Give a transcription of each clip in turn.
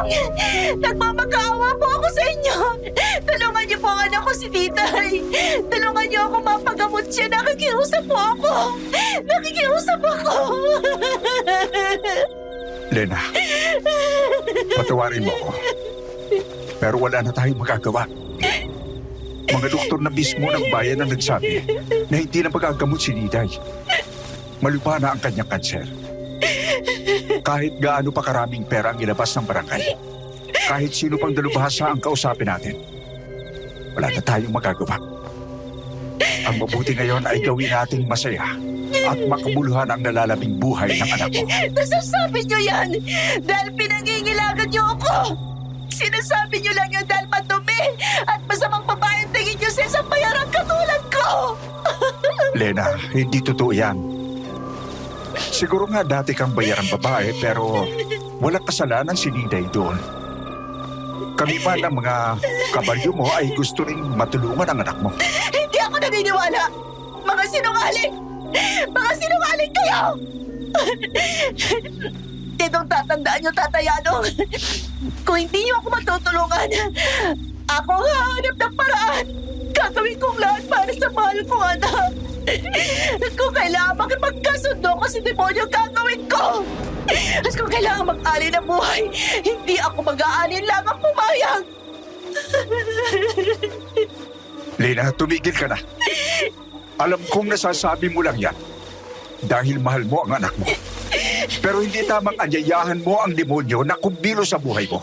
Manong! Nagmamakaawa po ako sa inyo! Tulungan niyo po ang anak ko si Titay! Tulungan niyo ako mapagamot siya! Nakikiusap po ako! Nakikiusap ako! Lena, patawarin mo ako. Pero wala na tayong magagawa. Mga doktor na mismo ng bayan ang nagsabi na hindi na magagamot si Diday. Malupa na ang kanyang kanser. Kahit gaano pa karaming pera ang ilabas ng barangay, kahit sino pang dalubhasa ang kausapin natin, wala na tayong magagawa. Ang mabuti ngayon ay gawin nating masaya at makabuluhan ang nalalabing buhay ng anak mo. Nasasabi niyo yan dahil pinangingilagan niyo ako! Sinasabi niyo lang yan dahil madumi at masamang babae ang tingin niyo sa isang bayarang katulad ko! Lena, hindi totoo yan. Siguro nga dati kang bayarang babae pero walang kasalanan si Diday doon. Kami pa ng mga kabaryo mo ay gusto ring matulungan ang anak mo. Hindi ako naniniwala! Mga sinungaling! Mga sinungaling kayo! Tinong tatandaan niyo, Tatay Anong. Kung hindi niyo ako matutulungan, ako hahanap ng paraan. Gagawin kong lahat para sa mahal kong anak. Kung kailangan makipagkasundo ko si demonyo, gagawin ko. At kung kailangan mag-alin ng buhay, hindi ako mag-aalin lang ang pumayag. Lena, tumigil ka na. Alam kong nasasabi mo lang yan dahil mahal mo ang anak mo. Pero hindi tamang anyayahan mo ang demonyo na kumbilo sa buhay mo.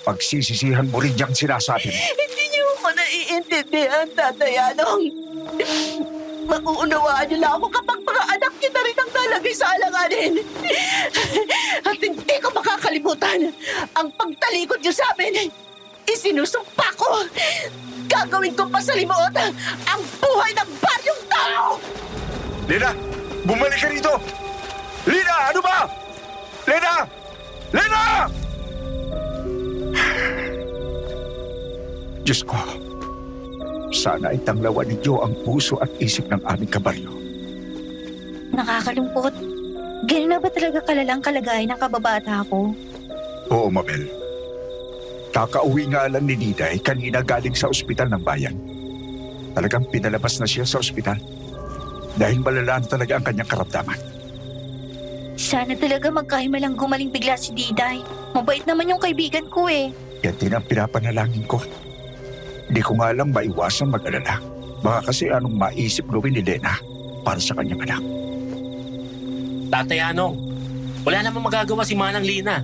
Pagsisisihan mo rin yung sinasabi mo. Hindi niyo ako naiintindihan, Tatay Anong. Mauunawaan niyo lang ako kapag mga anak niyo na rin ang nalagay sa alanganin. At hindi ko makakalimutan ang pagtalikod niyo sa amin. Isinusumpa ko. Gagawin ko pa sa limuot ang buhay ng baryong tao. Lena, bumalik ka rito! Lena, ano ba? Lena! Lena! Diyos ko, sana ay tanglawan ninyo ang puso at isip ng aming kabaryo. Nakakalungkot. Ganun na ba talaga kalalang kalagayan ng kababata ko? Oo, Mabel. Kakauwi nga lang ni Diday kanina galing sa ospital ng bayan. Talagang pinalabas na siya sa ospital dahil malala na talaga ang kanyang karamdaman. Sana talaga magkahimalang gumaling bigla si Diday. Mabait naman yung kaibigan ko eh. Yan din ang pinapanalangin ko. Hindi ko nga lang maiwasan mag-alala. Baka kasi anong maisip gawin ni Lena para sa kanyang anak. Tatay Anong, wala namang magagawa si Manang Lina.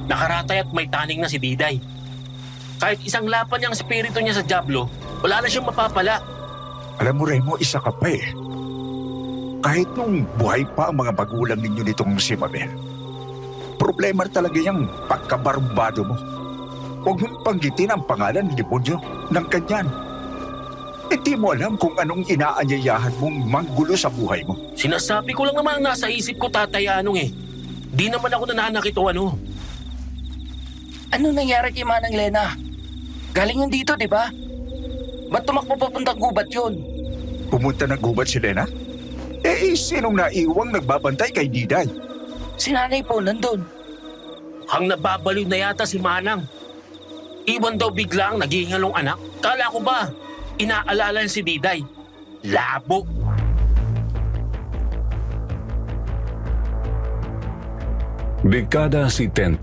Nakaratay at may taning na si Diday. Kahit isang lapan niyang spirito niya sa Diablo, wala na siyang mapapala. Alam mo, Remo, isa ka pa eh. Kahit nung buhay pa ang mga magulang ninyo nitong si Mabel, problema talaga yung pagkabarumbado mo. Huwag mong panggitin ang pangalan ni demonyo ng kanyan. Hindi mo alam kung anong inaanyayahan mong manggulo sa buhay mo. Sinasabi ko lang naman ang nasa isip ko, Tatay Anong eh. Di naman ako nananakit o ano. Ano nangyari kay Manang Lena? Galing yun dito, di ba? Ba't tumakbo papuntang gubat yun? Pumunta ng gubat si Lena? Eh, sinong naiwang nagbabantay kay Diday? Si nanay po nandun. Hang nababaliw na yata si Manang. Iwan daw bigla ang naghihingalong anak. Kala ko ba, inaalala si Diday? Labo. Dekada 70,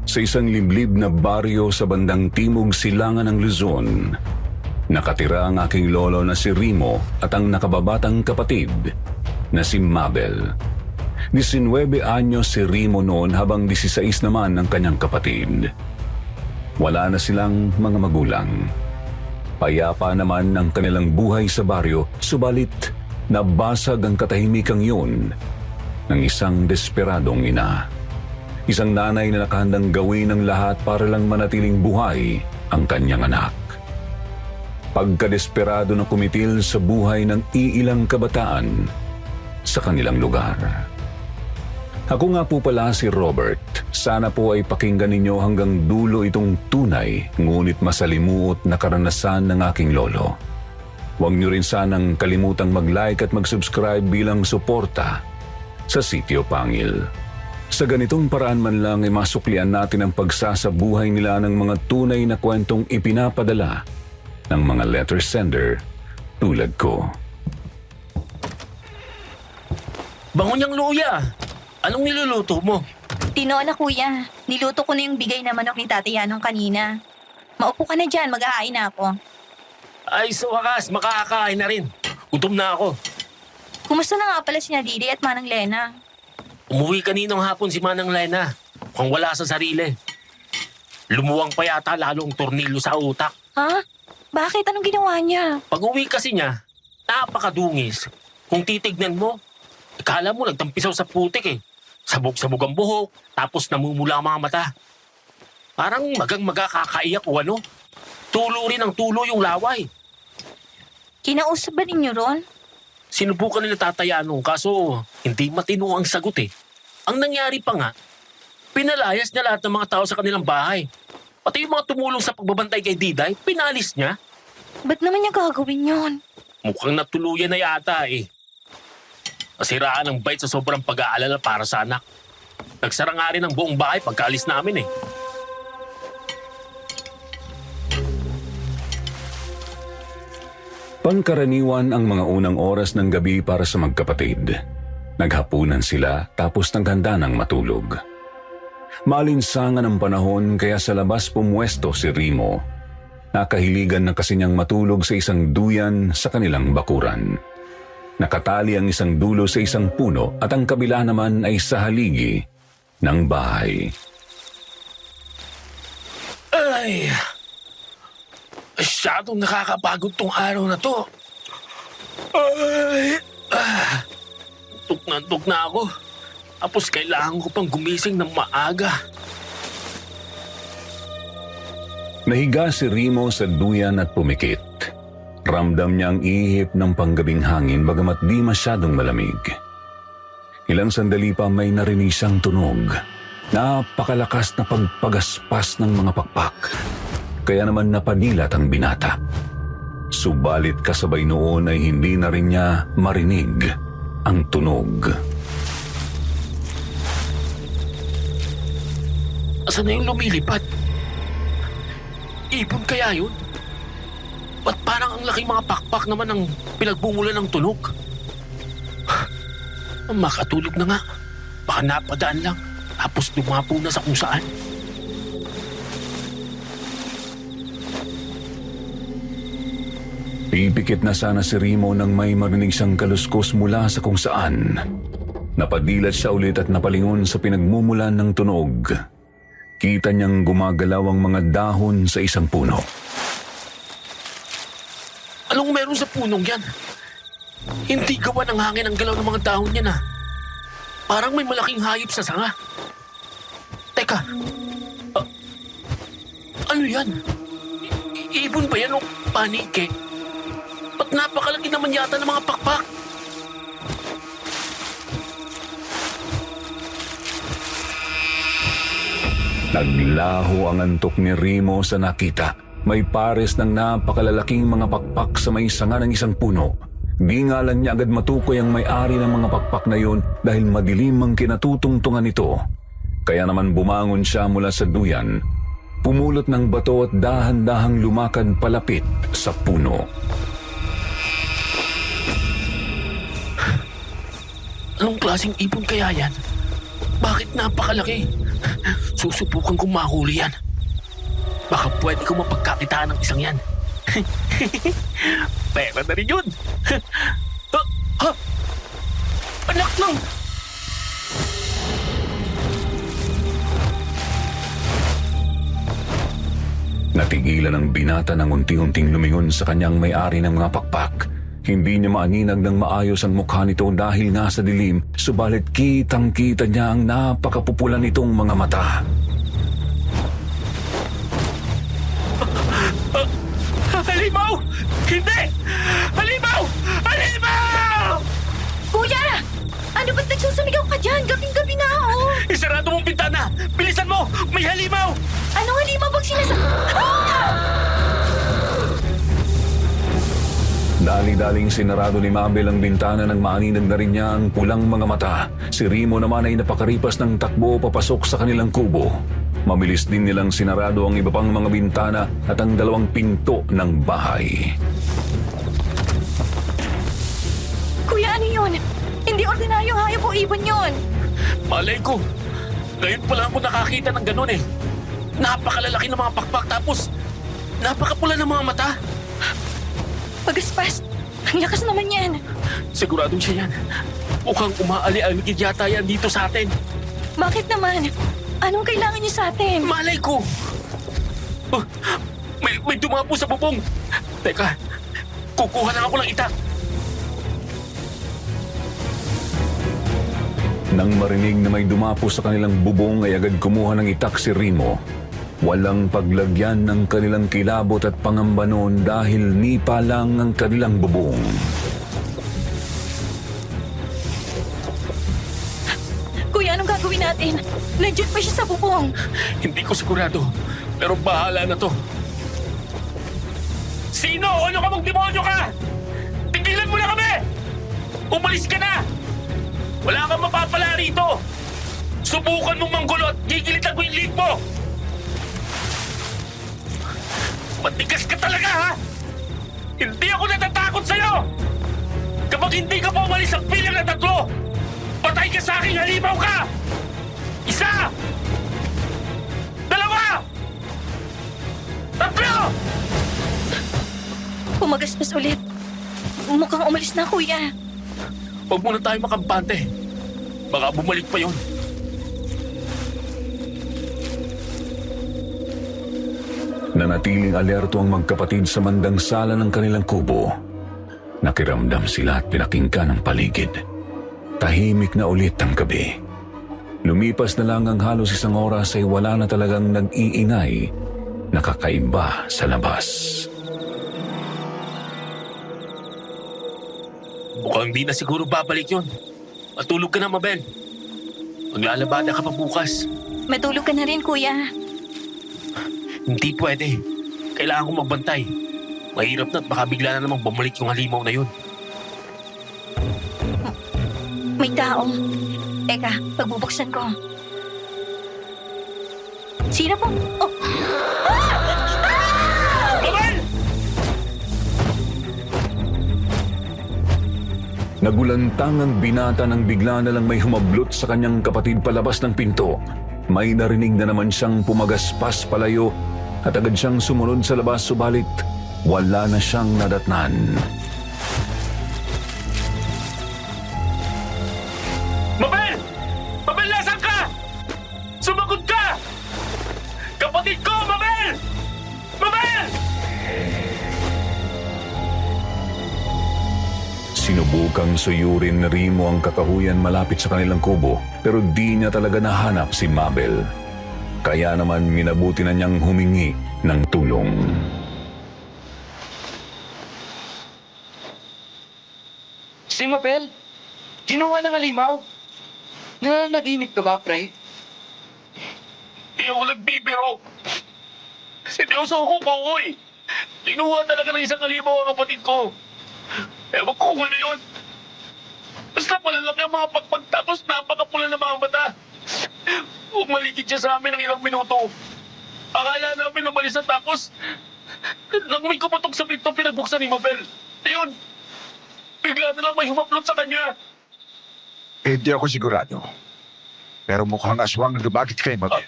sa isang liblib na baryo sa bandang timog silangan ng Luzon, nakatira ang aking lolo na si Remo at ang nakababatang kapatid na si Mabel. 19 anyos si Remo noon habang 16 naman ang kanyang kapatid. Wala na silang mga magulang. Payapa naman ang kanilang buhay sa baryo, subalit nabasag ang katahimikang yun ng isang desperadong ina. Isang nanay na nakahandang gawin ang lahat para lang manatiling buhay ang kanyang anak. Pagkadesperado na kumitil sa buhay ng iilang kabataan sa kanilang lugar. Ako nga po pala si Robert. Sana po ay pakinggan ninyo hanggang dulo itong tunay ngunit masalimuot na karanasan ng aking lolo. Huwag niyo rin sanang kalimutang mag-like at mag-subscribe bilang suporta sa Sitio Pangil. Sa ganitong paraan man lang ay masuklian natin ang pagsasabuhay nila ng mga tunay na kwentong ipinapadala ng mga letter sender tulad ko. Bango niyang luya. Anong niluluto mo? Tinola kuya, niluto ko na yung bigay na manok ni Tatay Yanong kanina. Maupo ka na dyan, mag-ahain na ako. Ay, sa wakas, makakakain na rin. Gutom na ako. Kumusta na nga pala si Didi at Manang Lena? Umuwi kaninang hapon si Manang Lena. Mukhang wala sa sarili. Lumuwang pa yata lalo ang tornilyo sa utak. Ha? Bakit? Anong ginawa niya? Pag uwi kasi niya, napakadungis. Kung titignan mo, akala mo nagtampisaw sa putik eh. Sabog-sabog ang buhok, tapos namumula ang mga mata. Parang magang-maga kakaiyak o ano. Tulo rin ang tulo yung laway. Kinausap ba ninyo ron? Sinubukan nila Tatay Yanong kaso hindi matino ang sagot eh. Ang nangyari pa nga, pinalayas niya lahat ng mga tao sa kanilang bahay. Pati yung mga tumulong sa pagbabantay kay Diday, pinalis niya. Ba't naman niya gagawin yon? Mukhang natuluyan na yata eh. Nasiraan ang bait sa sobrang pag-aalala para sa anak. Nagsara nga rin ang buong bahay pagkaalis namin eh. Pangkaraniwan ang mga unang oras ng gabi para sa magkapatid. Naghapunan sila tapos naghanda ng matulog. Malinsangan ang panahon kaya sa labas pumuesto si Rimo. Nakahiligan na kasi niyang matulog sa isang duyan sa kanilang bakuran. Nakatali ang isang dulo sa isang puno at ang kabila naman ay sa haligi ng bahay. Ay, masyadong nakakapagod tong araw na to. Ay, tuk na ako. Tapos kailangan ko pang gumising ng maaga. Nahiga si Rimo sa duyan at pumikit. Ramdam niya ang ihip ng panggabing hangin bagamat di masyadong malamig. Ilang sandali pa may narinig siyang tunog. Napakalakas na pagpagaspas ng mga pakpak. Kaya naman napadilat ang binata. Subalit kasabay noon ay hindi na rin niya marinig ang tunog. Asan na yung lumilipad? Ibon kaya yun? Ba't parang ang laking mga pakpak naman ang pinagbumulan ng tunog? Makatulog na nga. Baka napadaan lang. Tapos dumapo na sa kung saan. Pipikit na sana si Rimo nang may marinig siyang kaluskos mula sa kung saan. Napadilat siya ulit at napalingon sa pinagmumulan ng tunog. Kita niyang gumagalaw ang mga dahon sa isang puno. Anong meron sa punong yan? Hindi gawa ng hangin ang galaw ng mga dahon niya na. Parang may malaking hayop sa sanga. Teka, ano yan? Ibon ba yan o panike? Ba't napakalaki naman yata ng mga pakpak? Naglaho ang antok ni Rimo sa nakita. May pares ng napakalalaking mga pakpak sa may sanga ng isang puno. Di nga lang niya agad matukoy ang may-ari ng mga pakpak na yun dahil madilim ang kinatutungtungan nito. Kaya naman bumangon siya mula sa duyan, pumulot ng bato at dahan-dahang lumakad palapit sa puno. Anong klaseng ibon kaya yan? Bakit napakalaki? Susubukan kong mahuli yan. Baka pwede ko mapagkakitaan ng isang yan. Pera na rin yun. Anak ng... Natigilan ang binata ng unti-unting lumingon sa kanyang may-ari ng mga pakpak. Hindi niya maaninag ng maayos ang mukha nito dahil nga sa dilim, subalit kitang-kita niya ang napakapupulan nitong mga mata. Halimaw! Hindi! Halimaw! Halimaw! Kuya! Ano ba't nagsusumigaw ka dyan? Gabing-gabi na, oh! Isarado mong bintana! Bilisan mo! May halimaw! Anong halimaw bang Dali-daling sinarado ni Mabel ang bintana nang maaninag na rin niya ang pulang mga mata. Si Remo naman ay napakaripas ng takbo papasok sa kanilang kubo. Mabilis din nilang sinarado ang iba pang mga bintana at ang dalawang pinto ng bahay. Kuya, ano yun? Hindi ordinaryong hayop o ibon yun. Malay ko, ngayon pa lang ako nakakita ng ganun eh. Napakalalaki ng mga pakpak tapos napakapula ng mga mata. Pagaspas. Ang lakas naman yan. Siguradong siya yan. Mukhang umaali-aligid yata yan dito sa atin. Bakit naman? Anong kailangan niyo sa atin? Malay ko! Oh, may dumapo sa bubong. Teka, kukuha lang ako ng itak. Nang marinig na may dumapo sa kanilang bubong ay agad kumuha ng itak si Remo. Walang paglagyan ng kanilang kilabot at pangamba noon dahil nipa lang ang kanilang bubong. Kuya, anong gagawin natin? Nandiyan pa siya sa bubong. Hindi ko sigurado, pero bahala na to. Sino? Ano ka mong demonyo ka? Tigilan mo na kami! Umalis ka na! Wala kang mapapala rito! Subukan mong manggulot, gigilitan ko yung lead mo! Matigas ka talaga, ha? Hindi ako natatakot sa'yo! Kapag hindi ka pa umalis ang pilang na 3, patay ka sa aking halimaw ka! 1! 2! 3! Pumagaspas ulit. Mukhang umalis na, kuya. Huwag muna tayo makampante. Baka bumalik pa yun. Nanatiling alerto ang magkapatid sa mandang sala ng kanilang kubo. Nakiramdam sila at pinakinggan ang paligid. Tahimik na ulit ang gabi. Lumipas na lang ang halos isang oras ay wala na talagang nag-iingay na kakaiba sa labas. Mukhang di na siguro babalik yun. Matulog ka na, Mabel. Maglalabada ka pa bukas. Matulog ka na rin, kuya. Hindi pwede. Kailangan kong magbantay. Mahirap na at baka bigla na namang bumalik yung halimaw na yun. May tao. Teka, pagbubuksan ko. Sino po? Oh, Mabel! Nagulantang ang binata nang bigla na lang may humablot sa kanyang kapatid palabas ng pinto. May narinig na naman siyang pumagaspas palayo at agad siyang sumunod sa labas subalit wala na siyang nadatnan. Mabel! Mabel, nasan ka? Sumagot ka! Kapatid ko, Mabel! Mabel! Sinubukang suyurin ni Remo ang kakahuyan malapit sa kanilang kubo pero di niya talaga nahanap si Mabel. Kaya naman minabuti na niyang humingi ng tulong. Si Mabel, ginawa ng halimaw. Nananaginip ka ba, pre? Di ako nagbibiro. Seryoso ako, Kokoy. Kinuha talaga ng isang halimaw ang kapatid ko. Ewan ko kung ano yun. Basta malalaki ang mga pagpag tapos napakapula ng mga mata. Umaligid siya sa amin ng ilang minuto. Akala namin umalis na tapos nang may kumatok sa pinto pinagbuksan ni Mabel. Ayun, bigla na lang may humaplot sa kanya. Hindi ako sigurado. Pero mukhang aswang ang lumapit kay Mabel.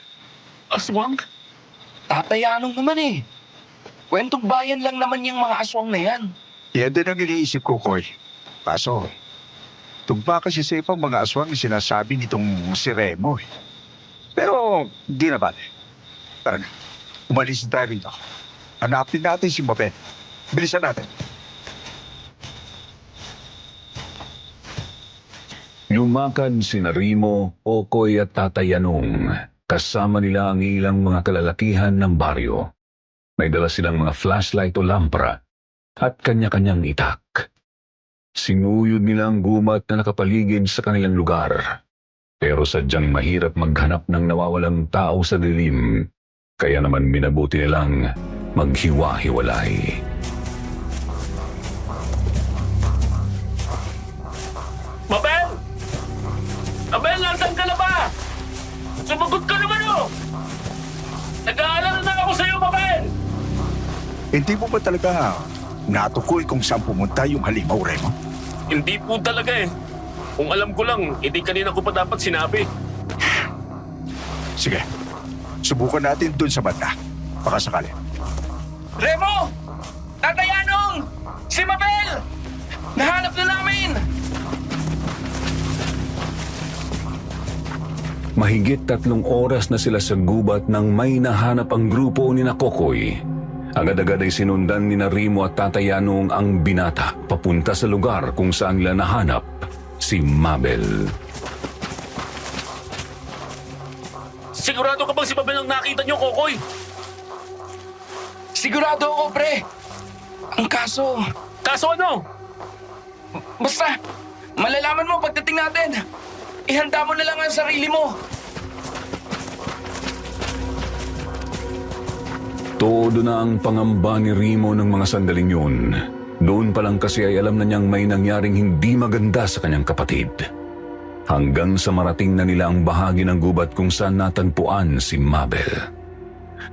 Aswang? Tatayanong naman eh. Kwentong bayan lang naman yung mga aswang na yan. Yan din ang iniisip ko, Koy. Kaso, tugma kasi sa ibang mga aswang yung sinasabi nitong si Remo. Pero, di na bale. Tara na, umalis na tayo rito. Hanapin natin si Mabel. Bilisan natin. Lumakad sina Remo, Okoy at Tatay Yanong. Kasama nila ang ilang mga kalalakihan ng baryo. May dala silang mga flashlight o lampara at kanya-kanyang itak. Sinuyod nila ang gumat na nakapaligid sa kanilang lugar. Pero sadyang mahirap maghanap ng nawawalang tao sa dilim. Kaya naman minabuti nilang maghiwa-hiwalay. Hindi mo ba talaga natukoy kung saan pumunta yung halimaw, Remo? Hindi po talaga eh. Kung alam ko lang, hindi kanina ko pa dapat sinabi. Sige, subukan natin dun sa banda. Baka sakali. Remo! Tatay Anong! Si Mabel! Nahanap na namin! Mahigit 3 oras na sila sa gubat nang may nahanap ang grupo ni Nakokoy. Agad-agad ay sinundan ni Remo at Tatay Anong ang binata papunta sa lugar kung saan nila nahanap si Mabel. Sigurado ka bang si Mabel ang nakita niyo, Kokoy? Sigurado ako, pre! Ang kaso, Kaso ano? basta, malalaman mo pagdating natin. Ihanda mo na lang ang sarili mo. Todo na ang pangamba ni Remo ng mga sandaling yun. Doon pa lang kasi ay alam na niyang may nangyaring hindi maganda sa kanyang kapatid. Hanggang sa marating na nila ang bahagi ng gubat kung saan natagpuan si Mabel.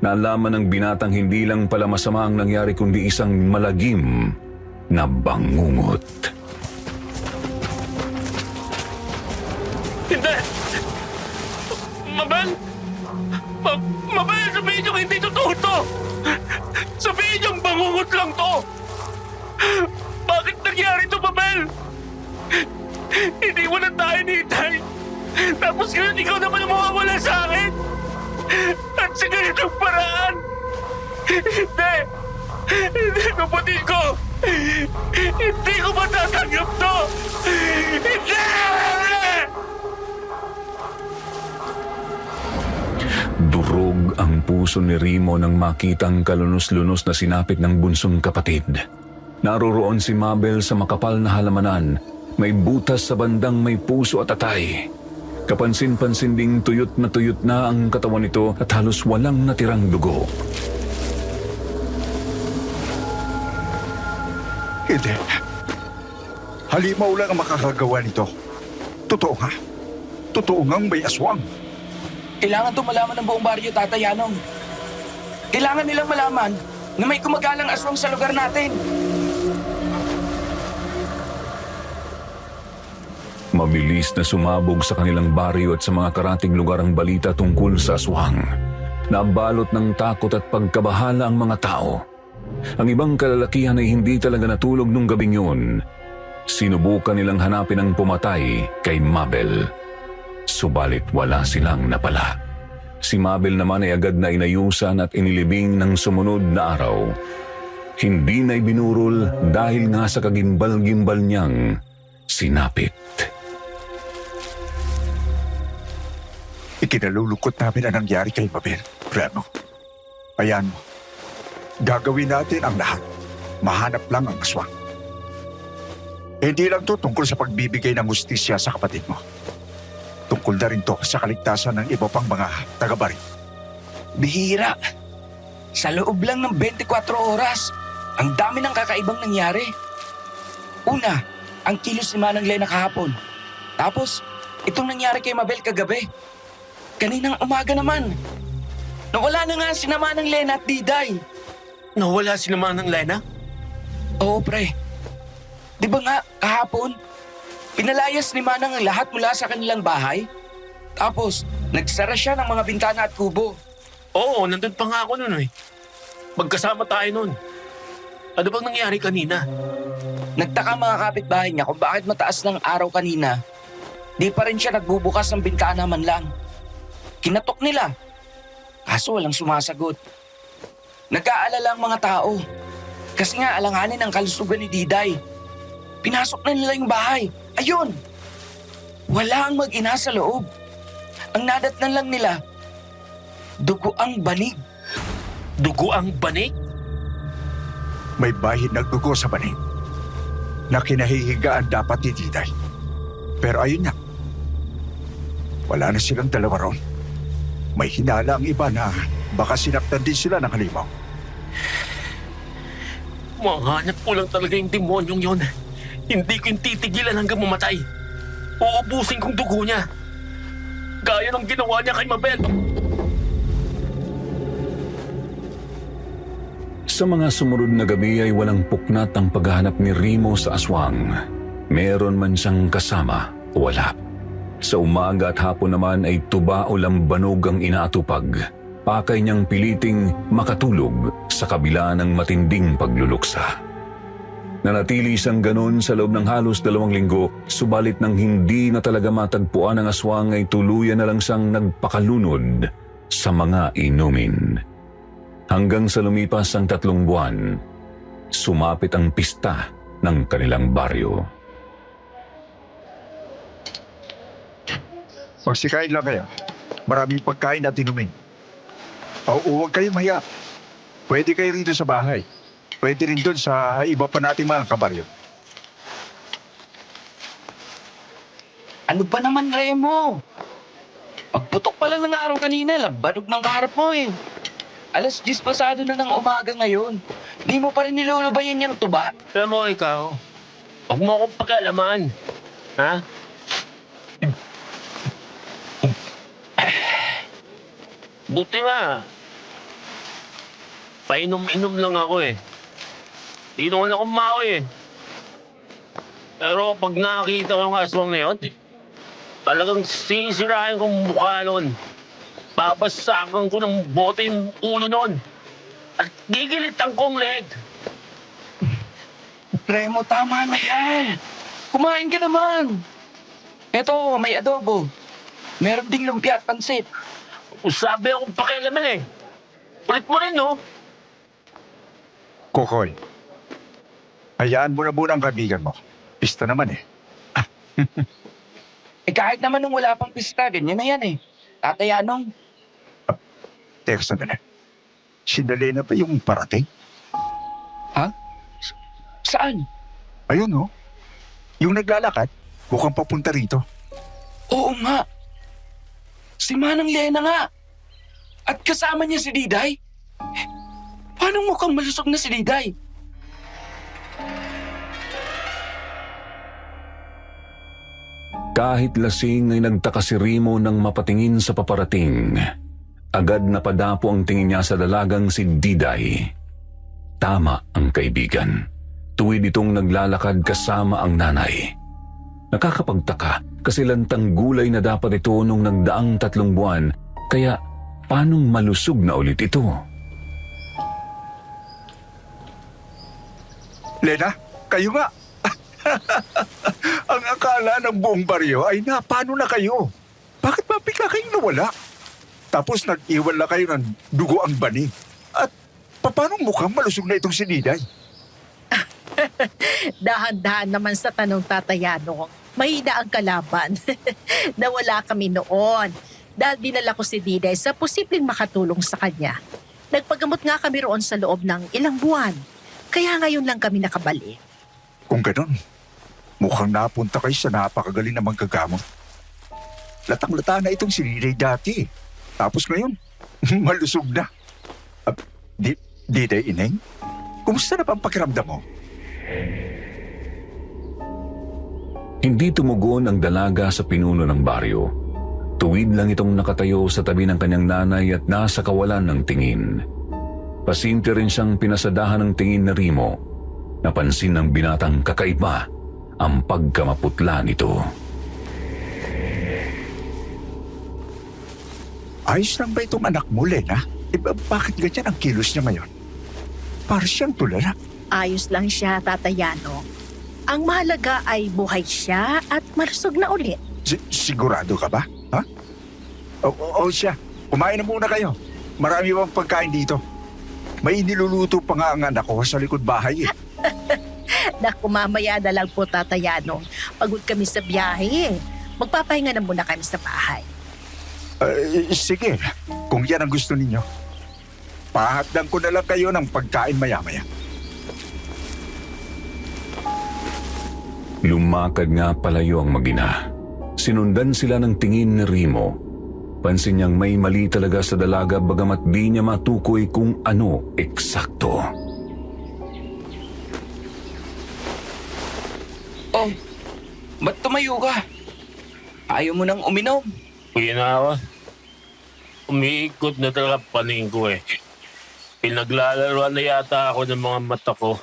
Naalaman ng binatang hindi lang pala masama ang nangyari kundi isang malagim na bangungot. Hindi! Mabel! Mabel, sabihin niyo hindi totoo to! Sabihin niyo bangungot lang to! Bakit nangyari to, Mabel? Hindi mo na tayo ni Itay. Tapos ngayon ikaw naman ang mawawala sa akin. At sa ganitong paraan. Hindi! Hindi, kapatid ko! Hindi ko matatanggap to! Hindi! Durog ang puso ni Remo nang makitang kalunos-lunos na sinapit ng bunsong kapatid. Naroroon si Mabel sa makapal na halamanan. May butas sa bandang may puso at atay. Kapansin-pansin ding tuyot na ang katawan nito at halos walang natirang dugo. Hindi. Halimaw lang ang makakagawa nito. Totoo nga. Totoo ngang may aswang. Kailangan itong malaman ng buong baryo, Tatay Anong. Kailangan nilang malaman na may kumagalang aswang sa lugar natin. Mabilis na sumabog sa kanilang baryo at sa mga karating lugar ang balita tungkol sa aswang. Nabalot ng takot at pagkabahala ang mga tao. Ang ibang kalalakihan ay hindi talaga natulog nung gabing yun. Sinubukan nilang hanapin ang pumatay kay Mabel. Subalit wala silang napala. Si Mabel naman ay agad na inayusan at inilibing ng sumunod na araw. Hindi na ibinurol dahil nga sa kagimbal-gimbal niyang sinapit. Ikinalulungkot namin ang nangyari kay Mabel, Remo. Ayan mo. Gagawin natin ang lahat. Mahanap lang ang aswang. Hindi lang to tungkol sa pagbibigay ng hustisya sa kapatid mo. Tungkol na rin to sa kaligtasan ng iba pang mga taga-bari. Bihira. Sa loob lang ng 24 oras, ang dami ng kakaibang nangyari. Una, ang kilos ni Manang Lena kahapon. Tapos, itong nangyari kay Mabel kagabi. Kaninang umaga naman. Nawala na nga si Manang Lena at Diday. Nawala si naman ng Lena? Oo, pre. Di ba nga, kahapon, pinalayas ni Manang ang lahat mula sa kanilang bahay? Tapos, nagsara siya ng mga bintana at kubo. Oo, nandun pa nga ako nun eh. Magkasama tayo nun. Ano bang nangyari kanina? Nagtaka mga kapitbahay niya kung bakit mataas ng araw kanina. Di pa rin siya nagbubukas ng bintana man lang. Kinatok nila. Kaso walang sumasagot. Nag-aalala ang mga tao. Kasi nga alanganin ang kalusugan ni Diday. Pinasok na nila yung bahay. Ayun! Wala ang mag-ina sa loob. Ang nadatnan lang nila, dugo ang banig. Dugo ang banig? May bahid ng dugo sa banig na kinahihigaan dapat ni Diday. Pero ayun nga, wala na silang dalawa ron. May hinala ang iba na baka sinaktan din sila ng halimaw. Mahanap ko lang talaga yung demonyong yon. Hindi ko yung titigilan hanggang mamatay. Uubusin kong dugo niya. Gaya ng ginawa niya kay Mabel. Sa mga sumunod na gabi ay walang puknat ang paghahanap ni Remo sa aswang. Meron man siyang kasama o wala. Sa umaga at hapon naman ay tuba o lambanog ang inaatupag. Pakay niyang piliting makatulog sa kabila ng matinding pagluluksa. Nanatili siyang ganon sa loob ng halos 2 linggo, subalit nang hindi na talaga matagpuan ang aswang ay tuluyan na lang siyang nagpakalunod sa mga inumin. Hanggang sa lumipas ang 3 buwan, sumapit ang pista ng kanilang baryo. Magsikain lang kayo. Maraming pagkain at inumin. Huwag kayo mahiya. Pwede kayo rito sa bahay. Pwede rin doon sa iba pa nating mga kabaryo. Ano ba naman, Remo? Pagputok pa lang ng araw kanina, lambanog ng kaharap mo eh. 10:00 pasado na ng umaga ngayon. Di mo pa rin nilulubayan yung tuba. Alam mo ikaw, huwag mo akong pakialaman. Ha? Buti nga. Painom-inom lang ako eh. Di naman ako maoy eh. Pero pag nakakita ko yung aswang na yun, talagang sisirahin kong mukha nun. Babasakan ko ng bote yung ulo nun. At gigilitan kong leg. Remo, tama na yan. Kumain ka naman. Eto, may adobo. Meron ding lumpia at pansit. Sabi akong pakialaman eh. Ulit mo rin, no? Kokoy, hayaan mo na muna ang kaibigan mo. Pista naman eh. Eh kahit naman nung wala pang pista, ganyan na yan eh. Tatay Anong, Teka sandali. Si Dalena pa yung parating? saan? Ayun oh. Yung naglalakad, mukhang papunta rito. Oo nga. Si Manang Lena nga. At kasama niya si Diday. Paano mukhang malusog na si Diday? Kahit lasing ay nagtaka si Remo nang mapatingin sa paparating. Agad napadapo ang tingin niya sa dalagang si Diday. Tama ang kaibigan. Tuwid itong naglalakad kasama ang nanay. Nakakapagtaka kasi lantang gulay na dapat ito nung nagdaang 3 buwan, kaya paanong malusog na ulit ito? Lena, kayo nga. Ang akala ng buong baryo ay paano na kayo? Bakit ba bigla kayong nawala? Tapos nag-iwan na kayo ng dugo ang bani. At paano mukhang malusog na itong si Diday? Dahan-dahan naman sa tanong Tatayano. Mahina ang kalaban. Nawala kami noon. Dahil dinala ko si Diday sa posibleng makatulong sa kanya. Nagpagamot nga kami roon sa loob ng ilang buwan. Kaya ngayon lang kami nakabalik. Kung ganon, mukhang napunta kayo sa napakagaling na manggagamot. Latang-lata na itong si Diday dati. Tapos ngayon, malusog na. Diday, Ineng? Kumusta na pa ang pakiramdam mo? Hindi tumugon ang dalaga sa pinuno ng baryo. Tuwid lang itong nakatayo sa tabi ng kanyang nanay at nasa kawalan ng tingin. Pasinti rin siyang pinasadahan ng tingin na Remo. Napansin ng binatang kakaiba ang pagkamaputla nito. Ayos lang ba itong anak mo, Lena? Bakit ganyan ang kilos niya ngayon? Para siyang tulala. Ayos lang siya, Tatayano. Ang mahalaga ay buhay siya at malusog na ulit. Sigurado ka ba? Ha? O siya, kumain na muna kayo. Marami pang pagkain dito. May niluluto pa nga ang anak ko sa likod bahay eh. Naku, mamaya na lang po, Tatayano. Pagod kami sa biyahe. Magpapahinga na muna kami sa bahay. Sige, kung yan ang gusto ninyo. Pahatdan ko na lang kayo ng pagkain maya-maya. Lumakad nga palayo ang mag-ina. Sinundan sila ng tingin ni Remo. Pansin niyang may mali talaga sa dalaga bagamat di niya matukoy kung ano eksakto. Oh, ba't tumayo ka? Ayaw mo nang uminom. Uy na ako. Umiikot na talaga paningin ko eh. Pinaglalaroan na yata ako ng mga mata ko.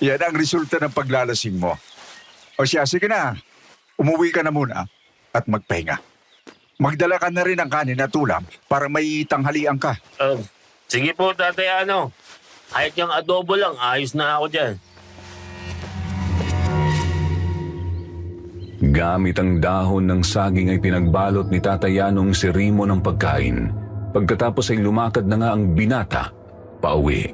Yan ang resulta ng paglalasing mo. O siya, sige na. Umuwi ka na muna at magpahinga. Magdala ka na rin ng kanin at ulam para may tanghalian ka. Sige po, Tatay Ano. Kahit yung adobo lang, ayos na ako dyan. Gamit ang dahon ng saging ay pinagbalot ni Tatay Yanong si Rimo ng pagkain. Pagkatapos ay lumakad na nga ang binata pauwi.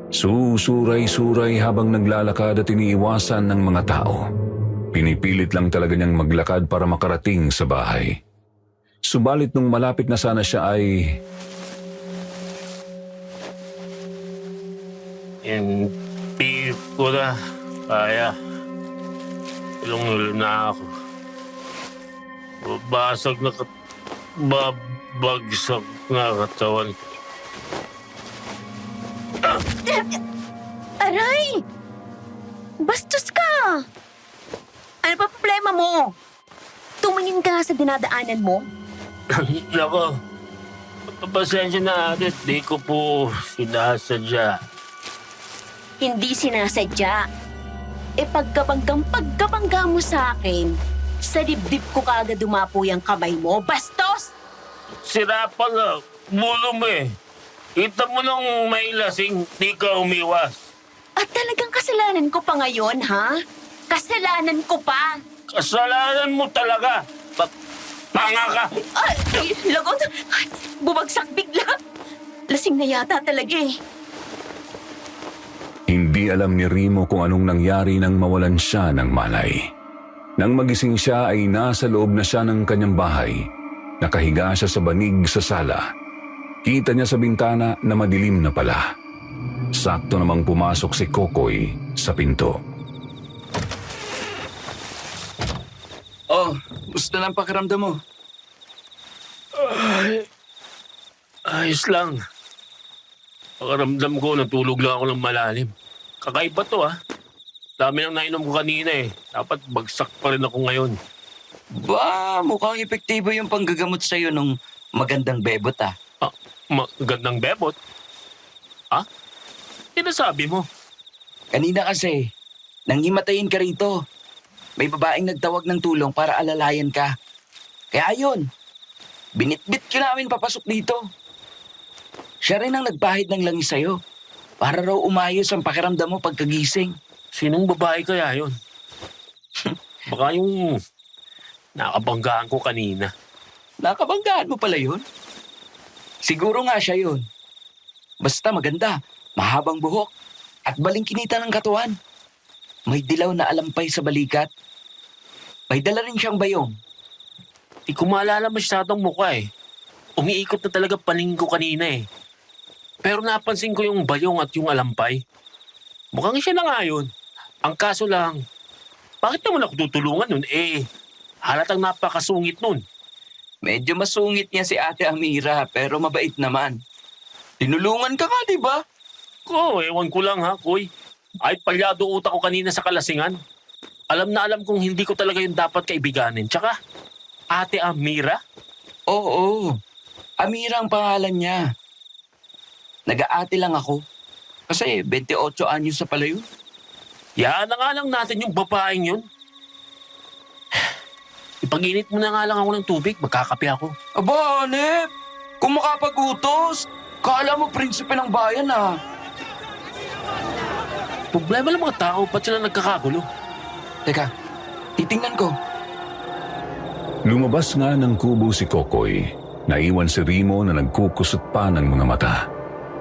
Susuray-suray habang naglalakad at iniiwasan ng mga tao. Pinipilit lang talaga niyang maglakad para makarating sa bahay. Subalit nung malapit na sana siya ay... Hindi ko na kaya. Ilong na ako. Babasag na babagsak na katawan. Aray! Bastos ka! Ano pa problema mo? Tumingin ka sa dinadaanan mo? Nako, pasensya na ate, di ko po sinasadya. Hindi sinasadya. E pagkabangga mo sa akin, sa dibdib ko kaagad dumapo yung kamay mo. Bastos! Sira pa nga, bulo mo eh. Kita mo nung may lasing, di ka umiwas. At talagang kasalanan ko pa ngayon, ha? Kasalanan ko pa. Kasalanan mo talaga. Tanga ka. Ay, lagot. Ay, bumagsak bigla. Lasing na yata talaga eh. Hindi alam ni Rimo kung anong nangyari nang mawalan siya ng malay. Nang magising siya ay nasa loob na siya ng kanyang bahay. Nakahiga siya sa banig sa sala. Kita niya sa bintana na madilim na pala. Sakto namang pumasok si Kokoy sa pinto. Oh, gusto lang pakiramdam mo? Ayos lang. Pakaramdam ko, natulog lang ako ng malalim. Kakaiba to Dami nang nainom ko kanina eh. Dapat bagsak pa rin ako ngayon. Ba, mukhang epektibo yung panggagamot sa'yo nung magandang bebot Magandang bebot? Sinasabi mo? Kanina kasi, nang himatayin ka rito, may babaeng nagtawag ng tulong para alalayan ka. Kaya ayun, binitbit ka namin papasok dito. Siya rin ang nagpahid ng langis sa'yo para raw umayos ang pakiramdam mo pagkagising. Sinong babae kaya yun? Baka yung nakabanggaan ko kanina. Nakabanggaan mo pala yun? Siguro nga siya yun. Basta maganda, mahabang buhok, at balingkinita ng katawan. May dilaw na alampay sa balikat. May dala rin siyang bayong. Di ko maalala masyadong mukha eh. Umiikot na talaga paning ko kanina eh. Pero napansin ko yung bayong at yung alampay. Mukhang siya na nga yun. Ang kaso lang, bakit naman ako tutulungan nun? Halatang napakasungit nun. Medyo masungit niya si Ate Amira pero mabait naman. Tinulungan ka nga, di ba? Ewan ko lang Koy. Ay palyado utak ko kanina sa kalasingan. Alam na alam kong hindi ko talaga yung dapat kaibiganin. Tsaka, Ate Amira? Oo, Amira ang pangalan niya. Nag-aate lang ako. Kasi 28 anyos sa pala yun. Yaan na nga lang natin yung babaeng yun. Ipag-init mo na nga lang ako ng tubig, magkakape ako. Aba, Hanep! Kung makapag-utos, kala mo prinsipe ng bayan Problema ng mga tao, ba't sila nagkakagulo? Teka, titingnan ko. Lumabas nga ng kubo si Kokoy. Naiwan si Rimo na nagkukusot pa ng mga mata.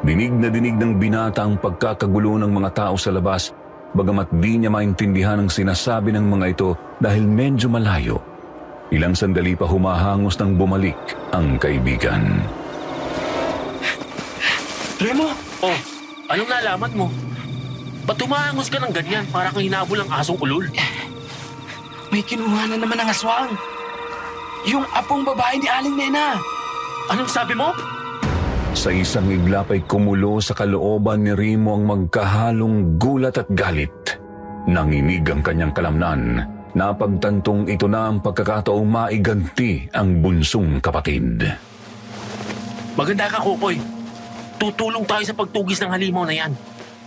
Dinig na dinig ng binata ang pagkakagulo ng mga tao sa labas, bagamat di niya maintindihan ang sinasabi ng mga ito dahil medyo malayo. Ilang sandali pa humahangos nang bumalik ang kaibigan. Remo! Anong nalaman mo? Ba't humahangos ka ng ganyan para kang hinabol ang asong ulol? May kinuha na naman ang aswang. Yung apong babae ni Aling Nena. Anong sabi mo? Sa isang iglap ay kumulo sa kalooban ni Rimo ang magkahalong gulat at galit. Nanginig ang kanyang kalamnan. Napagtantong ito na ang pagkakataong maiganti ang bunsong kapatid. Maganda ka, Kokoy. Tutulong tayo sa pagtugis ng halimaw na yan.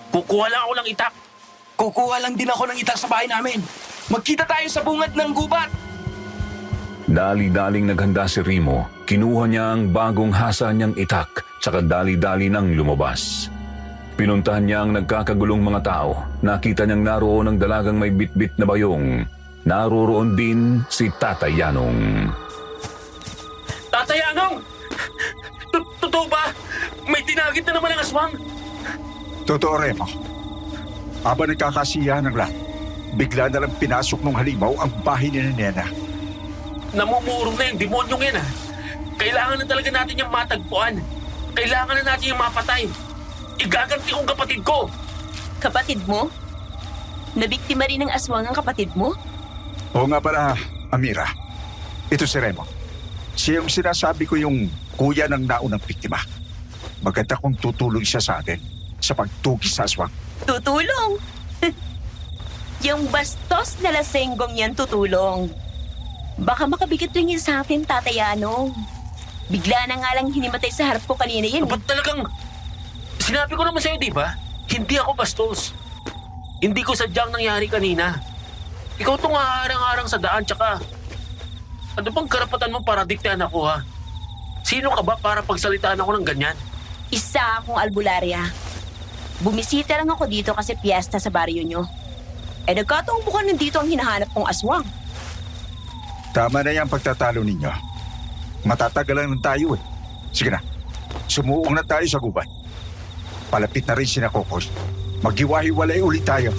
Kukuha lang ako ng itak. Kukuha lang din ako ng itak sa bahay namin. Magkita tayo sa bungad ng gubat. Dali-daling naghanda si Remo. Kinuha niya ang bagong hasa niyang itak, tsaka dali-dali nang lumabas. Pinuntahan niya ang nagkakagulong mga tao. Nakita niyang naroon ang dalagang may bitbit na bayong. Naroroon din si Tatay Yanong. Tatay Anong! Totoo ba? May tinagit na naman ang aswang. Totoo, Remo. Habang nagkakasiyahan ng lahat, bigla na lang pinasok ng halimaw ang bahay ni Nena. Namumurong na yung demonyong yan, Kailangan na talaga natin yung matagpuan. Kailangan na natin yung mapatay. Igaganti kong kapatid ko. Kapatid mo? Nabiktima rin ng aswang ang kapatid mo? Oo nga pala, Amira. Ito si Remo. Siya yung sinasabi ko yung kuya ng naunang biktima. Maganda kung tutulong siya sa atin sa pagtugis sa aswang. Tutulong! Yung bastos na lasenggong yan tutulong. Baka makabigit rin yun sa akin, Tatay Yanong. Bigla na nga lang hinimatay sa harap ko kanina yun. Ba't talagang... Sinabi ko naman sa'yo, di ba? Hindi ako bastos. Hindi ko sadyang nangyari kanina. Ikaw tong haharang-harang sa daan, tsaka... Ano bang karapatan mo para diktahan ako, ha? Sino ka ba para pagsalitaan ako ng ganyan? Isa akong albularya. Bumisita lang ako dito kasi piyesta sa baryo nyo. Nagkataong mukhang nandito ang hinahanap kong aswang. Tama na yung pagtatalo ninyo. Matatagalan na tayo eh. Sige na, sumuong na tayo sa gubat. Palapit na rin sina Kokoy. Maghiwa-hiwalay ulit tayo.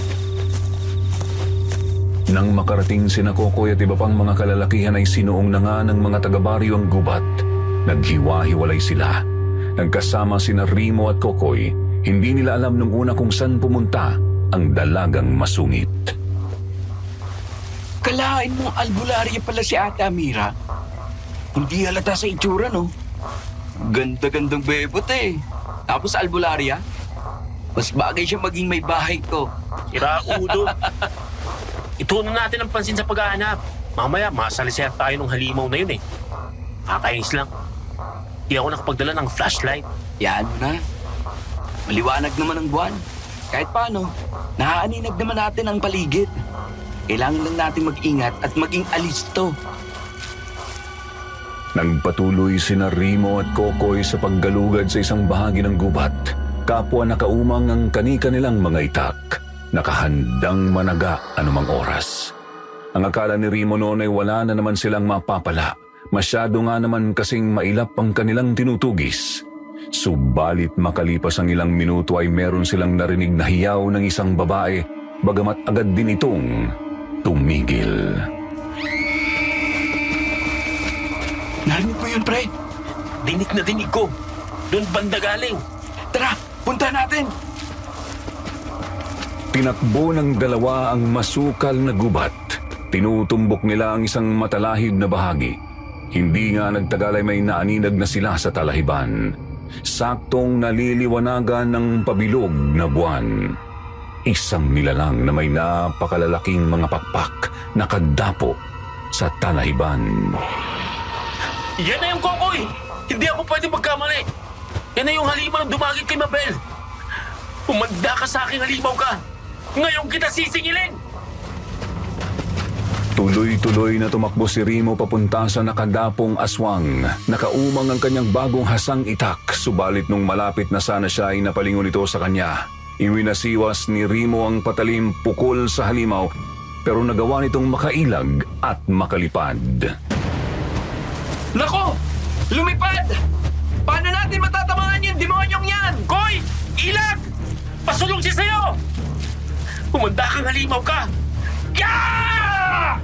Nang makarating sina Kokoy at iba pang mga kalalakihan ay sinuong na nga ng mga taga-baryo ang gubat. Naghiwa-hiwalay sila. Nagkasama sina Remo at Kokoy. Hindi nila alam nung una kung saan pumunta ang dalagang masungit. Kalahain mong albularya pala si Ate Amira. Hindi halata sa itsura, no? Ganda-gandang bebot eh. Tapos albularya, mas bagay siya maging may bahay ko. Iraudo. Itunan natin ang pansin sa paghahanap. Mamaya, masaliser tayo ng halimaw na yun eh. Kakainis lang. Di ako nakapagdala ng flashlight. Yan mo na. Maliwanag naman ang buwan. Kahit paano, naaaninag naman natin ang paligid. Kailangan lang natin mag-ingat at maging alisto. Nagpatuloy sina Remo at Kokoy sa paggalugad sa isang bahagi ng gubat. Kapwa nakaumang ang kani-kanilang mga itak. Nakahandang managa anumang oras. Ang akala ni Remo noon ay wala na naman silang mapapala. Masyado nga naman kasing mailap ang kanilang tinutugis. Subalit makalipas ang ilang minuto ay meron silang narinig na hiyaw ng isang babae, bagamat agad din itong tumigil. Narinig mo yun, pre? Dinig na dinig ko. Doon banda galing. Tara, punta natin! Tinakbo ng dalawa ang masukal na gubat. Tinutumbok nila ang isang matalahib na bahagi. Hindi nga nagtagal ay may naaninag na sila sa talahiban. Saktong naliliwanagan ng pabilog na buwan. Isang nilalang na may napakalalaking mga pakpak nakadapo sa talahiban. Yan na yung Kokoy! Hindi ako pwede magkamali. Yan na yung halimaw na dumagit kay Mabel. Umanda ka sa aking halimaw ka. Ngayon kita sisingilin! Tuloy-tuloy na tumakbo si Remo papunta sa nakadapong aswang. Nakaumang ang kanyang bagong hasang itak, subalit nung malapit na sana siya ay napalingon ito sa kanya. Iwinasiwas ni Remo ang patalim pukol sa halimaw, pero nagawa nitong makailag at makalipad. Nako! Lumipad! Paano natin matatamaan yung demonyong yan? Koy! Ilag! Pasulong siya sa'yo! Umanda kang halimaw ka! Yeah!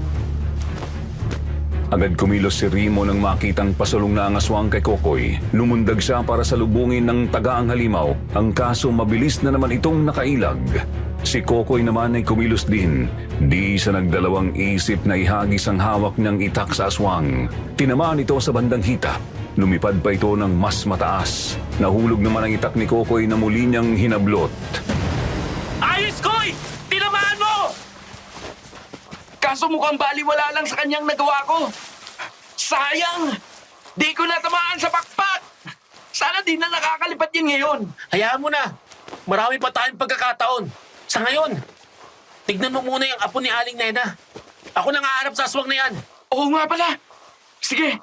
Agad kumilos si Remo nang makitang pasulong na ang aswang kay Kokoy. Lumundag siya para salubungin ng tagaang halimaw. Ang kaso mabilis na naman itong nakailag. Si Kokoy naman ay kumilos din. Di sa nagdalawang isip na ihagis ang hawak niyang itak sa aswang. Tinamaan ito sa bandang hita. Lumipad pa ito ng mas mataas. Nahulog naman ang itak ni Kokoy na muli niyang hinablot. Ayos, Koy! Tinamaan mo! Kaso mukhang baliwala lang sa kanyang nagawa ko. Sayang! Di ko natamaan sa pakpak! Sana di na nakakalipad yun ngayon. Hayaan mo na. Marami pa tayong pagkakataon. Sa ngayon, tignan mo muna yung apo ni Aling Nena. Ako nang hahanap sa aswang na yan. Oo nga pala. Sige,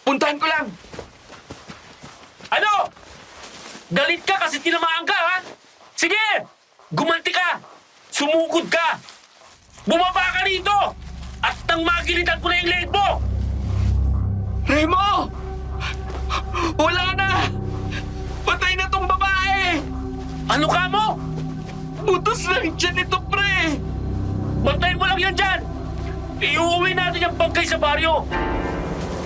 puntahan ko lang. Ano? Galit ka kasi tinamaan ka, ha? Sige! Gumanti ka! Sumugod ka! Bumaba ka rito! At nang magilitan ko na yung leg mo! Remo! Wala na! Patay na tong babae! Ano ka mo? Butos lang dyan ito, pre! Bantayin mo lang yan dyan! Iuwi natin yung bangkay sa baryo!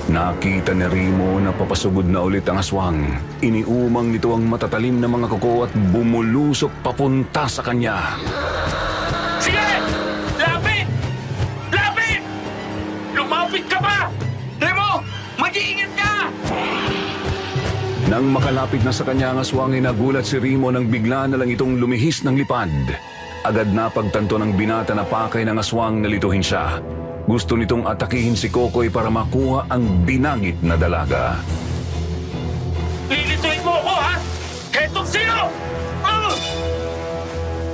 Nakita ni Remo na papasugod na ulit ang aswang. Iniumang nito ang matatalim na mga kuko at bumulusok papunta sa kanya. Sige! Lapit! Lapit! Lumapit ka pa! Remo! Mag-iingat ka! Nang makalapit na sa kanya ang aswang, nagulat si Remo nang bigla na lang itong lumihis ng lipad. Agad na pagtanto ng binata na pakay ng aswang na lituhin siya. Gusto nitong atakihin si Kokoy para makuha ang binangit na dalaga. Lilituin mo ako, ha? Hetong sino?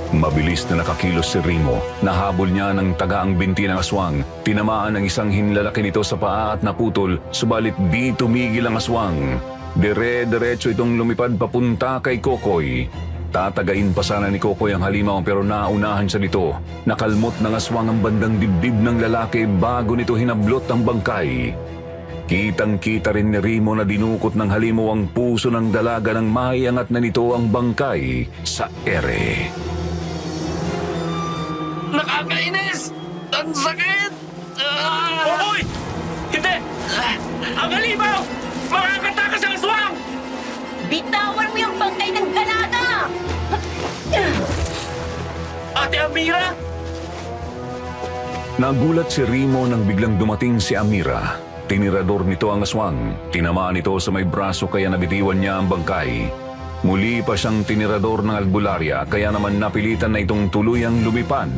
Mabilis na nakakilos si Remo. Nahabol niya ng tagaang binti ng aswang. Tinamaan ang isang hinlalaki nito sa paa at naputol, subalit di tumigil ang aswang. Dire-diretso itong lumipad papunta kay Kokoy. Tatagain pa sana ni Kokoy ang halimaw pero naunahan siya nito. Nakalmot ng aswang ang bandang dibdib ng lalaki bago nito hinablot ang bangkay. Kitang-kita rin ni Remo na dinukot ng halimaw ang puso ng dalaga nang maiangat na nito ang bangkay sa ere. Nakakainis! Ang sakit! Kokoy! Hindi! Ang halimaw! Makakatakas ang aswang! Bitawan mo yung bangkay ng dalaga! Ate Amira! Nagulat si Remo nang biglang dumating si Amira. Tinirador nito ang aswang. Tinamaan ito sa may braso kaya nabitiwan niya ang bangkay. Muli pa siyang tinirador ng albularya kaya naman napilitan na itong tuluyang lumipad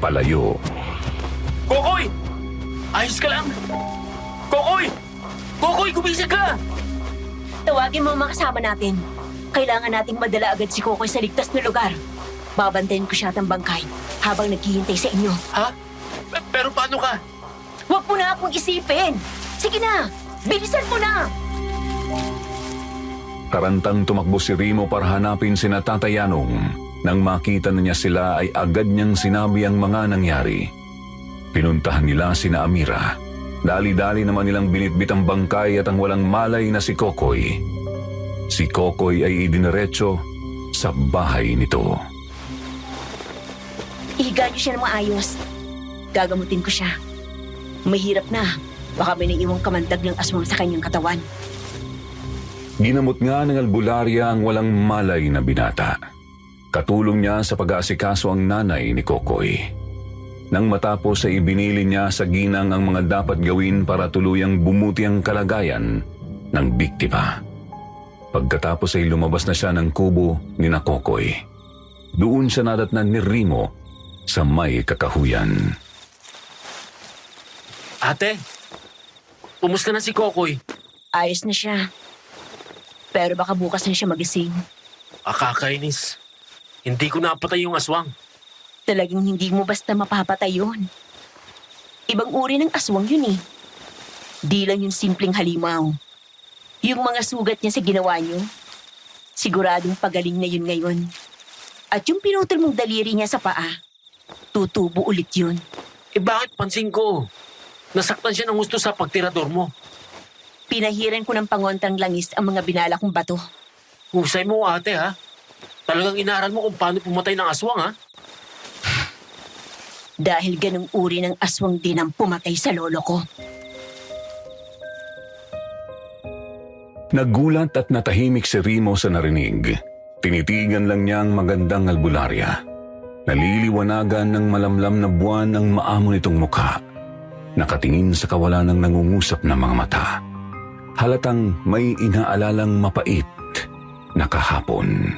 palayo. Kokoy! Ayos ka lang? Kokoy! Kokoy, gumising ka! Tawagin mo ang mga kasama natin. Kailangan nating madala agad si Kokoy sa ligtas na lugar. Babantayan ko siya at ang bangkay habang naghihintay sa inyo. Ha? Pero paano ka? Huwag mo na akong isipin! Sige na! Bilisan mo na! Tarantang tumakbo si Remo para hanapin sina Tatay Yanong. Nang makita na niya sila ay agad niyang sinabi ang mga nangyari. Pinuntahan nila sina Amira. Dali-dali naman nilang binitbit ang bangkay at ang walang malay na si Kokoy. Si Kokoy ay idiniretso sa bahay nito. Ihiga niyo siya ng maayos. Gagamutin ko siya. Mahirap na. Baka may naiiwang kamandag ng aswang sa kanyang katawan. Ginamot nga ng albularya ang walang malay na binata. Katulong niya sa pag-aasikaso ang nanay ni Kokoy. Nang matapos ay ibinili niya sa ginang ang mga dapat gawin para tuluyang bumuti ang kalagayan ng biktima. Pagkatapos ay lumabas na siya ng kubo ni na Kokoy. Doon siya nadatnan ni Remo sa may kakahuyan. Ate, kumusta na si Kokoy? Ayos na siya. Pero baka bukas na siya magising. Akakainis. Hindi ko napatay yung aswang. Talagang hindi mo basta mapapatay yun. Ibang uri ng aswang yun eh. Di lang yung simpleng halimaw. Yung mga sugat niya sa ginawa niyo, siguradong pagaling na yun ngayon. At yung pinutol mong daliri niya sa paa, tutubo ulit yun. Eh bakit pansin ko? Nasaktan siya ng gusto sa pagtirador mo. Pinahiran ko ng pangontang langis ang mga binala kong bato. Husay mo, ate, ha? Talagang inaaral mo kung paano pumatay ng aswang, ha? Dahil ganong uri ng aswang din ang pumatay sa lolo ko. Nagulat at natahimik si Remo sa narinig. Tinitigan lang niya ang magandang albularya. Naliliwanagan ng malamlam na buwan ang maamo nitong mukha. Nakatingin sa kawalan ng nangungusap na mga mata. Halatang may inaalalang mapait na kahapon.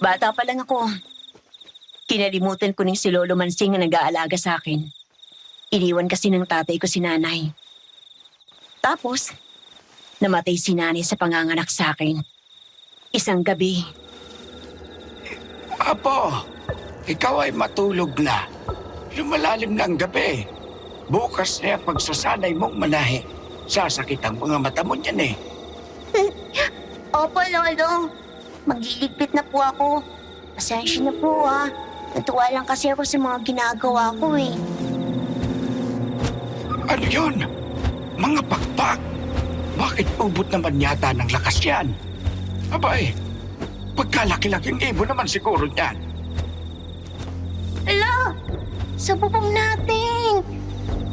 Bata pa lang ako. Kinalimutan ko ning si Lolo Mansing na nag-aalaga sa akin. Iniwan kasi ng tatay ko si nanay. Tapos, Namatay si nanay sa panganganak sa akin. Isang gabi. Apo, ikaw ay matulog na. Lumalalim na ang gabi. Bukas na yung pagsasanay mong manahe. Sasakit ang mga mata mo niyan eh. Opo, Lolo. Magliligpit na po ako. Pasensya na po Natuwa lang kasi ako sa mga ginagawa ko eh. Ano yun? Mga pakpak. Bakit ubot naman yata ng lakas yan? Abay, pagkalaki-laking ibon naman siguro niyan. Ala! Sa bubong natin!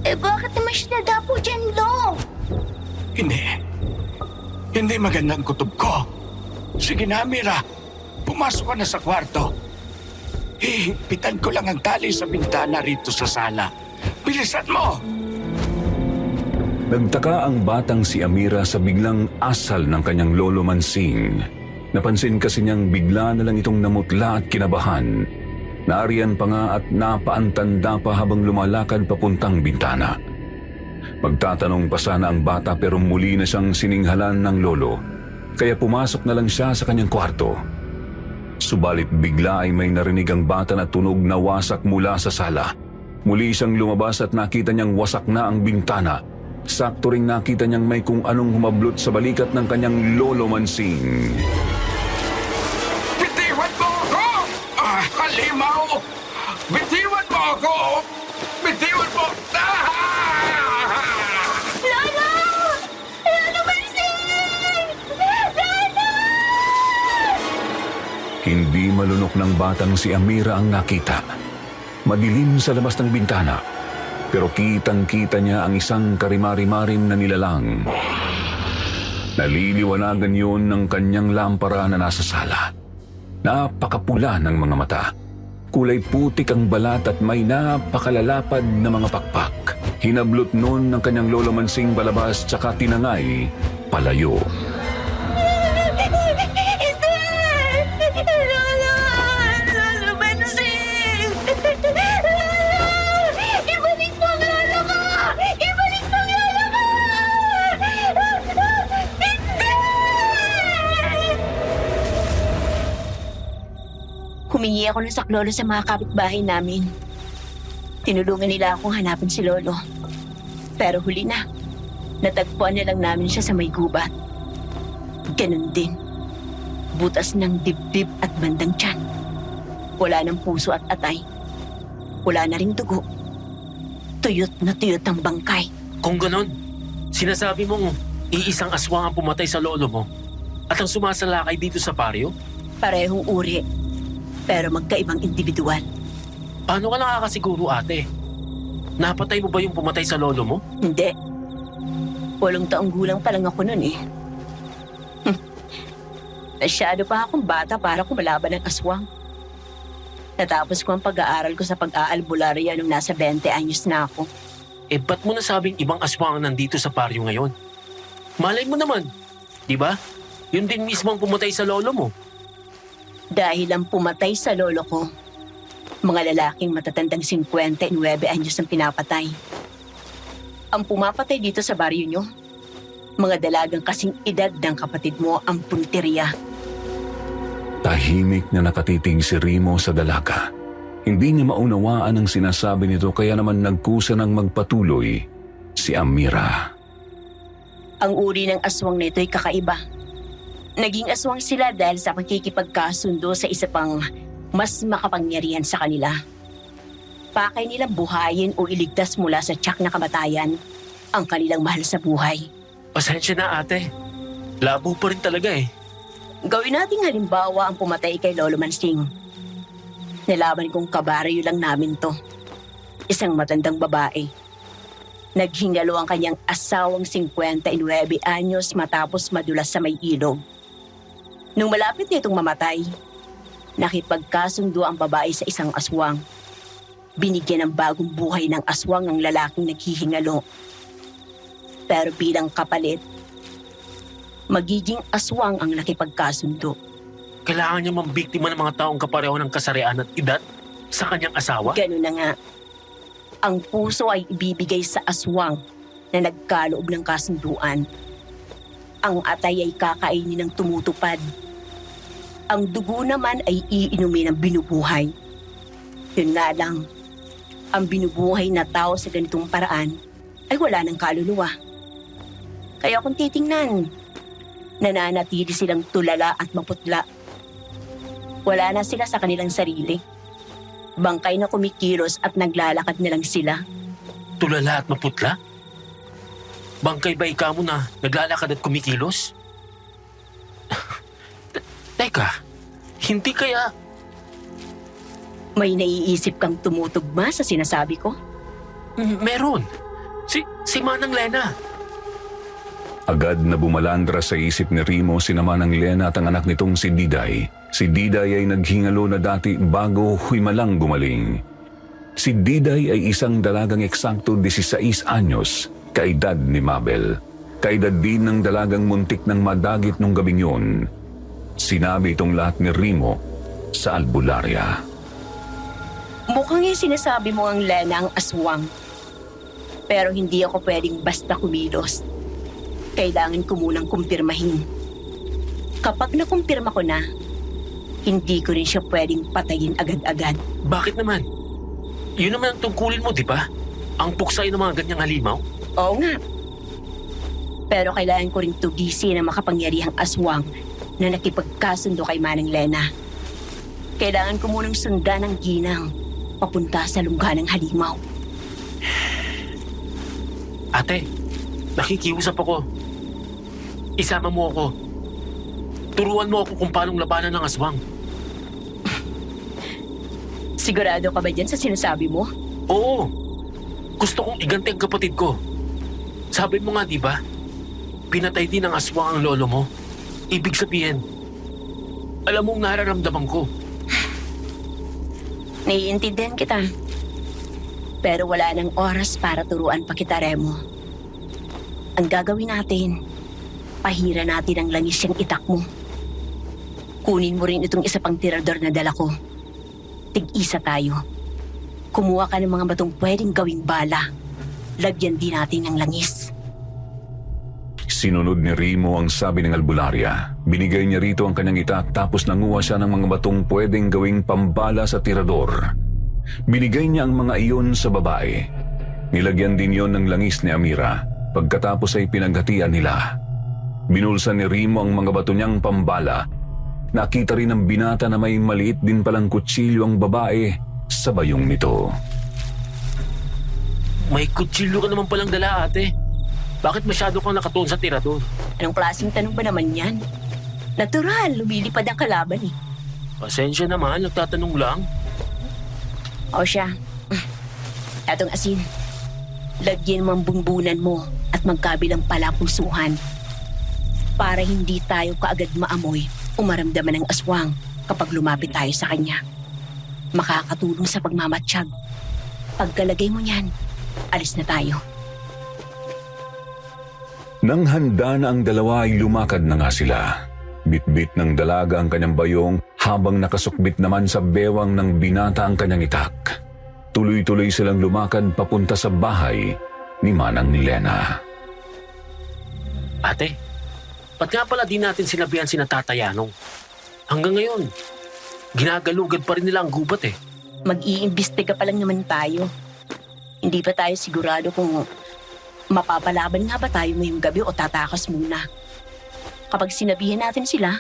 Bakit naman siya nadapo dyan, Lo? Hindi. Hindi magandang kutob ko. Sige na, Mira. Pumasok ka na sa kwarto. Hihigpitan ko lang ang tali sa bintana rito sa sala. Bilisan mo! Nagtaka ang batang si Amira sa biglang asal ng kanyang lolo Mansing. Napansin kasi niyang bigla na lang itong namutla at kinabahan. Naariyan pa nga at napaantanda pa habang lumalakad papuntang bintana. Magtatanong pa sana ang bata pero muli na siyang sininghalan ng lolo. Kaya pumasok na lang siya sa kanyang kwarto. Subalit bigla ay may narinig ang bata na tunog na wasak mula sa sala. Muli siyang lumabas at nakita niyang wasak na ang bintana. Sakto ring nakita niyang may kung anong humablot sa balikat ng kanyang lolo Mansing. Bitiwan mo ako! Halimaw! Bitiwan mo ako! Bitiwan mo! Lolo! Lolo Mansing! Lolo! Hindi malunok ng batang si Amira ang nakita. Madilim sa labas ng bintana. Pero kitang-kita niya ang isang karimari-marim na nilalang. Naliliwanagan yun ng kanyang lampara na nasa sala. Napakapula ng mga mata. Kulay putik ang balat at may napakalalapad na mga pakpak. Hinablot noon ng kanyang lolo Mansing palabas tsaka tinangay palayo. Lolo! Lolo Mansing! Lolo! Ibalik mo ang lolo ko! Ibalik mo ang lolo ko! Hindi! Humingi ako ng saklolo sa mga kapitbahay namin. Tinulungan nila akong hanapin si Lolo. Pero huli na. Natagpuan na lang namin siya sa may gubat. Ganun din. Butas ng dibdib at bandang tiyan. Wala ng puso at atay. Wala na ring dugo. Tuyot na tuyot ang bangkay. Kung ganon, sinasabi mong iisang aswang ang pumatay sa lolo mo at ang sumasalakay dito sa paryo? Parehong uri. Pero magkaibang individual. Paano ka nakakasiguro, ate? Napatay mo ba yung pumatay sa lolo mo? Hindi. 8 taong gulang pa lang ako nun eh. Masyado pa akong bata para kumalaban ng aswang. Natapos ko ang pag-aaral ko sa pag-aalbularya nung nasa 20 anyos na ako. Eh, ba't mo nasabing ibang aswang ang nandito sa paryo ngayon? Malay mo naman, di ba? Yun din mismo ang pumatay sa lolo mo. Dahil ang pumatay sa lolo ko, mga lalaking matatandang 59 anyos ang pinapatay. Ang pumapatay dito sa baryo nyo, mga dalagang kasing edad ng kapatid mo ang punteriya. Tahimik na nakatitig si Rimo sa dalaga. Hindi niya maunawaan ang sinasabi nito kaya naman nagkusa ng magpatuloy si Amira. Ang uri ng aswang nito ay kakaiba. Naging aswang sila dahil sa pakikipagkasundo sa isa pang mas makapangyarihan sa kanila. Pakay nilang buhayin o iligtas mula sa tiyak na kamatayan ang kanilang mahal sa buhay. Pasensya na, ate. Labo pa rin talaga eh. Gawin nating halimbawa ang pumatay kay Lolo Mansing. Nalaman kong kabaryo lang namin to. Isang matandang babae. Naghingalo ang kanyang asawang 59 anyos matapos madulas sa may ilog. Nung malapit nitong mamatay, nakipagkasundo ang babae sa isang aswang. Binigyan ng bagong buhay ng aswang ang lalaking naghihingalo. Pero bilang kapalit, magiging aswang ang nakipagkasundo. Kailangan niya mambiktima ng mga taong kapareho ng kasarian at edad sa kanyang asawa? Ganun na nga. Ang puso ay ibibigay sa aswang na nagkaloob ng kasunduan. Ang atay ay kakainin ng tumutupad. Ang dugo naman ay iinumin ng binubuhay. Yun nga lang, ang binubuhay na tao sa ganitong paraan ay wala ng kaluluwa. Kaya kung titingnan, nananatili silang tulala at maputla. Wala na sila sa kanilang sarili. Bangkay na kumikilos at naglalakad na lang sila. Tulala at maputla? Bangkay ba ikaw mo na naglalakad at kumikilos? Teka, hindi kaya... May naiisip kang tumutugma sa sinasabi ko? Meron. Si Manang Lena. Agad na bumalandra sa isip ni Rimo si Manang Lena at ang anak nitong si Diday. Si Diday ay naghingalo na dati bago himalang gumaling. Si Diday ay isang dalagang eksakto 16 anyos, kaedad ni Mabel. Kaedad din ng dalagang muntik ng madagit nung gabing yun. Sinabi itong lahat ni Rimo sa albularya. Mukhang yung sinasabi mo ang Lena ang aswang. Pero hindi ako pwedeng basta kumilos. Kailangan ko munang kumpirmahin. Kapag nakumpirma ko na, hindi ko rin siya pwedeng patayin agad-agad. Bakit naman? Yun naman ang tungkulin mo, di ba? Ang puksay ng mga ganyang halimaw? Oo nga. Pero kailangan ko rin tugisin ang makapangyarihang aswang na nakipagkasundo kay Manang Lena. Kailangan ko munang sundan ang ginang papunta sa lungga ng halimaw. Ate, nakikiusap ako. Isama mo ako. Turuan mo ako kung paano labanan ng aswang. Sigurado ka ba dyan sa sinasabi mo? Oo. Gusto kong iganti ang kapatid ko. Sabi mo nga, di ba? Pinatay din ng aswang ang lolo mo. Ibig sabihin, alam mong nararamdaman ko. Naiintindihan kita. Pero wala nang oras para turuan pa kita, Remo. Ang gagawin natin, pahira natin ang langis yung itak mo. Kunin mo rin itong isa pang tirador na dala ko. Tig-isa tayo. Kumuha ka ng mga batong pwedeng gawing bala. Lagyan din natin ng langis. Sinunod ni Rimo ang sabi ng albularya. Binigay niya rito ang kanyang itak tapos nanguha siya ng mga batong pwedeng gawing pambala sa tirador. Binigay niya ang mga iyon sa babae. Nilagyan din yon ng langis ni Amira. Pagkatapos ay pinaghatian nila. Binulsan ni Rimo ang mga bato niyang pambala. Nakita rin ng binata na may maliit din palang kutsilyo ang babae sa bayong nito. May kutsilyo ka naman palang dala, ate. Bakit masyado kang nakatuon sa tirador? Anong klaseng tanong ba naman yan? Natural, lumilipad ang kalaban eh. Pasensya naman, nagtatanong lang. O siya, etong asin. Lagyan mo ang bungbunan mo at magkabilang palapusuhan para hindi tayo kaagad maamoy o maramdaman ng aswang kapag lumapit tayo sa kanya. Makakatulong sa pagmamatsyag. Pagkalagay mo niyan, alis na tayo. Nang handa na ang dalawa ay lumakad na nga sila. Bitbit ng dalaga ang kanyang bayong habang nakasukbit naman sa bewang ng binata ang kanyang itak. Tuloy-tuloy silang lumakad papunta sa bahay ni Manang Lena. Ate, ba't nga pala di natin sinabihan sina Tatay Yanong? Hanggang ngayon, ginagalugad pa rin nila ang gubat eh. Mag-iimbestiga pa lang naman tayo. Hindi pa tayo sigurado kung mapapalaban nga ba tayo ngayong gabi o tatakas muna. Kapag sinabihan natin sila,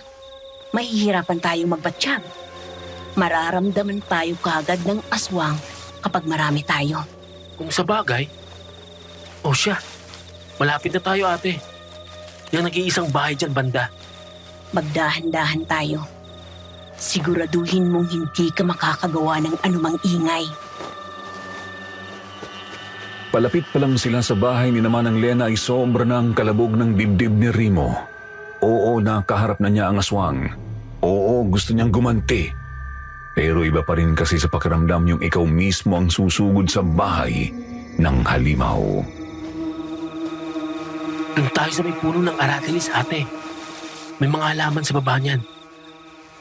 mahihirapan tayong magbatsyag. Mararamdaman tayo kagad ng aswang kapag marami tayo. Kung sa bagay, o siya, malapit na tayo ate. Yung nag-iisang bahay dyan banda. Magdahan-dahan tayo. Siguraduhin mong hindi ka makakagawa ng anumang ingay. Palapit pa lang sila sa bahay ni Manang Lena ay sobra ng kalabog ng dibdib ni Rimo. Oo, nakaharap na niya ang aswang. Oo, gusto niyang gumanti. Pero iba pa rin kasi sa pakiramdam yung ikaw mismo ang susugod sa bahay ng halimaw. Doon tayo sa may puno ng aratilis ate. May mga halaman sa baba niyan.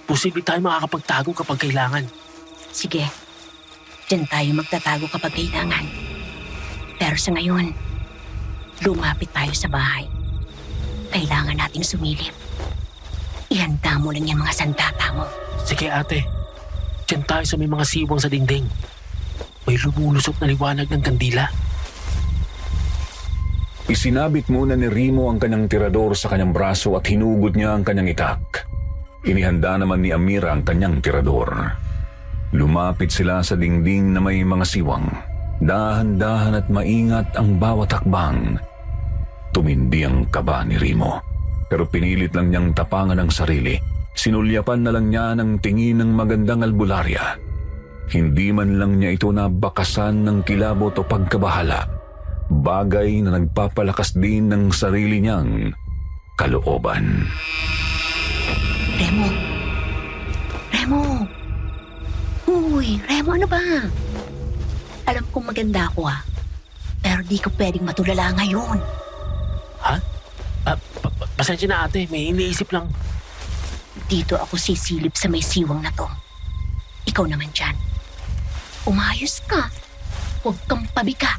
Posible tayo makakapagtago kapag kailangan. Sige, dyan tayo magtatago kapag kailangan. Pero sa ngayon, lumapit tayo sa bahay. Kailangan nating sumilip. Ihanda mo lang yung mga sandata mo. Sige ate, dyan tayo sa may mga siwang sa dingding. May lumulusok na liwanag ng kandila. Isinabit muna ni Remo ang kanyang tirador sa kanyang braso at hinugod niya ang kanyang itak. Inihanda naman ni Amira ang kanyang tirador. Lumapit sila sa dingding na may mga siwang. Dahan-dahan at maingat ang bawat hakbang. Tumindi ang kaba ni Remo, pero pinilit lang niyang tapangan ang sarili. Sinulyapan na lang niya ng tingin ng magandang albularya. Hindi man lang niya ito nabakasan ng kilabot o pagkabahala. Bagay na nagpapalakas din ng sarili niyang kalooban. Remo! Remo! Uy, Remo, ano ba? Alam kong maganda ako pero di ko pwedeng matulala ngayon. Ha? Pasensya na ate, may iniisip lang. Dito ako sisilip sa may siwang na to. Ikaw naman dyan. Umayos ka. Huwag kang pabigat.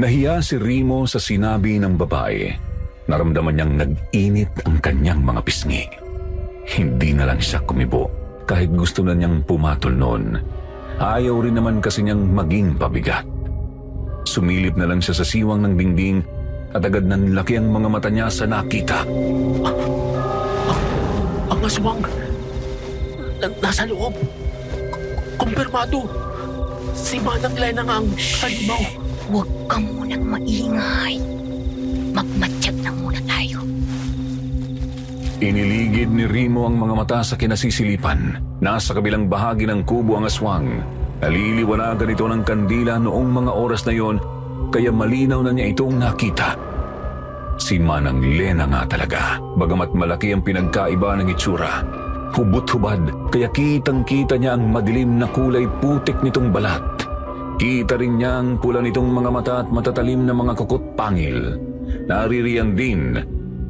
Nahiya si Remo sa sinabi ng babae. Naramdaman niyang nag-init ang kanyang mga pisngi. Hindi na lang siya kumibo kahit gusto na niyang pumatol noon. Ayaw rin naman kasi niyang maging pabigat. Sumilip na lang siya sa siwang ng dingding at agad nanlaki ang mga mata niya sa nakita. Ang aswang nasa loob. Kumpirmado. Si Manang Lena nga ang halimaw. Huwag ka munang maingay. Magmatsyag na muna tayo. Iniligid ni Remo ang mga mata sa kinasisilipan. Nasa kabilang bahagi ng kubo ang aswang. Naliliwanagan ito ng kandila noong mga oras na yon, kaya malinaw na niya itong nakita. Si Manang Lena nga talaga, bagamat malaki ang pinagkaiba ng itsura. Hubot-hubad, kaya kitang-kita niya ang madilim na kulay putik nitong balat. Kita rin niya ang pula nitong mga mata at matatalim na mga kukot pangil. Naririyan din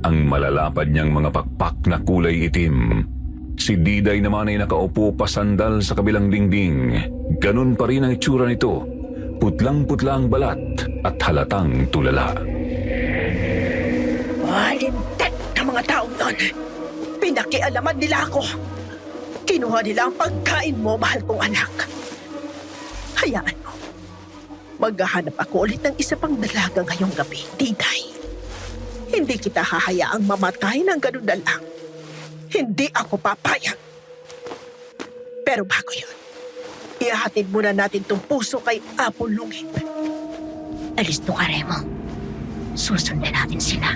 ang malalapad niyang mga pakpak na kulay itim. Si Diday naman ay nakaupo pasandal sa kabilang dingding. Ganun pa rin ang itsura nito. Putlang-putla ang balat at halatang tulala. Malintek na mga taong yon. Pinakialaman nila ako. Kinuha nila ang pagkain mo, mahal kong anak. Hayaan mo. Maghahanap ako ulit ng isa pang dalaga ngayong gabi, Diday. Hindi kita hahayaang mamatay ng ganun na lang. Hindi ako papayag. Pero bago yun, ihahatid muna natin tong puso kay Apo Lungit. Alisto ka, Remo. Susundan natin sila.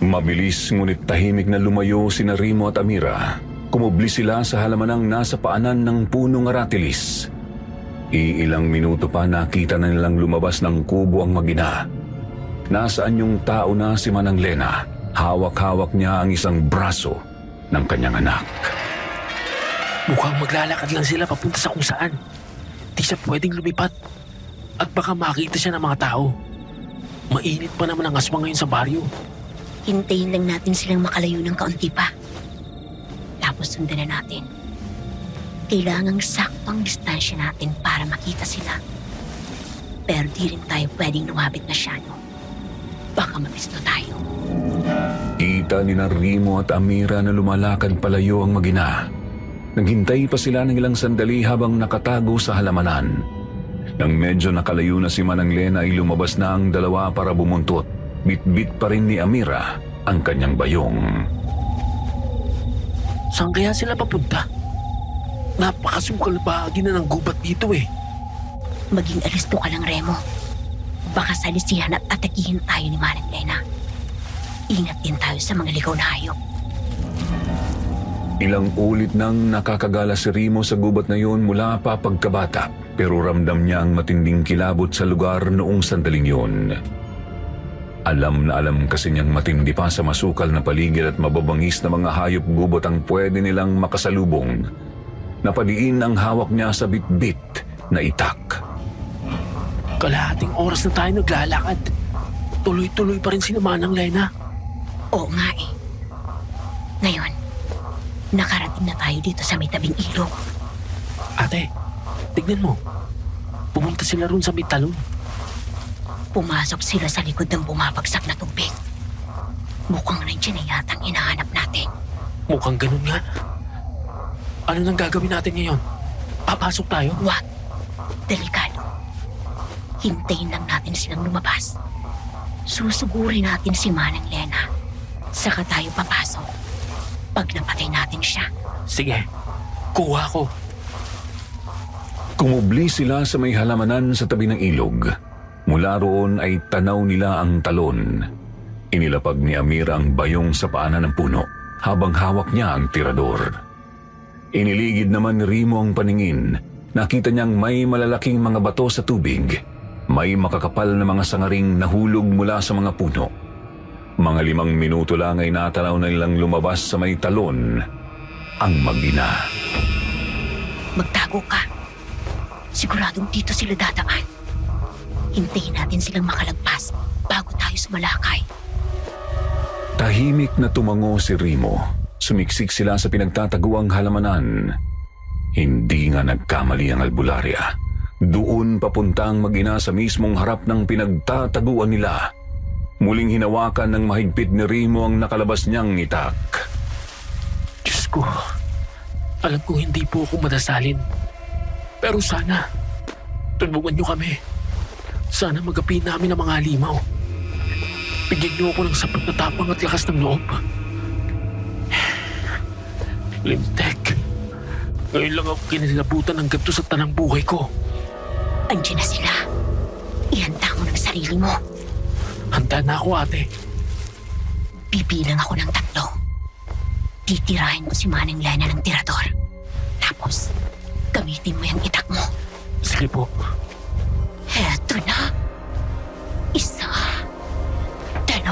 Mabilis ngunit tahimik na lumayo sina Remo at Amira. Kumubli sila sa halamanang nasa paanan ng punong aratilis. Iilang minuto pa nakita na nilang lumabas ng kubo ang magina. Nasaan yung tao na si Manang Lena? Hawak-hawak niya ang isang braso ng kanyang anak. Mukhang maglalakad lang sila papunta sa kung saan. Di siya pwedeng lumipat. At baka makita siya ng mga tao. Mainit pa naman ang aswang ngayon sa baryo. Hintayin lang natin silang makalayo ng kaunti pa. Tapos sundan na natin. Kailangang saktong distansya natin para makita sila. Pero di rin tayo pwedeng lumapit masyado. Baka mabisto tayo. Kita ni Remo at Amira na lumalakad palayo ang magina. Naghintay pa sila ng ilang sandali habang nakatago sa halamanan. Nang medyo nakalayo na si Manang Lena ay lumabas na ang dalawa para bumuntot. Bit-bit pa rin ni Amira ang kanyang bayong. Saan kaya sila papunta? Napakasukal bahagi na ng gubat dito eh. Maging alisto ka lang, Remo. Baka salisihan at atakihin tayo ni Manang Lena. Ingat din tayo sa mga ligaw na hayop. Ilang ulit nang nakakagala si Remo sa gubat na yon mula pa pagkabata, pero ramdam niya ang matinding kilabot sa lugar noong sandaling yon. Alam na alam kasi niyang matindi pa sa masukal na paligid at mababangis na mga hayop gubat ang pwede nilang makasalubong. Napadiin ang hawak niya sa bit-bit na itak. Kalahating oras na tayo naglalakad. Tuloy-tuloy pa rin si Manang Lena. Oo nga eh. Ngayon, nakarating na tayo dito sa may tabing ilog. Ate, tignan mo. Pumunta sila ron sa may talon. Pumasok sila sa likod ng bumabagsak na tubig. Mukhang nandiyan na yata ang hinahanap natin. Mukhang ganun nga. Ano nang gagawin natin ngayon? Papasok tayo? Wag. Delikado. Hintayin lang natin silang lumabas. Susugurin natin si Manang Lena. Saka tayo papasok. Pag napatay natin siya, Sige, kuha ko. Kumubli sila sa may halamanan sa tabi ng ilog. Mula roon ay tanaw nila ang talon. Inilapag ni Amira ang bayong sa paanan ng puno habang hawak niya ang tirador. Iniligid naman ni Rimo ang paningin. Nakita niyang may malalaking mga bato sa tubig. May makakapal na mga sangaring nahulog mula sa mga puno. Mga 5 minuto lang ay natanaw na nilang lumabas sa may talon ang mag-ina. magtago ka. Siguradong dito sila dadaan. Hintayin natin silang makalagpas bago tayo sumalakay. Tahimik na tumango si Rimo. Sumiksik sila sa pinagtataguang halamanan. Hindi nga nagkamali ang albularya. Doon papunta ang mag-ina sa mismong harap ng pinagtataguan nila. Muling hinawakan ng mahigpit ni Rimo ang nakalabas niyang itak. Diyos ko, alam ko hindi po ako madasalin. Pero sana, tulungan niyo kami. Sana magapi namin ang mga halimaw. Bigyan niyo ako ng sapat na tapang at lakas ng loob. Limtek, ngayon lang ako kinilabutan ng ganito sa tanang buhay ko. Andiyan na sila. Ihanda mo ng sarili mo. Handa na ako, ate. Bibilang ako ng 3. Titirahin mo si Manang Lena ng tirador. Tapos, gamitin mo yung itak mo. Sige po. Eto na. 1, 2, 3.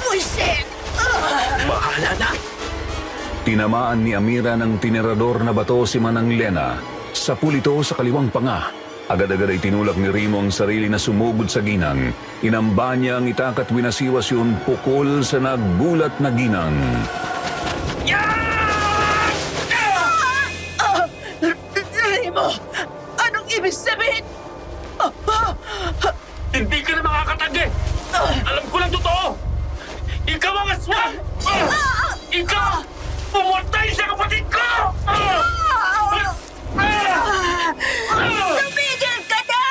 Buisit! Bahala na. Tinamaan ni Amira ng tinerador na bato si Manang Lena. Sapul ito sa kaliwang panga. Agad-agad ay tinulak ni Rimo ang sarili na sumugod sa ginang. Inamba niya ang itak at winasiwas yun pukol sa nagulat na ginang. Remo! Anong ibig sabihin? Hindi ka na makakatanggi! Alam ko lang totoo! Ikaw ang aswang! Ikaw! Pumatay sa kapatid ko! Tumigil ka na!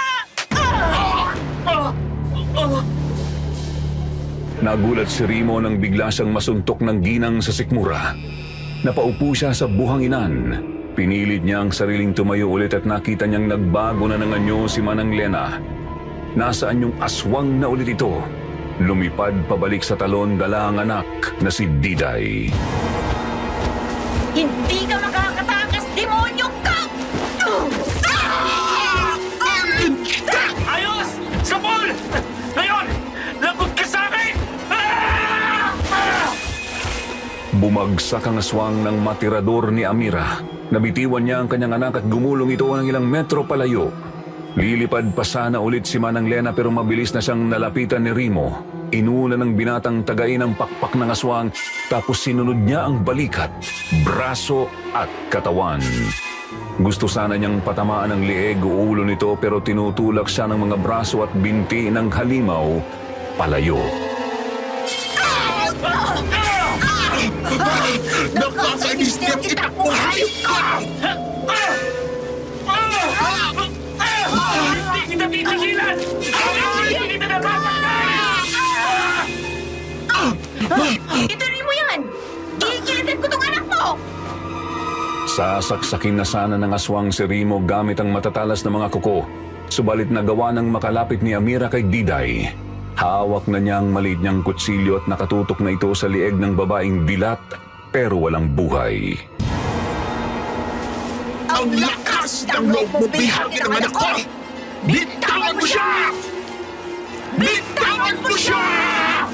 Nagulat si Rimo nang bigla siyang masuntok ng ginang sa sikmura. Napaupo siya sa buhanginan. Pinilit niya ang sariling tumayo ulit at nakita niyang nagbago na ng anyo si Manang Lena. Nasaan yung aswang na ulit ito? Lumipad pabalik sa talon dala ang anak na si Diday. Hindi ka makakatakas, demonyo ka! Ayos! Sapol! Ngayon! Lagot ka sa akin! Bumagsak ang aswang ng matirador ni Amira. Nabitiwan niya ang kanyang anak at gumulong ito ng ilang metro palayo. Lilipad pa sana ulit si Manang Lena pero mabilis na siyang nalapitan ni Rimo. Inuna ng binatang tagain ang pakpak ng aswang tapos sinunod niya ang balikat, braso at katawan. Gusto sana niyang patamaan ang lieg o ulo nito pero tinutulak siya ng mga braso at binti ng halimaw palayo. Napakainis niya kita kung hayop ka! Hindi kita titigilan! Hindi kita napapatay! Ituloy mo yan! Gigilitan ko tong anak mo! Sasaksakin na sana ng aswang si Rimo gamit ang matatalas na mga kuko. Subalit nagawa ng makalapit ni Amira kay Diday. Hawak na niya ang maliit niyang kutsilyo at nakatutok na ito sa lieg ng babaeng dilat pero walang buhay. Ang lakas ng loob mo bihagin ang anak ko! Bitawan mo siya! Bitawan mo siya!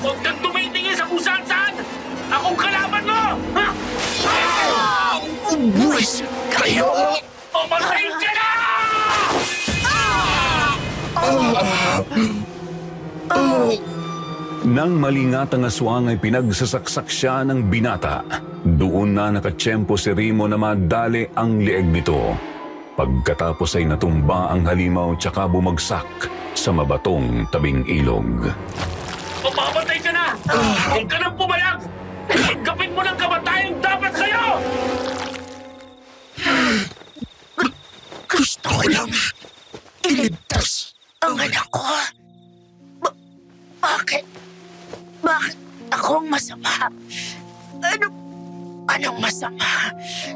Huwag kang tumitingin sa kung saan-saan! Akong kalaban mo! Ha? Buwis kayo! Pumatayin ka na! Nang malingat ang aswang ay pinagsasaksak siya ng binata. Doon na nakatsyempo si Rimo na madali ang lieg nito. Pagkatapos ay natumba ang halimaw tsaka bumagsak sa mabatong tabing ilog. Mamamatay ka na! Huwag ka nang pumalag! Tanggapin mo ng kamatayang dapat sa'yo! Gusto ko lang iligtas ang anak ko. Bakit? Bakit akong masama? Anong masama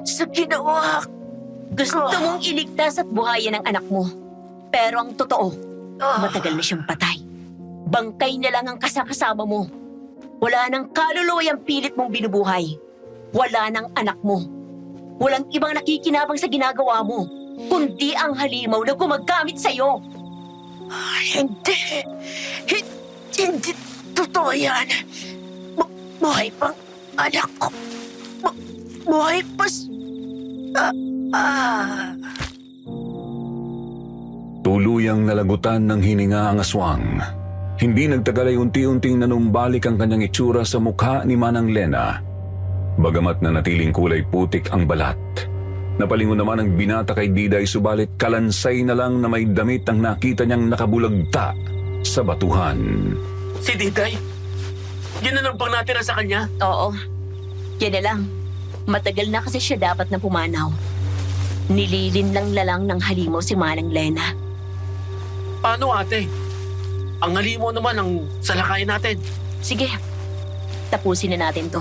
sa ginawa? Gusto mong iligtas at buhayin ang anak mo. Pero ang totoo, matagal na siyang patay. Bangkay na lang ang kasakasama mo. Wala nang kaluluwa yung pilit mong binubuhay. Wala nang anak mo. Walang ibang nakikinabang sa ginagawa mo, kundi ang halimaw na gumagamit sa'yo. Hindi. Hindi totoo yan. Buhay pang anak ko. Buhay pa Tuluyang nalagutan ng hininga ang aswang. Hindi nagtagal ay unti-unting nanumbalik ang kanyang itsura sa mukha ni Manang Lena. Bagamat na natiling kulay putik ang balat. Napalingon naman ang binata kay Diday subalit kalansay na lang na may damit ang nakita niyang nakabulagta sa batuhan. Si Diday? Yan na lang bang natira sa kanya? Oo, yan na lang. Matagal na kasi siya dapat na pumanaw. Nililin lang ng halimaw si Manang Lena. Paano ate? Ang halimaw naman ang salakayin natin. Sige, tapusin na natin to.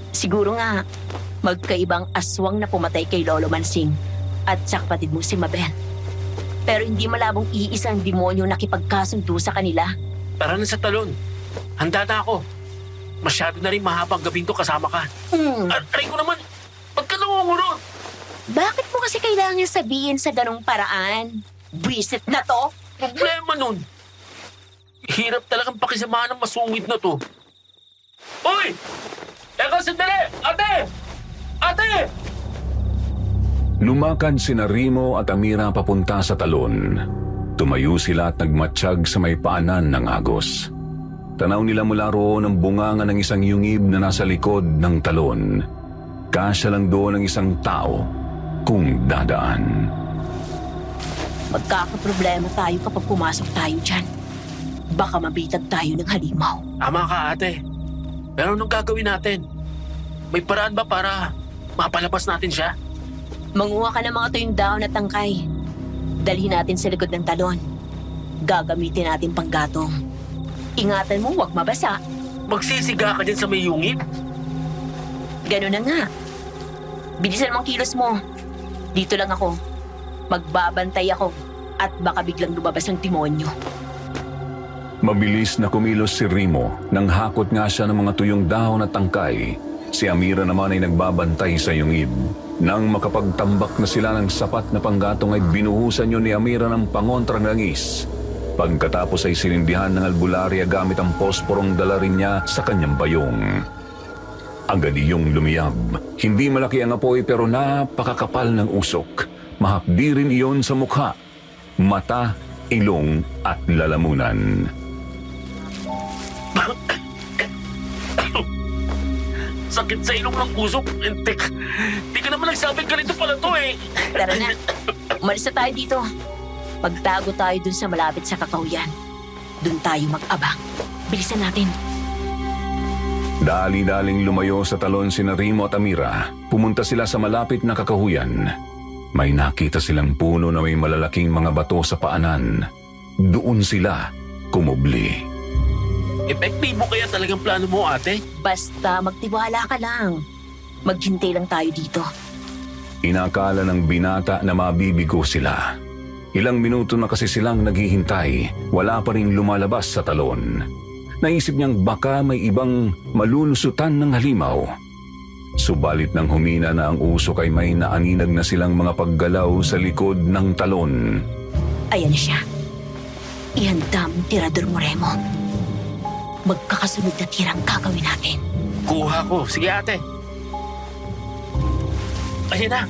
Siguro nga, magkaibang aswang na pumatay kay Lolo Mansing at sa kapatid mo si Mabel. Pero hindi malabong iisang demonyo nakipagkasundo sa kanila. Tara na sa talon. Handa na ako. Masyado na rin mahabang gabing to kasama ka. Aray ko naman, ba't ka nangungurot? Bakit mo kasi kailangan sabihin sa ganong paraan? Buisit na to? Problema nun. Hirap talagang pakisamahan ng masungit na to. Uy! Teka, sandali! Ate! Ate! Lumakad sina Rimo at Amira papunta sa talon. Tumayo sila at nagmatsyag sa may paanan ng agos. Tanaw nila mula roon ang bunganga ng isang yungib na nasa likod ng talon. Kasya lang doon ang isang tao kung dadaan. Magkakaproblema tayo kapag pumasok tayo dyan. Baka mabitag tayo ng halimaw. Tama ka, ate. Pero anong gagawin natin? May paraan ba para mapalabas natin siya? Manguha ka ng mga tuyong dahon at tangkay. Dalhin natin sa likod ng talon. Gagamitin natin panggatong. Ingatan mo, huwag mabasa. Magsisiga ka dyan sa may yungib? Ganun na nga. Bilisan mong kilos mo. Dito lang ako. Magbabantay ako at baka biglang lumabas ang demonyo. Mabilis na kumilos si Rimo nang hakot nga siya ng mga tuyong dahon at tangkay. Si Amira naman ay nagbabantay sa yungib. Nang makapagtambak na sila ng sapat na panggatong ay binuhusan yun ni Amira ng pangontrang langis. Pagkatapos ay sinindihan ng albularya gamit ang posporong dala rin niya sa kanyang bayong. Agad iyong lumiyab. Hindi malaki ang apoy pero napakakapal ng usok. Mahapdi rin iyon sa mukha, mata, ilong at lalamunan. Sakit sa ilong ng usok. Entek. Di ka naman nagsabing ganito pala to eh. Tara na. Umalis na tayo dito. Magtago tayo dun sa malapit sa kakahuyan. Dun tayo mag-abang. Bilisan natin. Dali-daling lumayo sa talon sina Rimo at Amira. Pumunta sila sa malapit na kakahuyan. May nakita silang puno na may malalaking mga bato sa paanan. Doon sila kumubli. Epektibo kaya talagang plano mo, ate? Basta magtiwala ka lang. Maghintay lang tayo dito. Inakala ng binata na mabibigo sila. Ilang minuto na kasi silang naghihintay, wala pa rin lumalabas sa talon. Naisip niyang baka may ibang malulusutan ng halimaw. Subalit nang humina na ang usok ay may naaninag na silang mga paggalaw sa likod ng talon. Ayan na siya. Ihanda mong tirador mo, Remo. Magkakasunod na tirang gagawin natin. Kuha ko. Sige, ate. Ayan na.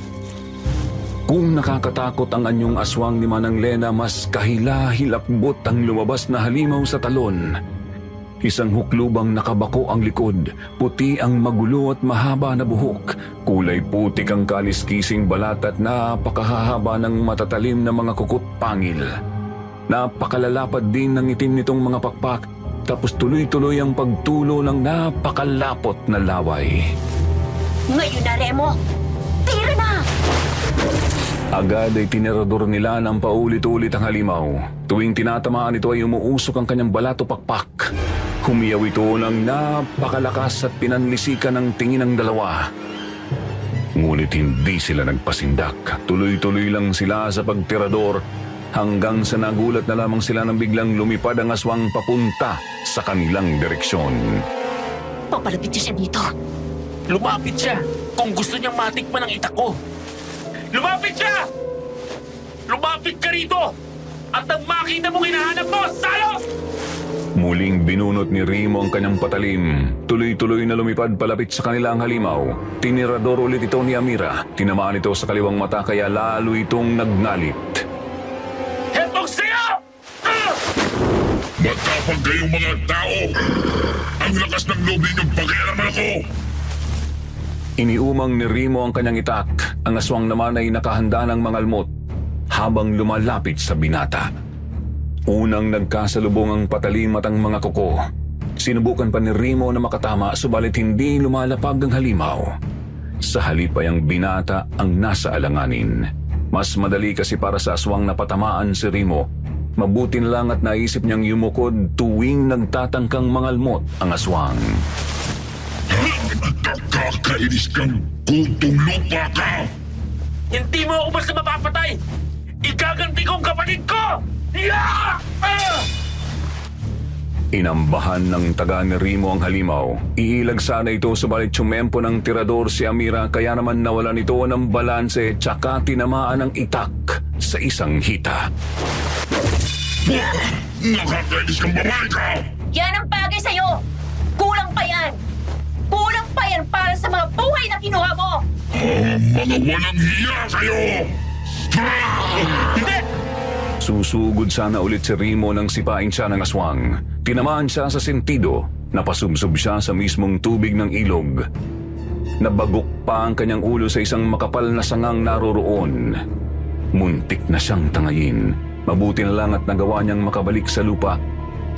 Kung nakakatakot ang anyong aswang ni Manang Lena, mas kahila-hilakbot ang lumabas na halimaw sa talon. Isang huklubang nakabako ang likod, puti ang magulo at mahaba na buhok, kulay putik ang kaliskising balat at napakahahaba ng matatalim na mga kukut pangil. Napakalalapad din ng itim nitong mga pakpak, tapos tuloy-tuloy ang pagtulo ng napakalapot na laway. Ngayon na, Remo! Tira na! Agad ay tinerador nila ng paulit-ulit ang halimaw. Tuwing tinatamaan ito ay umuusok ang kanyang balat o pakpak. Humiyaw ito ng napakalakas at pinanlisikan ang tingin ng dalawa. Ngunit hindi sila nagpasindak. Tuloy-tuloy lang sila sa pagtirador hanggang sa nagulat na lamang sila nang biglang lumipad ang aswang papunta sa kanilang direksyon. Papalapit siya dito. Lumapit siya kung gusto niyang matikman ang itak ko. Lumapit siya! Lumapit ka rito! At nang makita mong hinahanap mo, salos! Muling binunot ni Remo ang kanyang patalim. Tuloy-tuloy na lumipad palapit sa kanila ang halimaw. Tinirador ulit ito ni Amira. Tinamaan ito sa kaliwang mata kaya lalo itong nagnalit. Hetong siya! Matapang kayong mga tao! Ang lakas ng loob ninyong pakialaman ako! Iniumang ni Remo ang kanyang itak. Ang aswang naman ay nakahanda ng mangalmot habang lumalapit sa binata. Unang nagkasalubong ang patalim at ang mga kuko. Sinubukan pa ni Remo na makatama subalit hindi lumalapag ang halimaw. Sa halip ay ang binata ang nasa alanganin. Mas madali kasi para sa aswang na patamaan si Remo. Mabuti na lang at naisip niyang yumukod tuwing nagtatangkang mangalmot ang aswang. Kakainis kang kutong lupa ka! Hindi mo ako basta mapapatay! Igaganti kong kapatid ko! Yeah! Inambahan ng taga ni Remo ang halimaw. Iilag sana ito subalit sumempo ng tirador si Amira kaya naman nawalan ito ng balanse tsaka tinamaan ng itak sa isang hita. Nakakainis kang babae ka! Yan ang bagay sa'yo! Kulang pa yan! Kulang pa yan para sa mga buhay na kinuha mo! Mga walang hiya kayo! Hindi! Susugod sana ulit si Remo nang sipain siya ng aswang. Tinamaan siya sa sentido. Napasubsob siya sa mismong tubig ng ilog. Nabagok pa ang kanyang ulo sa isang makapal na sangang naroroon. Muntik na siyang tangayin. Mabuti na lang at nagawa niyang makabalik sa lupa.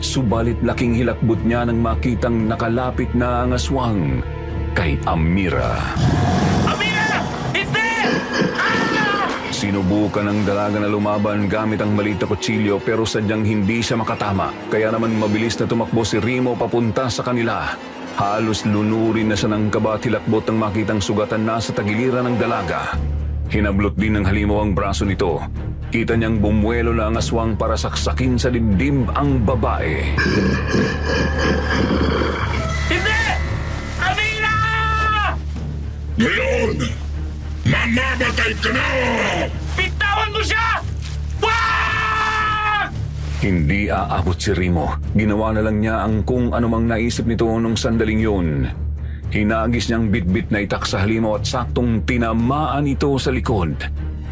Subalit laking hilakbot niya nang makitang nakalapit na ang aswang kay Amira. Amira! Hindi! Sinubukan ng dalaga na lumaban gamit ang maliit na kutsilyo pero sadyang hindi siya makatama. Kaya naman mabilis na tumakbo si Remo papunta sa kanila. Halos lunurin na siya ng kaba at hilakbot nang makitang sugatan na sa tagiliran ng dalaga. Hinablot din ng halimaw ang braso nito. Kita niyang bumuelo na ang aswang para saksakin sa dibdib ang babae. Hindi! Amira! Ngayon, mamamatay ka na! Bitawan mo siya! Wag! Hindi aabot si Remo. Ginawa na lang niya ang kung anumang naisip nito nung sandaling yun. Hinagis niyang bitbit na itak sa halimaw at saktong tinamaan ito sa likod.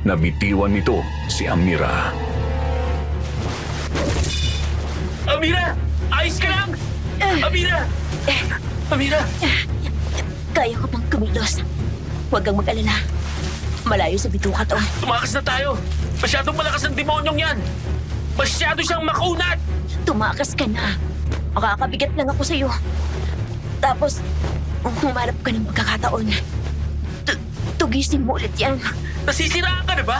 Nabitiwan nito si Amira. Amira! Ayos ka lang! Amira! Amira! Kaya ko pang kumilos. Huwag kang mag-alala. Malayo sa bituka to. Tumakas na tayo! Masyadong malakas ang demonyong yan! Masyado siyang makunat! Tumakas ka na. Makakabigat lang ako sa'yo. Tapos, humarap ka ng pagkakataon. Tugisin mo ulit yan. Nasisiraan ka na ba?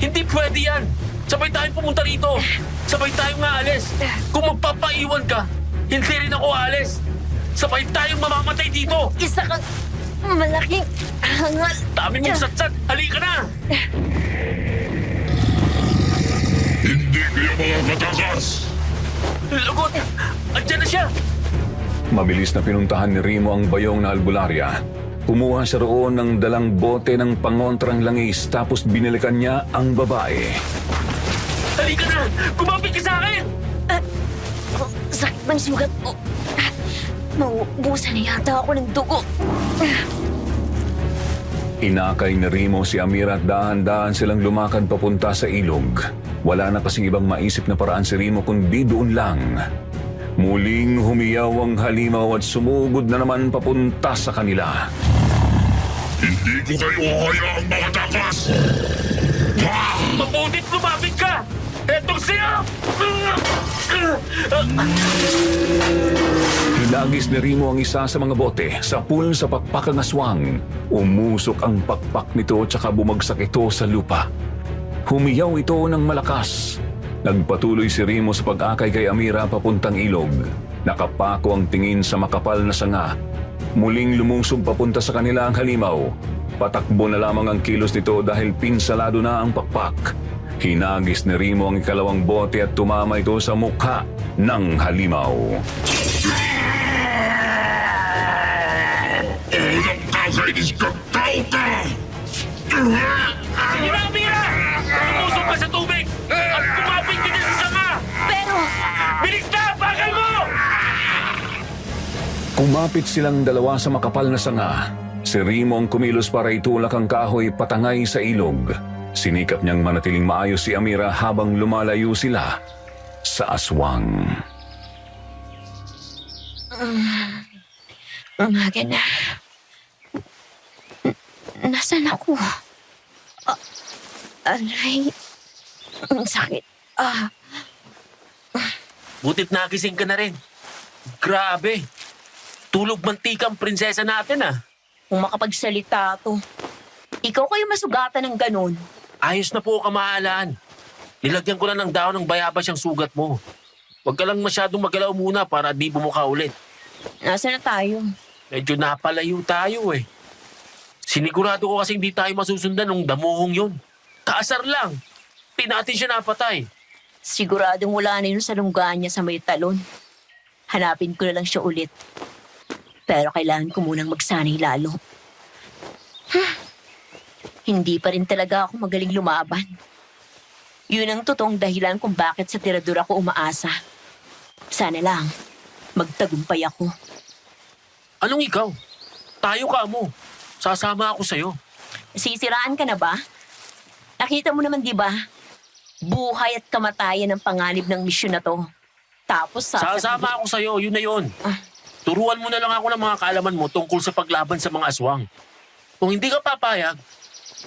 Hindi pwede yan! Sabay tayong pumunta rito! Sabay tayong aalis! Kung magpapaiwan ka, hindi rin ako aalis! Sabay tayong mamamatay dito! Isa kang malaking hangal. Dami mong satsat! Halika na! Hindi kayo makakatakas! Lagot! Andiyan na siya! Mabilis na pinuntahan ni Remo ang bayong na albularya. Kumuha siya roon ng dalang bote ng pangontrang langis tapos binalikan niya ang babae. Halika na! Kumapit ka sa akin! Sakit ng sugat mo. Maubusan na yata ako ng dugo. Inakay ni Remo si Amira at dahan-dahan silang lumakad papunta sa ilog. Wala na kasing ibang maisip na paraan si Remo kundi doon lang. Muling humiyaw ang halimaw at sumugod na naman papunta sa kanila. Hindi ko kayo hayaang makatakas! Mabutit lumapit ka! Etong siya! Hinagis ni Rimo ang isa sa mga bote sa pool sa pakpak ng aswang. Umusok ang pakpak nito at saka bumagsak ito sa lupa. Humiyaw ito ng malakas. Nagpatuloy si Rimo sa pag-akay kay Amira papuntang ilog. Nakapako ang tingin sa makapal na sanga. Muling lumusob papunta sa kanila ang halimaw. Patakbo na lamang ang kilos nito dahil pinsalado na ang pakpak. Hinagis ni Rimo ang ikalawang bote at tumama ito sa mukha ng halimaw. Unang kakainis kang tao ka! Sige na, Amira! Lumusok ka sa tubig! At kumapit ka dyan sa sanga! Pero, Bilis na! Bakal mo! Kumapit silang dalawa sa makapal na sanga. Si Rimo ang kumilos para itulak ang kahoy patangay sa ilog. Sinikap niyang manatiling maayos si Amira habang lumalayo sila sa aswang. umaga na. Nasaan ako? Aray, ang sakit. Butit nagising ka na rin. Grabe. Tulog mantika ang prinsesa natin Kung makapagsalita to. Ikaw kayo masugatan ng ganun. Ayos na po kamahalan. Nilagyan ko lang ng daon ng bayabas yung sugat mo. Huwag ka lang masyadong magalaw muna para di bumuka ulit. Nasaan na tayo? Medyo napalayo tayo eh. Sinigurado ko kasi hindi tayo masusundan ng damuhong yun. Kaasar lang. Di natin siya napatay. Siguradong wala na yun sa lungga niya sa may talon. Hanapin ko na lang siya ulit. Pero kailangan ko munang magsanay lalo. Hindi pa rin talaga ako magaling lumaban. Yun ang totoong dahilan kung bakit sa tirador ako umaasa. Sana lang, magtagumpay ako. Anong ikaw? Tayo ka mo. Sasama ako sa'yo. Sisiraan ka na ba? Nakita mo naman, di ba? Buhay at kamatayan ang panganib ng misyon na to. Tapos Sasama ako sa'yo, yun na yun. Turuan mo na lang ako ng mga kaalaman mo tungkol sa paglaban sa mga aswang. Kung hindi ka papayag,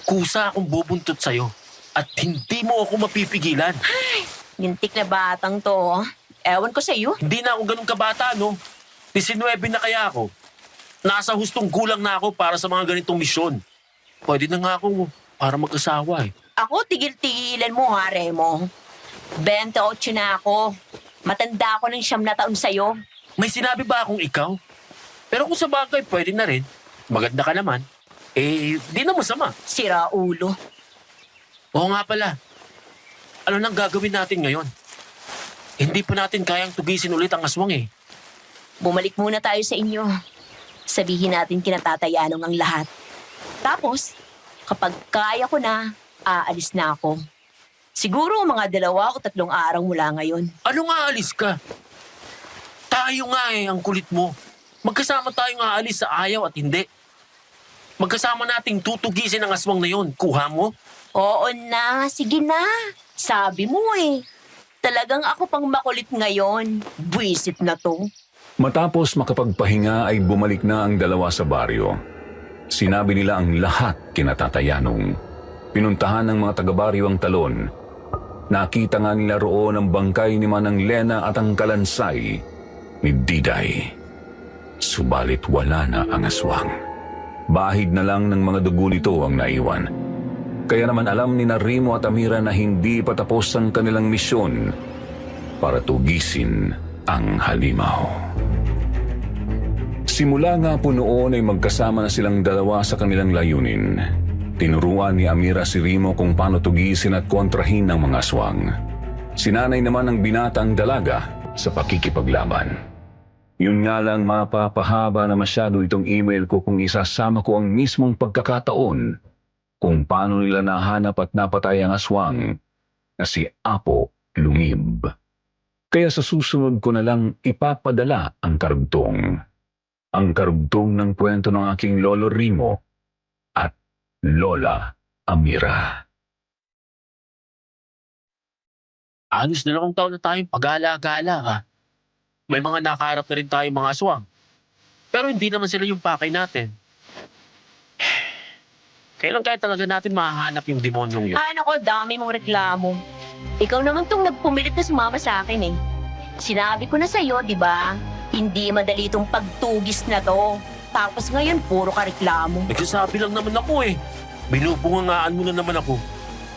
kusa akong bubuntot sa'yo. At hindi mo ako mapipigilan. Gintik na batang to. Oh. Ewan ko sa'yo. Hindi na ako ganun kabata, no? 19 na kaya ako. Nasa hustong gulang na ako para sa mga ganitong misyon. Pwede na nga ako para mag-asawa eh. Ako, tigil-tigilan mo ha, Remo. 28 na ako. Matanda ako ng 9 na taon sa'yo. May sinabi ba akong ikaw? Pero kung sa bagay, pwede na rin. Maganda ka naman. Eh, di na masama. Sira ulo. Oo nga pala. Ano nang gagawin natin ngayon? Hindi pa natin kayang tugisin ulit ang aswang eh. Bumalik muna tayo sa inyo. Sabihin natin kinatatayanong ang lahat. Tapos, kapag kaya ko na, aalis na ako. Siguro mga 2 o 3 araw mula ngayon. Ano nga alis ka? Tayo nga eh, ang kulit mo. Magkasama tayong aalis sa ayaw at hindi. Magkasama nating tutugisin ang aswang na yon. Kuha mo? Oo na, sige na. Sabi mo eh. Talagang ako pang makulit ngayon. Buisit na to. Matapos makapagpahinga ay bumalik na ang dalawa sa baryo. Sinabi nila ang lahat kina Tatay Yanong. Pinuntahan ng mga taga-baryo ang talon. Nakita nga nila roon ang bangkay ni Manang Lena at ang kalansay ni Diday. Subalit wala na ang aswang. Bahid na lang ng mga dugo nito ang naiwan. Kaya naman alam ni Rimo at Amira na hindi pa tapos ang kanilang misyon para tugisin ang halimaw. Simula nga po noon ay magkasama na silang dalawa sa kanilang layunin. Tinuruan ni Amira si Rimo kung paano tugisin at kontrahin ang mga aswang. Sinanay naman ang binatang dalaga sa pakikipaglaban. Yun nga lang mapapahaba na masyado itong email ko kung isasama ko ang mismong pagkakataon kung paano nila nahanap at napatay ang aswang na si Apo Lumib. Kaya sa susunod ko na lang ipapadala ang karugtong. Ang karugtong ng kwento ng aking Lolo Rimo at Lola Amira. Anos na lang taon na tayong pag-ala-gala ha. May mga nakaharap na rin tayo mga aswang. Pero hindi naman sila yung pakay natin. Kailan kaya talaga natin mahahanap yung demonyong yun? Ay, nako, dami mong reklamo. Ikaw naman tong nagpumilit na sumama sa akin eh. Sinabi ko na sa'yo, di ba? Hindi madali itong pagtugis na to. Tapos ngayon, puro ka reklamo. Nagsasabi lang naman ako eh. Binubungangaan mo na naman ako.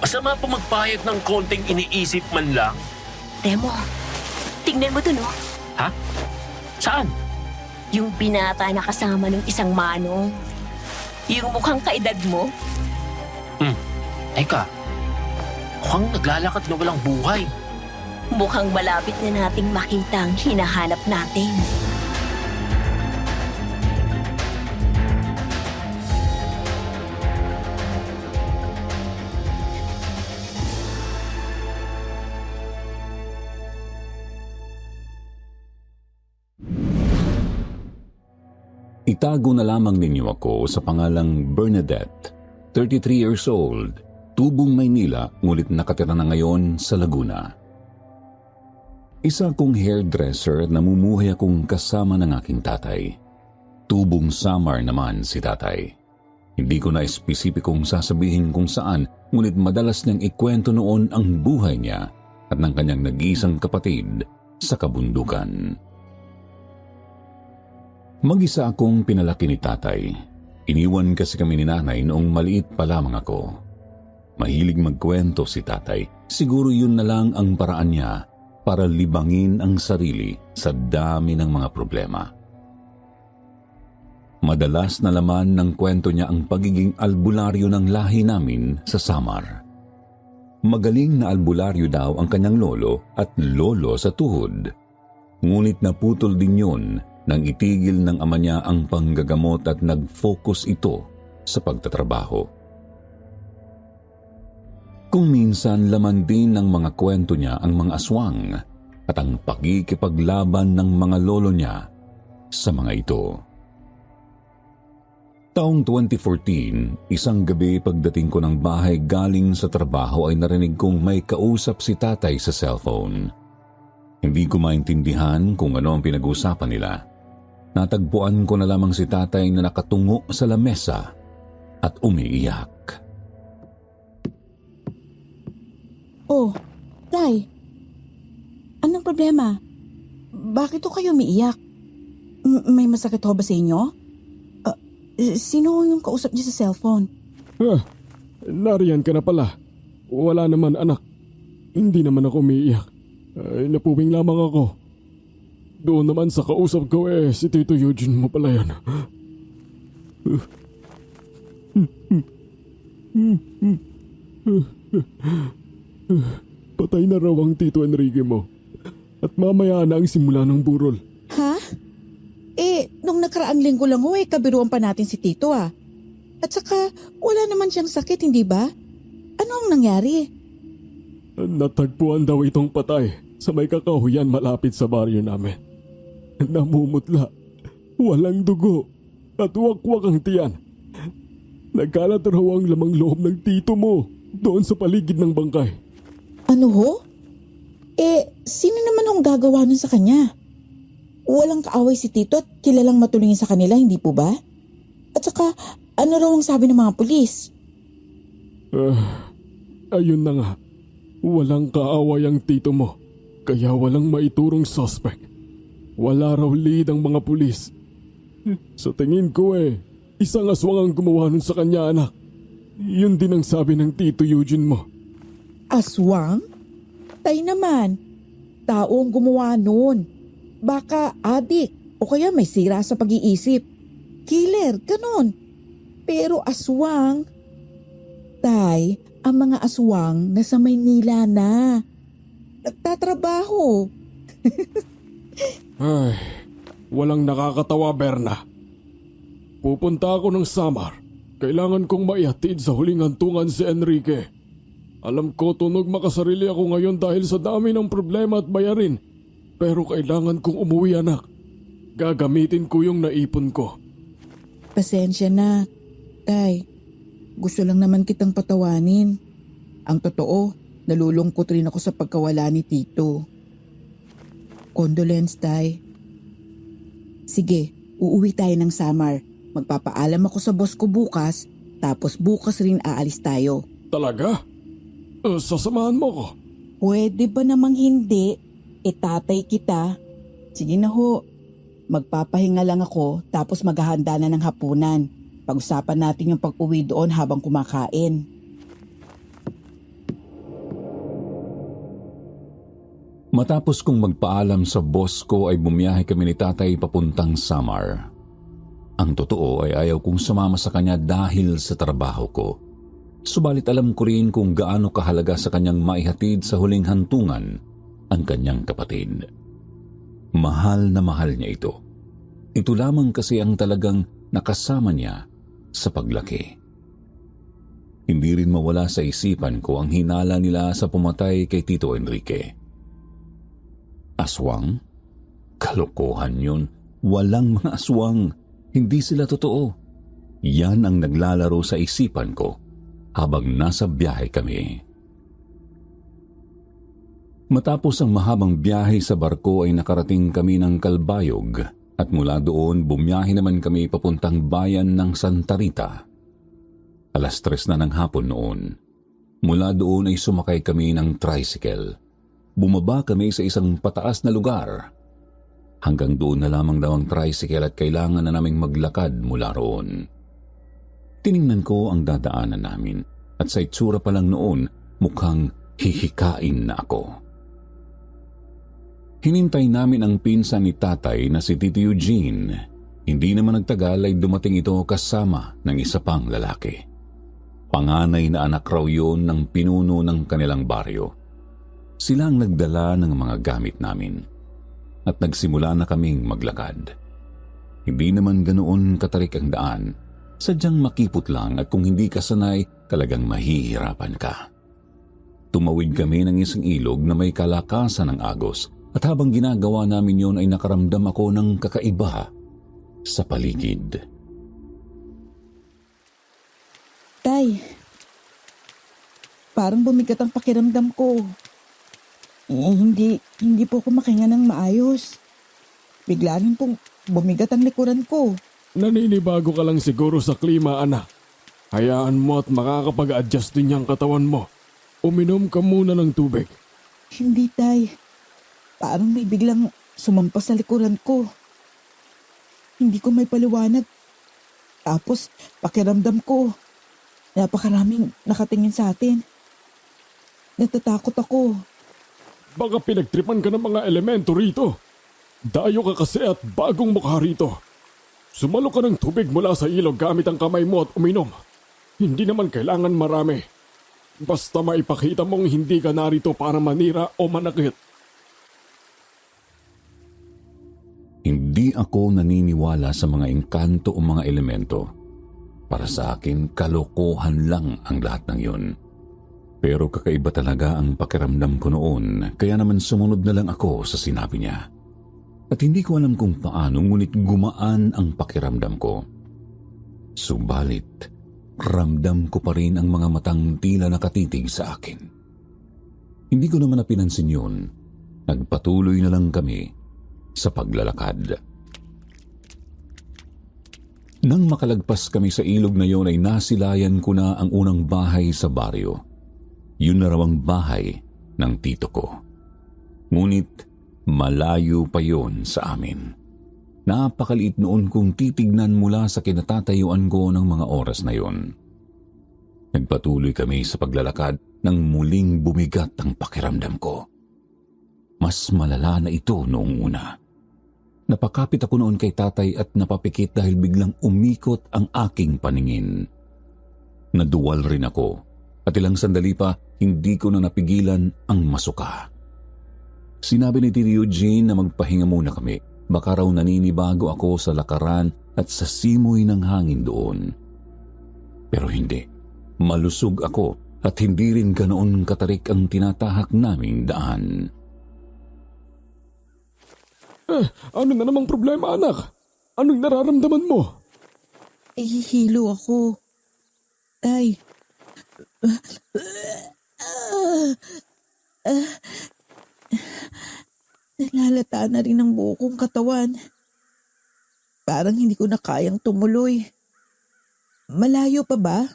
Masama pa magpahayag ng konting iniisip man lang. Remo, tingnan mo to, no? Ha? Saan? Yung binata na kasama ng isang manong. Yung mukhang kaedad mo. Teka, mukhang naglalakad na walang buhay. Mukhang malapit na nating makita ang hinahanap natin. Itago na lamang ninyo ako sa pangalang Bernadette, 33 years old, tubong Maynila ngunit nakatira na ngayon sa Laguna. Isa kong hairdresser at namumuhay akong kasama ng aking tatay. Tubong Samar naman si tatay. Hindi ko na espesipikong sasabihin kung saan, ngunit madalas niyang ikwento noon ang buhay niya at ng kanyang nag-iisang kapatid sa kabundukan. Mag-isa akong pinalaki ni tatay. Iniwan kasi kami ni nanay noong maliit pa lamang ako. Mahilig magkwento si tatay. Siguro yun na lang ang paraan niya para libangin ang sarili sa dami ng mga problema. Madalas na laman ng kwento niya ang pagiging albularyo ng lahi namin sa Samar. Magaling na albularyo daw ang kanyang lolo at lolo sa tuhod. Ngunit naputol din yun nang itigil ng ama niya ang panggagamot at nag-focus ito sa pagtatrabaho. Kung minsan laman din ng mga kwento niya ang mga aswang at ang pakikipaglaban ng mga lolo niya sa mga ito. Taong 2014, isang gabi pagdating ko ng bahay galing sa trabaho ay narinig kong may kausap si tatay sa cellphone. Hindi ko maintindihan kung ano ang pinag-uusapan nila. Natagpuan ko na lamang si tatay na nakatungo sa lamesa at umiiyak. Oh, Tay. Anong problema? Bakit ho kayo umiiyak? May masakit ho ba sa inyo? Sino yung kausap niyo sa cellphone? Nariyan ka na pala. Wala naman anak. Hindi naman ako umiiyak. Napuwing lamang ako. Doon naman sa kausap ko si Tito Eugene mo pala yan. Patay na raw ang Tito Enrique mo. At mamaya na ang simula ng burol. Ha? Nung nakaraang linggo lang ho kabiruan pa natin si Tito ah. At saka wala naman siyang sakit, hindi ba? Ano ang nangyari? Natagpuan daw itong patay sa may kakahuyan malapit sa baryo namin. Namumutla, walang dugo, at wakwak ang tiyan. Nagkalat raw ang lamang loob ng tito mo doon sa paligid ng bangkay. Ano ho? Sino naman ang gagawa nun sa kanya? Walang kaaway si Tito at kilalang matulungin sa kanila, hindi po ba? At saka, ano raw ang sabi ng mga pulis? Ayun na nga, walang kaaway ang tito mo, kaya walang maiturong suspect. Wala raw lead ang mga pulis. Sa tingin ko isang aswang ang gumawa nun sa kanya anak. Yun din ang sabi ng Tito Eugene mo. Aswang? Tay naman, tao ang gumawa nun. Baka adik o kaya may sira sa pag-iisip. Killer, ganun. Pero aswang, Tay, ang mga aswang nasa Maynila na. Nagtatrabaho. Ay, walang nakakatawa, Berna. Pupunta ako ng Samar. Kailangan kong maihatid sa huling hantungan si Enrique. Alam ko tunog makasarili ako ngayon dahil sa dami ng problema at bayarin. Pero kailangan kong umuwi anak. Gagamitin ko yung naipon ko. Pasensya na, Tay. Gusto lang naman kitang patawanin. Ang totoo, nalulungkot rin ako sa pagkawala ni Tito. Condolence, Tay. Sige, uuwi tayo ng Samar. Magpapaalam ako sa boss ko bukas, tapos bukas rin aalis tayo. Talaga? Sasamahan mo ko. Pwede ba namang hindi? Itatay kita. Sige na ho. Magpapahinga lang ako, tapos maghahanda na ng hapunan. Pag-usapan natin yung pag-uwi doon habang kumakain. Matapos kong magpaalam sa boss ko ay bumiyahe kami ni tatay papuntang Samar. Ang totoo ay ayaw kong sumama sa kanya dahil sa trabaho ko. Subalit alam ko rin kung gaano kahalaga sa kanyang maihatid sa huling hantungan ang kanyang kapatid. Mahal na mahal niya ito. Ito lamang kasi ang talagang nakasama niya sa paglaki. Hindi rin mawala sa isipan ko ang hinala nila sa pumatay kay Tito Enrique. Aswang? Kalokohan yun. Walang mga aswang. Hindi sila totoo. Yan ang naglalaro sa isipan ko habang nasa biyahe kami. Matapos ang mahabang biyahe sa barko ay nakarating kami ng Kalbayog at mula doon bumiyahe naman kami papuntang bayan ng Santa Rita. 3:00 na ng hapon noon. Mula doon ay sumakay kami ng tricycle. Bumaba kami sa isang pataas na lugar. Hanggang doon na lamang daw ang tricycle at kailangan na naming maglakad mula roon. Tiningnan ko ang dadaanan namin at sa itsura pa lang noon mukhang hihikain na ako. Hinintay namin ang pinsan ni tatay na si Tito Eugene. Hindi naman nagtagal ay dumating ito kasama ng isa pang lalaki. Panganay na anak raw yun ng pinuno ng kanilang baryo. Sila ang nagdala ng mga gamit namin at nagsimula na kaming maglakad. Hindi naman ganoon katarik ang daan. Sadyang makipot lang at kung hindi ka sanay, talagang mahihirapan ka. Tumawid kami ng isang ilog na may kalakasan ng agos at habang ginagawa namin yon ay nakaramdam ako ng kakaiba sa paligid. Tay, parang bumigat ang pakiramdam ko. Hindi po ako makahinga ng maayos. Bigla rin pong bumigat ang likuran ko. Naninibago ka lang siguro sa klima, anak. Hayaan mo at makakapag-adjust din yung katawan mo. Uminom ka muna ng tubig. Hindi, Tay. Parang may biglang sumampas sa likuran ko. Hindi ko may paliwanag. Tapos, pakiramdam ko. Napakaraming nakatingin sa atin. Natatakot ako. Baka pinagtripan ka ng mga elemento rito. Dayo ka kasi at bagong mukha rito. Sumalo ka ng tubig mula sa ilog gamit ang kamay mo at uminom. Hindi naman kailangan marami. Basta maipakita mong hindi ka narito para manira o manakit. Hindi ako naniniwala sa mga engkanto o mga elemento. Para sa akin, kalokohan lang ang lahat ng yun. Pero kakaiba talaga ang pakiramdam ko noon, kaya naman sumunod na lang ako sa sinabi niya. At hindi ko alam kung paano, ngunit gumaan ang pakiramdam ko. Subalit, ramdam ko pa rin ang mga matang tila nakatitig sa akin. Hindi ko naman napinansin yun. Nagpatuloy na lang kami sa paglalakad. Nang makalagpas kami sa ilog na yon ay nasilayan ko na ang unang bahay sa baryo. Yun na raw ang bahay ng tito ko. Ngunit malayo pa yon sa amin. Napakaliit noon kung titignan mula sa kinatatayuan ko ng mga oras na yon. Nagpatuloy kami sa paglalakad nang muling bumigat ang pakiramdam ko. Mas malala na ito noong una. Napakapit ako noon kay tatay at napapikit dahil biglang umikot ang aking paningin. Naduwal rin ako at ilang sandali pa hindi ko na napigilan ang masuka. Sinabi ni Tito Eugene na magpahinga muna kami. Baka raw naninibago ako sa lakaran at sa simoy ng hangin doon. Pero hindi. Malusog ako at hindi rin ganoon katarik ang tinatahak naming daan. Ano na namang problema, anak? Anong nararamdaman mo? Hihilo ako. Tay. Halata na rin ang buo kong katawan. Parang hindi ko na kayang tumuloy. Malayo pa ba?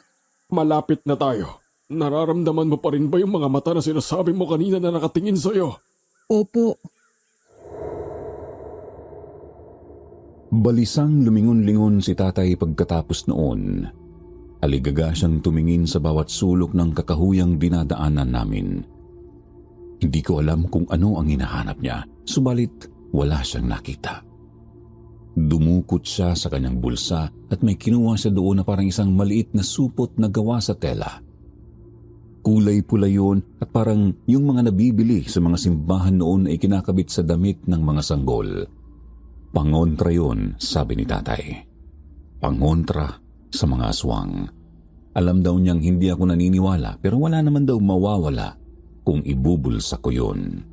Malapit na tayo. Nararamdaman mo pa rin ba yung mga mata na sinasabi mo kanina na nakatingin sa'yo? Opo. Balisang lumingon-lingon si tatay pagkatapos noon. Aligaga siyang tumingin sa bawat sulok ng kakahuyang dinadaanan namin. Hindi ko alam kung ano ang hinahanap niya, subalit wala siyang nakita. Dumukot siya sa kanyang bulsa at may kinuha siya doon na parang isang maliit na supot na gawa sa tela. Kulay pula yun at parang yung mga nabibili sa mga simbahan noon ay kinakabit sa damit ng mga sanggol. Pangontra yun, sabi ni tatay. Pangontra sa mga aswang. Alam daw niyang hindi ako naniniwala pero wala naman daw mawawala kung ibubulsa ko yun.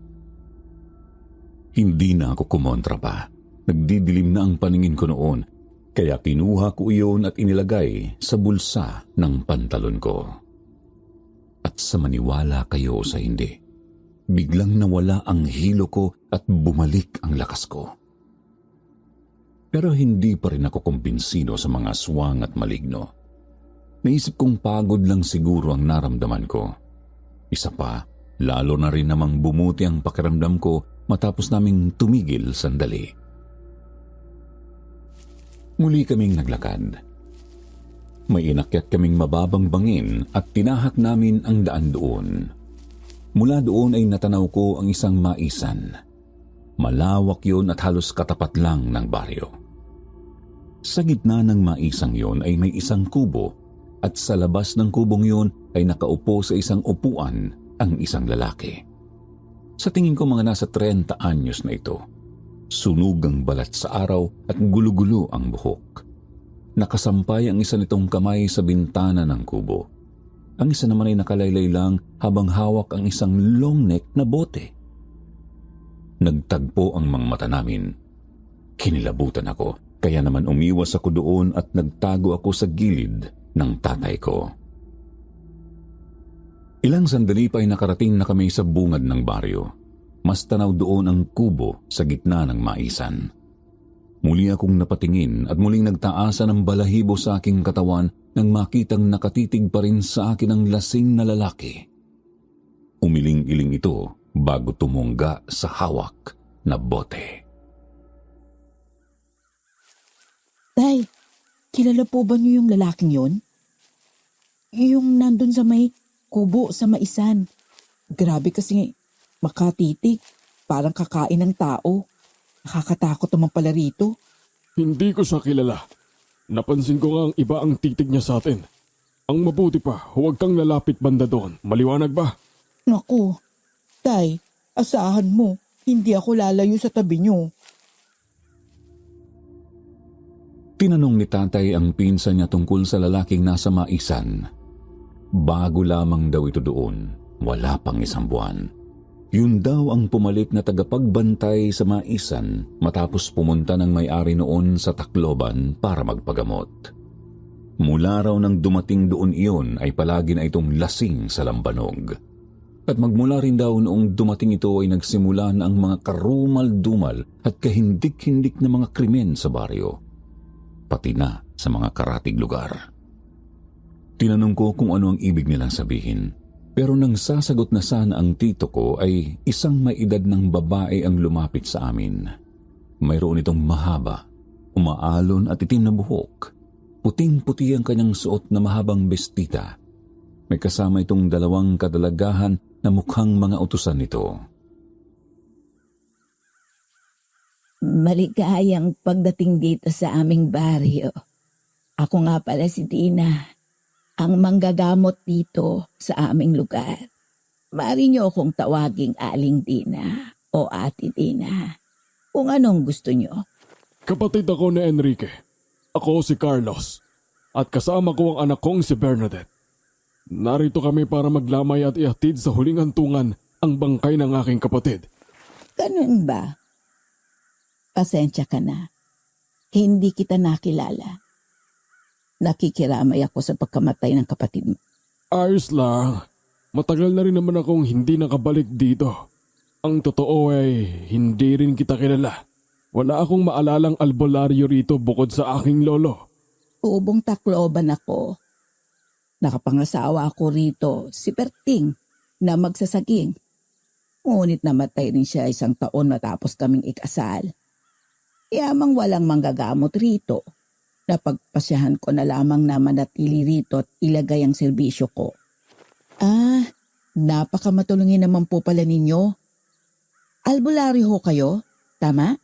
Hindi na ako kumontra pa. Nagdidilim na ang paningin ko noon, kaya kinuha ko iyon at inilagay sa bulsa ng pantalon ko. At sa maniwala kayo sa hindi, biglang nawala ang hilo ko at bumalik ang lakas ko. Pero hindi pa rin ako kumbinsido sa mga aswang at maligno. Naisip kong pagod lang siguro ang naramdaman ko. Isa pa, lalo na rin namang bumuti ang pakiramdam ko matapos naming tumigil sandali. Muli kaming naglakad. May inakyat kaming mababang bangin at tinahak namin ang daan doon. Mula doon ay natanaw ko ang isang maisan. Malawak yun at halos katapat lang ng baryo. Sa gitna ng maisang yon ay may isang kubo at sa labas ng kubong yon ay nakaupo sa isang upuan ang isang lalaki. Sa tingin ko mga nasa 30 anyos na ito. Sunog ang balat sa araw at gulo-gulo ang buhok. Nakasampay ang isa nitong kamay sa bintana ng kubo. Ang isa naman ay nakalaylay lang habang hawak ang isang long neck na bote. Nagtagpo ang mga mata namin. Kinilabutan ako, kaya naman umiwas ako doon at nagtago ako sa gilid ng tatay ko. Ilang sandali pa ay nakarating na kami sa bungad ng baryo. Mas tanaw doon ang kubo sa gitna ng maisan. Muli akong napatingin at muling nagtaasan ang balahibo sa aking katawan nang makitang nakatitig pa rin sa akin ang lasing na lalaki. Umiling-iling ito bago tumungga sa hawak na bote. Tay, kilala po ba niyo yung lalaking yon? Yung nandun sa may kubo sa maisan. Grabe kasi makatitig, parang kakain ng tao. Nakakatakot naman pala rito. Hindi ko siya kilala. Napansin ko nga ang iba ang titig niya sa atin. Ang mabuti pa, huwag kang lalapit banda doon. Maliwanag ba? Naku, Tay, asahan mo, hindi ako lalayo sa tabi niyo. Tinanong ni tatay ang pinsan niya tungkol sa lalaking nasa maisan. Bago lamang daw ito doon, wala pang 1 buwan. Yun daw ang pumalit na tagapagbantay sa maisan matapos pumunta ng may-ari noon sa Tacloban para magpagamot. Mula raw nang dumating doon iyon ay palagi na itong lasing sa lambanog. At magmula rin daw noong dumating ito ay nagsimula na ang mga karumal-dumal at kahindik-hindik na mga krimen sa baryo. Pati na sa mga karatig lugar. Tinanong ko kung ano ang ibig nilang sabihin. Pero nang sasagot na sana ang tito ko ay isang may edad ng babae ang lumapit sa amin. Mayroon itong mahaba, umaalon at itim na buhok. Puting-puti ang kanyang suot na mahabang bestita. May kasama itong 2 kadalagahan na mukhang mga utusan nito. Maligayang pagdating dito sa aming baryo. Ako nga pala si Dina, ang manggagamot dito sa aming lugar. Maaari niyo akong tawaging Aling Dina o Ate Dina, kung anong gusto niyo. Kapatid ako ni Enrique. Ako si Carlos. At kasama ko ang anak kong si Bernadette. Narito kami para maglamay at ihatid sa huling hantungan ang bangkay ng aking kapatid. Ganun ba? Pasensya ka na. Hindi kita nakilala. Nakikiramay ako sa pagkamatay ng kapatid mo. Ayos lang. Matagal na rin naman akong hindi nakabalik dito. Ang totoo ay hindi rin kita kilala. Wala akong maalalang albularyo rito bukod sa aking lolo. Tubong Tacloban ako. Nakapangasawa ako rito, si Perting, na magsasaging. Ngunit namatay rin siya 1 taon matapos kaming ikasal. Yamang walang manggagamot rito. Napagpasyahan ko na lamang na manatili rito at ilagay ang serbisyo ko. Napakamatulungin naman po pala ninyo. Albularyo ho kayo, tama?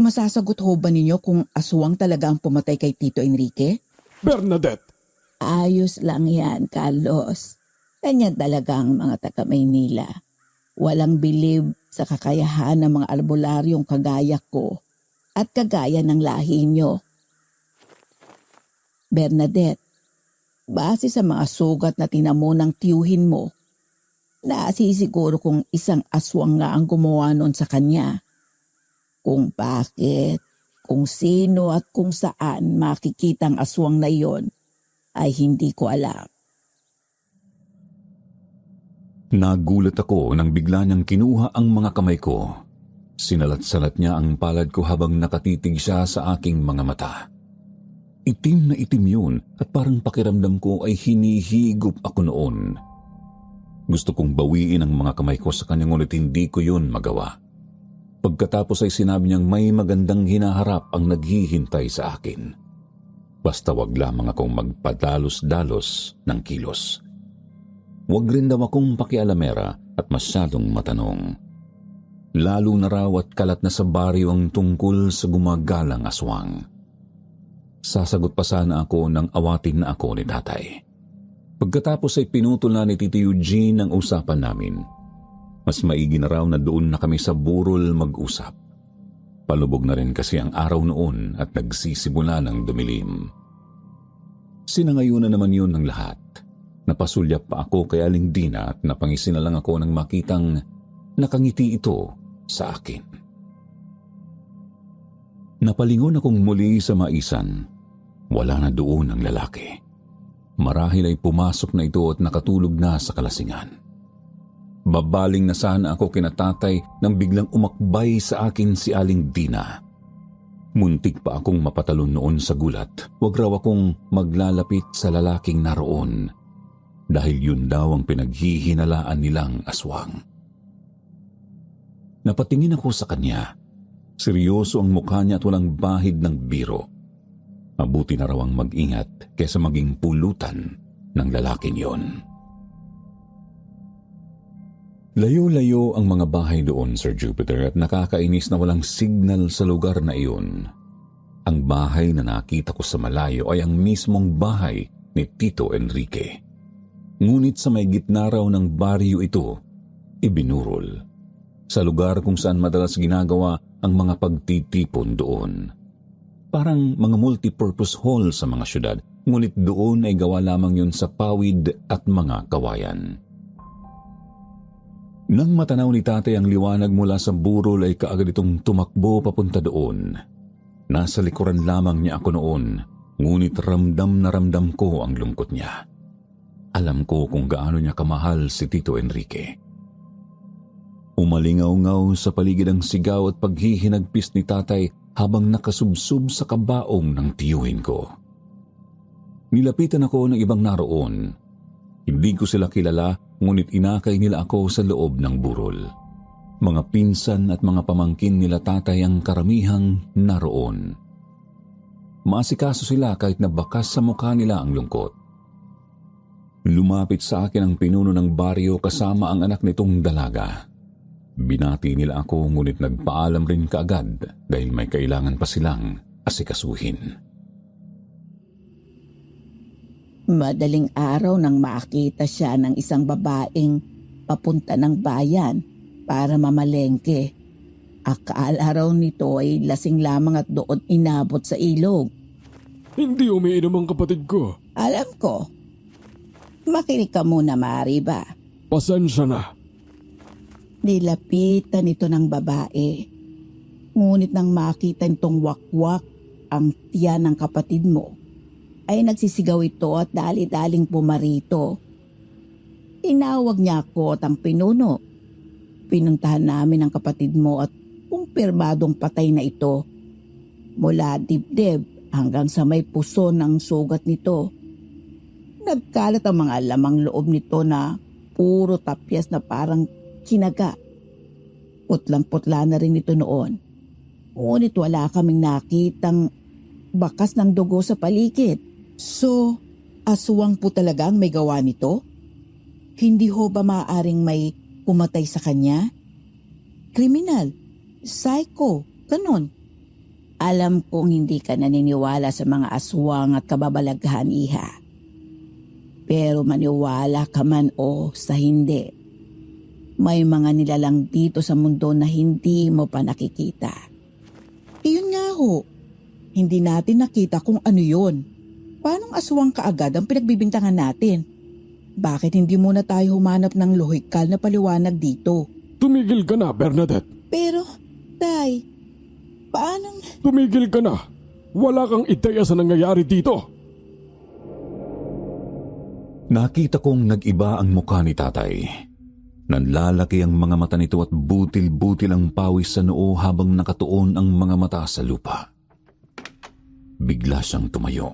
Masasagot ho ba ninyo kung aswang talaga ang pumatay kay Tito Enrique? Bernadette! Ayos lang yan, Carlos. Kanya talaga ang mga taga-Maynila. Walang bilib sa kakayahan ng mga albularyong kagaya ko at kagaya ng lahi nyo. Bernadette, base sa mga sugat na tinamo ng tiyuhin mo, nasisiguro kung isang aswang nga ang gumawa nun sa kanya. Kung bakit, kung sino at kung saan makikita ang aswang na iyon ay hindi ko alam. Nagulat ako nang bigla niyang kinuha ang mga kamay ko. Sinalat-salat niya ang palad ko habang nakatitig siya sa aking mga mata. Itim na itim yun at parang pakiramdam ko ay hinihigop ako noon. Gusto kong bawiin ang mga kamay ko sa kanya ngunit hindi ko yun magawa. Pagkatapos ay sinabi niyang may magandang hinaharap ang naghihintay sa akin. Basta wag lamang akong magpadalos-dalos ng kilos. Wag rin daw akong pakialamera at masyadong matanong. Lalo na raw at kalat na sa baryo ang tungkol sa gumagalang aswang. Sasagot pa sana ako nang awatin na ako ni tatay. Pagkatapos ay pinutol na ni Tito Eugene ang usapan namin. Mas maigi na raw na doon na kami sa burol mag-usap. Palubog na rin kasi ang araw noon at nagsisimula ng dumilim. Sinangayunan naman yun ng lahat. Napasulyap pa ako kay Aling Dina at napangisi na lang ako nang makitang nakangiti ito sa akin. Napalingon akong muli sa maisan. Wala na doon ang lalaki. Marahil ay pumasok na ito at nakatulog na sa kalasingan. Babaling na sana ako kina tatay nang biglang umakbay sa akin si Aling Dina. Muntik pa akong mapatalon noon sa gulat. Wag raw akong maglalapit sa lalaking naroon dahil yun daw ang pinaghihinalaan nilang aswang. Napatingin ako sa kanya. Seryoso ang mukha niya at walang bahid ng biro. Mabuti na raw ang mag-ingat kaysa maging pulutan ng lalaking yon. Layo-layo ang mga bahay doon, Sir Jupiter, at nakakainis na walang signal sa lugar na iyon. Ang bahay na nakita ko sa malayo ay ang mismong bahay ni Tito Enrique. Ngunit sa may gitna raw ng baryo ito, ibinurol. Sa lugar kung saan madalas ginagawa ang mga pagtitipon doon. Parang mga multipurpose hall sa mga syudad, ngunit doon ay gawa lamang yun sa pawid at mga kawayan. Nang matanaw ni tatay ang liwanag mula sa burol ay kaagad itong tumakbo papunta doon. Nasa likuran lamang niya ako noon, ngunit ramdam na ramdam ko ang lungkot niya. Alam ko kung gaano niya kamahal si Tito Enrique. Umalingaw-ngaw sa paligid ang sigaw at paghihinagpis ni tatay habang nakasubsob sa kabaong ng tiyuhin ko. Nilapitan ako ng ibang naroon. Hindi ko sila kilala, ngunit inakay nila ako sa loob ng burol. Mga pinsan at mga pamangkin nila tatay ang karamihang naroon. Maasikaso sila kahit na bakas sa mukha nila ang lungkot. Lumapit sa akin ang pinuno ng baryo kasama ang anak nitong dalaga. Binati nila ako ngunit nagpaalam rin kaagad dahil may kailangan pa silang asikasuhin. Madaling araw nang makita siya ng isang babaeng papunta ng bayan para mamalengke. Akala raw nito ay lasing lamang at doon inabot sa ilog. Hindi umiinom ang kapatid ko. Alam ko. Makinig ka muna, maaari ba? Pasensya na. Nilapitan ito ng babae. Ngunit nang makita nitong wakwak ang tiyan ng kapatid mo, ay nagsisigaw ito at dali-daling pumarito. Tinawag niya ako at ang pinuno. Pinuntahan namin ang kapatid mo at kumpirmadong patay na ito. Mula dibdib hanggang sa may puso ng sugat nito. Nagkalat ang mga lamang loob nito na puro tapyas na parang kinaga. Putlang-putla na rin ito noon. Ngunit wala kaming nakitang bakas ng dugo sa paligid. So, aswang po talaga ang may gawa nito? Hindi ho ba maaaring may pumatay sa kanya? Kriminal, psycho, ganon. Alam kong hindi ka naniniwala sa mga aswang at kababalaghan, iha. Pero maniwala ka man o sa hindi, may mga nilalang dito sa mundo na hindi mo pa nakikita. Iyon nga ho, hindi natin nakita kung ano yun. Paanong aswang kaagad ang pinagbibintangan natin? Bakit hindi muna tayo humanap ng lohikal na paliwanag dito? Tumigil ka na, Bernadette. Pero, Tay, paanong... Tumigil ka na. Wala kang ideya sa nangyayari dito. Nakita kong nag-iba ang mukha ni tatay. Nanlalaki ang mga mata nito at butil-butil ang pawis sa noo habang nakatuon ang mga mata sa lupa. Bigla siyang tumayo.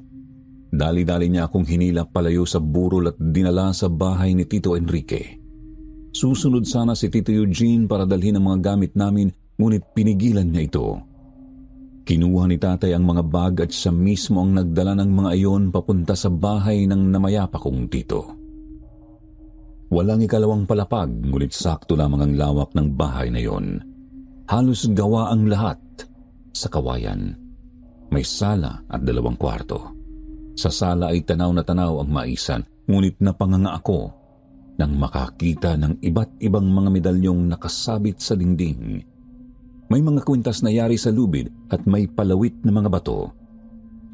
Dali-dali niya akong hinila palayo sa burol at dinala sa bahay ni Tito Enrique. Susunod sana si Tito Eugene para dalhin ang mga gamit namin, ngunit pinigilan niya ito. Kinuha ni tatay ang mga bag at siya mismo ang nagdala ng mga iyon papunta sa bahay ng namayapa kong tito. Walang ikalawang palapag, ngunit sakto lamang ang lawak ng bahay na iyon. Halos gawa ang lahat sa kawayan. May sala at 2 kwarto. Sa sala ay tanaw na tanaw ang maisan, ngunit napanganga ako nang makakita ng iba't ibang mga medalyong nakasabit sa dingding. May mga kwintas na yari sa lubid at may palawit na mga bato.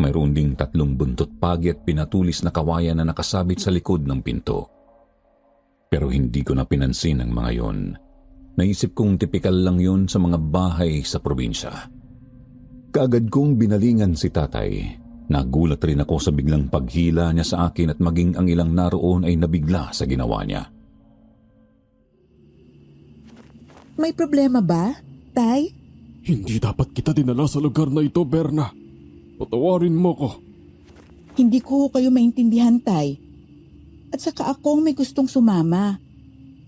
Mayroon ding 3 buntot pagi at pinatulis na kawayan na nakasabit sa likod ng pinto. Pero hindi ko na pinansin ang mga yon. Naisip kong tipikal lang yon sa mga bahay sa probinsya. Kaagad kong binalingan si tatay. Nagulat rin ako sa biglang paghila niya sa akin at maging ang ilang naroon ay nabigla sa ginawa niya. May problema ba, Tay? Hindi dapat kita dinala sa lugar na ito, Berna. Patawarin mo ko. Hindi ko kayo maintindihan, Tay. At saka akong may gustong sumama.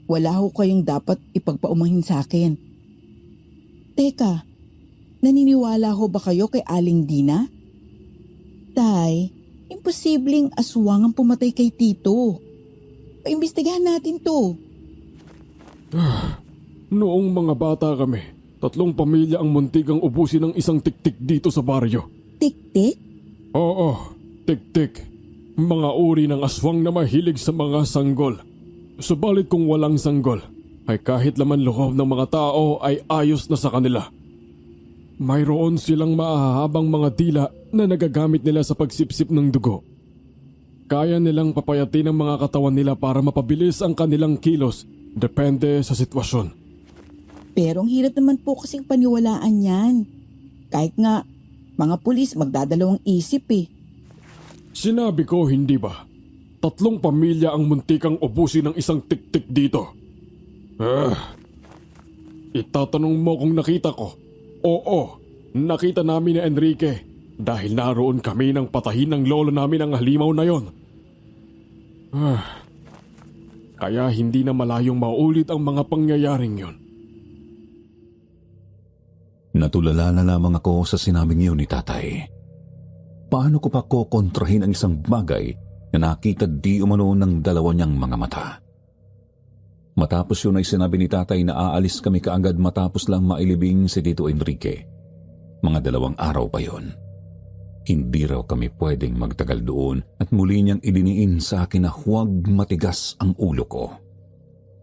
Wala ho kayong dapat ipagpaumanhin sa akin. Teka, naniniwala ho ba kayo kay Aling Dina? Tay, imposibleng aswang ang pumatay kay Tito. Paimbestigahan natin to. Noong mga bata kami, 3 pamilya ang muntigang ubusin ng isang tiktik dito sa baryo. Tik-tik? Oo, tik-tik. Mga uri ng aswang na mahilig sa mga sanggol. Subalit kung walang sanggol, ay kahit laman loob ng mga tao ay ayos na sa kanila. Mayroon silang mahahabang mga dila na nagagamit nila sa pagsipsip ng dugo. Kaya nilang papayatin ang mga katawan nila para mapabilis ang kanilang kilos, depende sa sitwasyon. Pero ang hirap naman po kasing paniwalaan yan. Kahit nga, mga pulis magdadalawang isip eh. Sinabi ko, hindi ba? 3 pamilya ang muntikang ubusin ng isang tik-tik dito. Itatanong mo kung nakita ko. Oo, nakita namin ni Enrique dahil naroon kami nang patahin ng lolo namin ang halimaw na yon. Kaya hindi na malayong maulit ang mga pangyayaring yon. Natulala na lamang ako sa sinabing iyon ni tatay. Paano ko pa kokontrahin ang isang bagay na nakita di umano ng 2 niyang mga mata? Matapos yun ay sinabi ni tatay na aalis kami kaagad matapos lang mailibing si Tito Enrique. Mga 2 araw pa yon. Hindi raw kami pwedeng magtagal doon at muli niyang idiniin sa akin na huwag matigas ang ulo ko.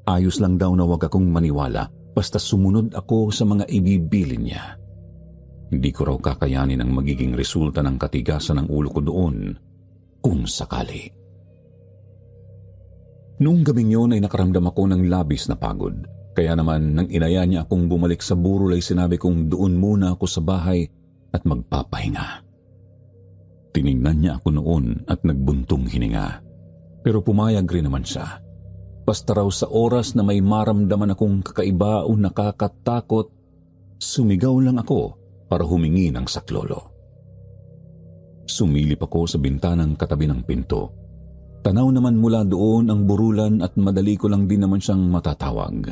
Ayos lang daw na huwag akong maniwala basta sumunod ako sa mga ibibilin niya. Hindi ko raw kakayanin ang magiging resulta ng katigasan ng ulo ko doon kung sakali. Noong gabing yun ay nakaramdam ako ng labis na pagod. Kaya naman nang inaya niya akong bumalik sa burol ay sinabi kong doon muna ako sa bahay at magpapahinga. Tiningnan niya ako noon at nagbuntong hininga. Pero pumayag rin naman siya. basta raw sa oras na may maramdaman akong kakaiba o nakakatakot, sumigaw lang ako para humingi ng saklolo. Sumilip ako sa bintanang katabi ng pinto. Tanaw naman mula doon ang burulan at madali ko lang din naman siyang matatawag.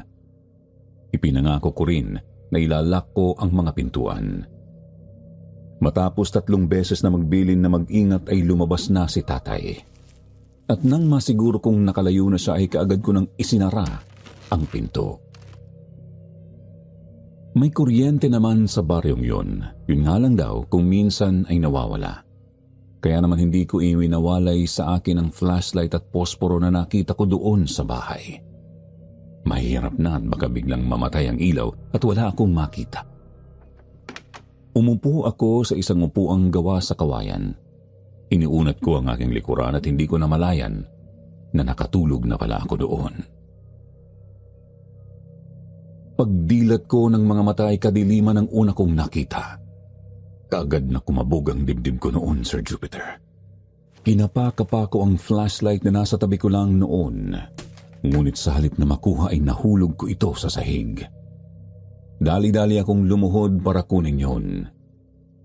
Ipinangako ko rin na ilalak ko ang mga pintuan. Matapos 3 beses na magbilin na mag-ingat ay lumabas na si tatay. At nang masiguro kong nakalayo na siya ay kaagad ko nang isinara ang pinto. May kuryente naman sa baryong yun. Yun nga lang daw kung minsan ay nawawala. Kaya naman hindi ko iwinawalay sa akin ang flashlight at posporo na nakita ko doon sa bahay. Mahirap na at baka biglang mamatay ang ilaw at wala akong makita. Umupo ako sa isang upuang gawa sa kawayan. Iniunat ko ang aking likuran at hindi ko namalayan na nakatulog na pala ako doon. Pagdilat ko ng mga mata ay kadiliman ang una kong nakita. Kaagad na kumabog ang dibdib ko noon, Sir Jupiter. Kinapakapa ko ang flashlight na nasa tabi ko lang noon. Ngunit sa halip na makuha ay nahulog ko ito sa sahig. Dali-dali akong lumuhod para kunin yon.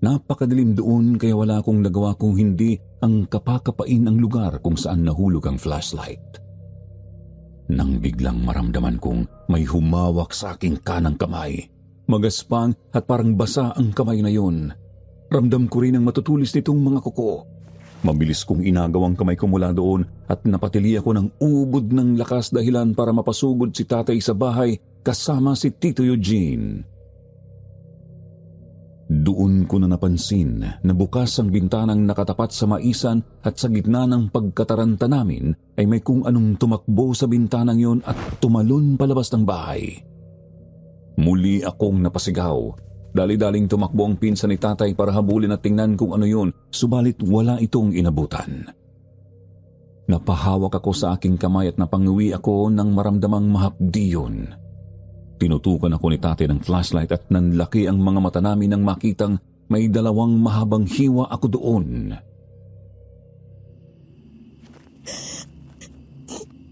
Napakadilim doon kaya wala akong nagawa kung hindi ang kapakapain ang lugar kung saan nahulog ang flashlight. Nang biglang maramdaman kong may humawak sa aking kanang kamay. Magaspang at parang basa ang kamay na yon. Ramdam ko rin ang matutulis nitong mga kuko. Mabilis kong inagaw ang kamay ko mula doon at napatili ako ng ubod ng lakas dahilan para mapasugod si tatay sa bahay kasama si Tito Eugene. Doon ko na napansin na bukas ang bintanang nakatapat sa maisan at sa gitna ng pagkataranta namin ay may kung anong tumakbo sa bintanang yon at tumalon palabas ng bahay. Muli akong napasigaw. Dali-daling tumakbo ang pinsan ni tatay para habulin at tingnan kung ano yun, subalit wala itong inabutan. Napahawak ako sa aking kamay at napanguwi ako nang maramdamang mahapdi yun. Tinutukan ako ni tatay ng flashlight at nanlaki ang mga mata namin nang makitang may 2 mahabang hiwa ako doon.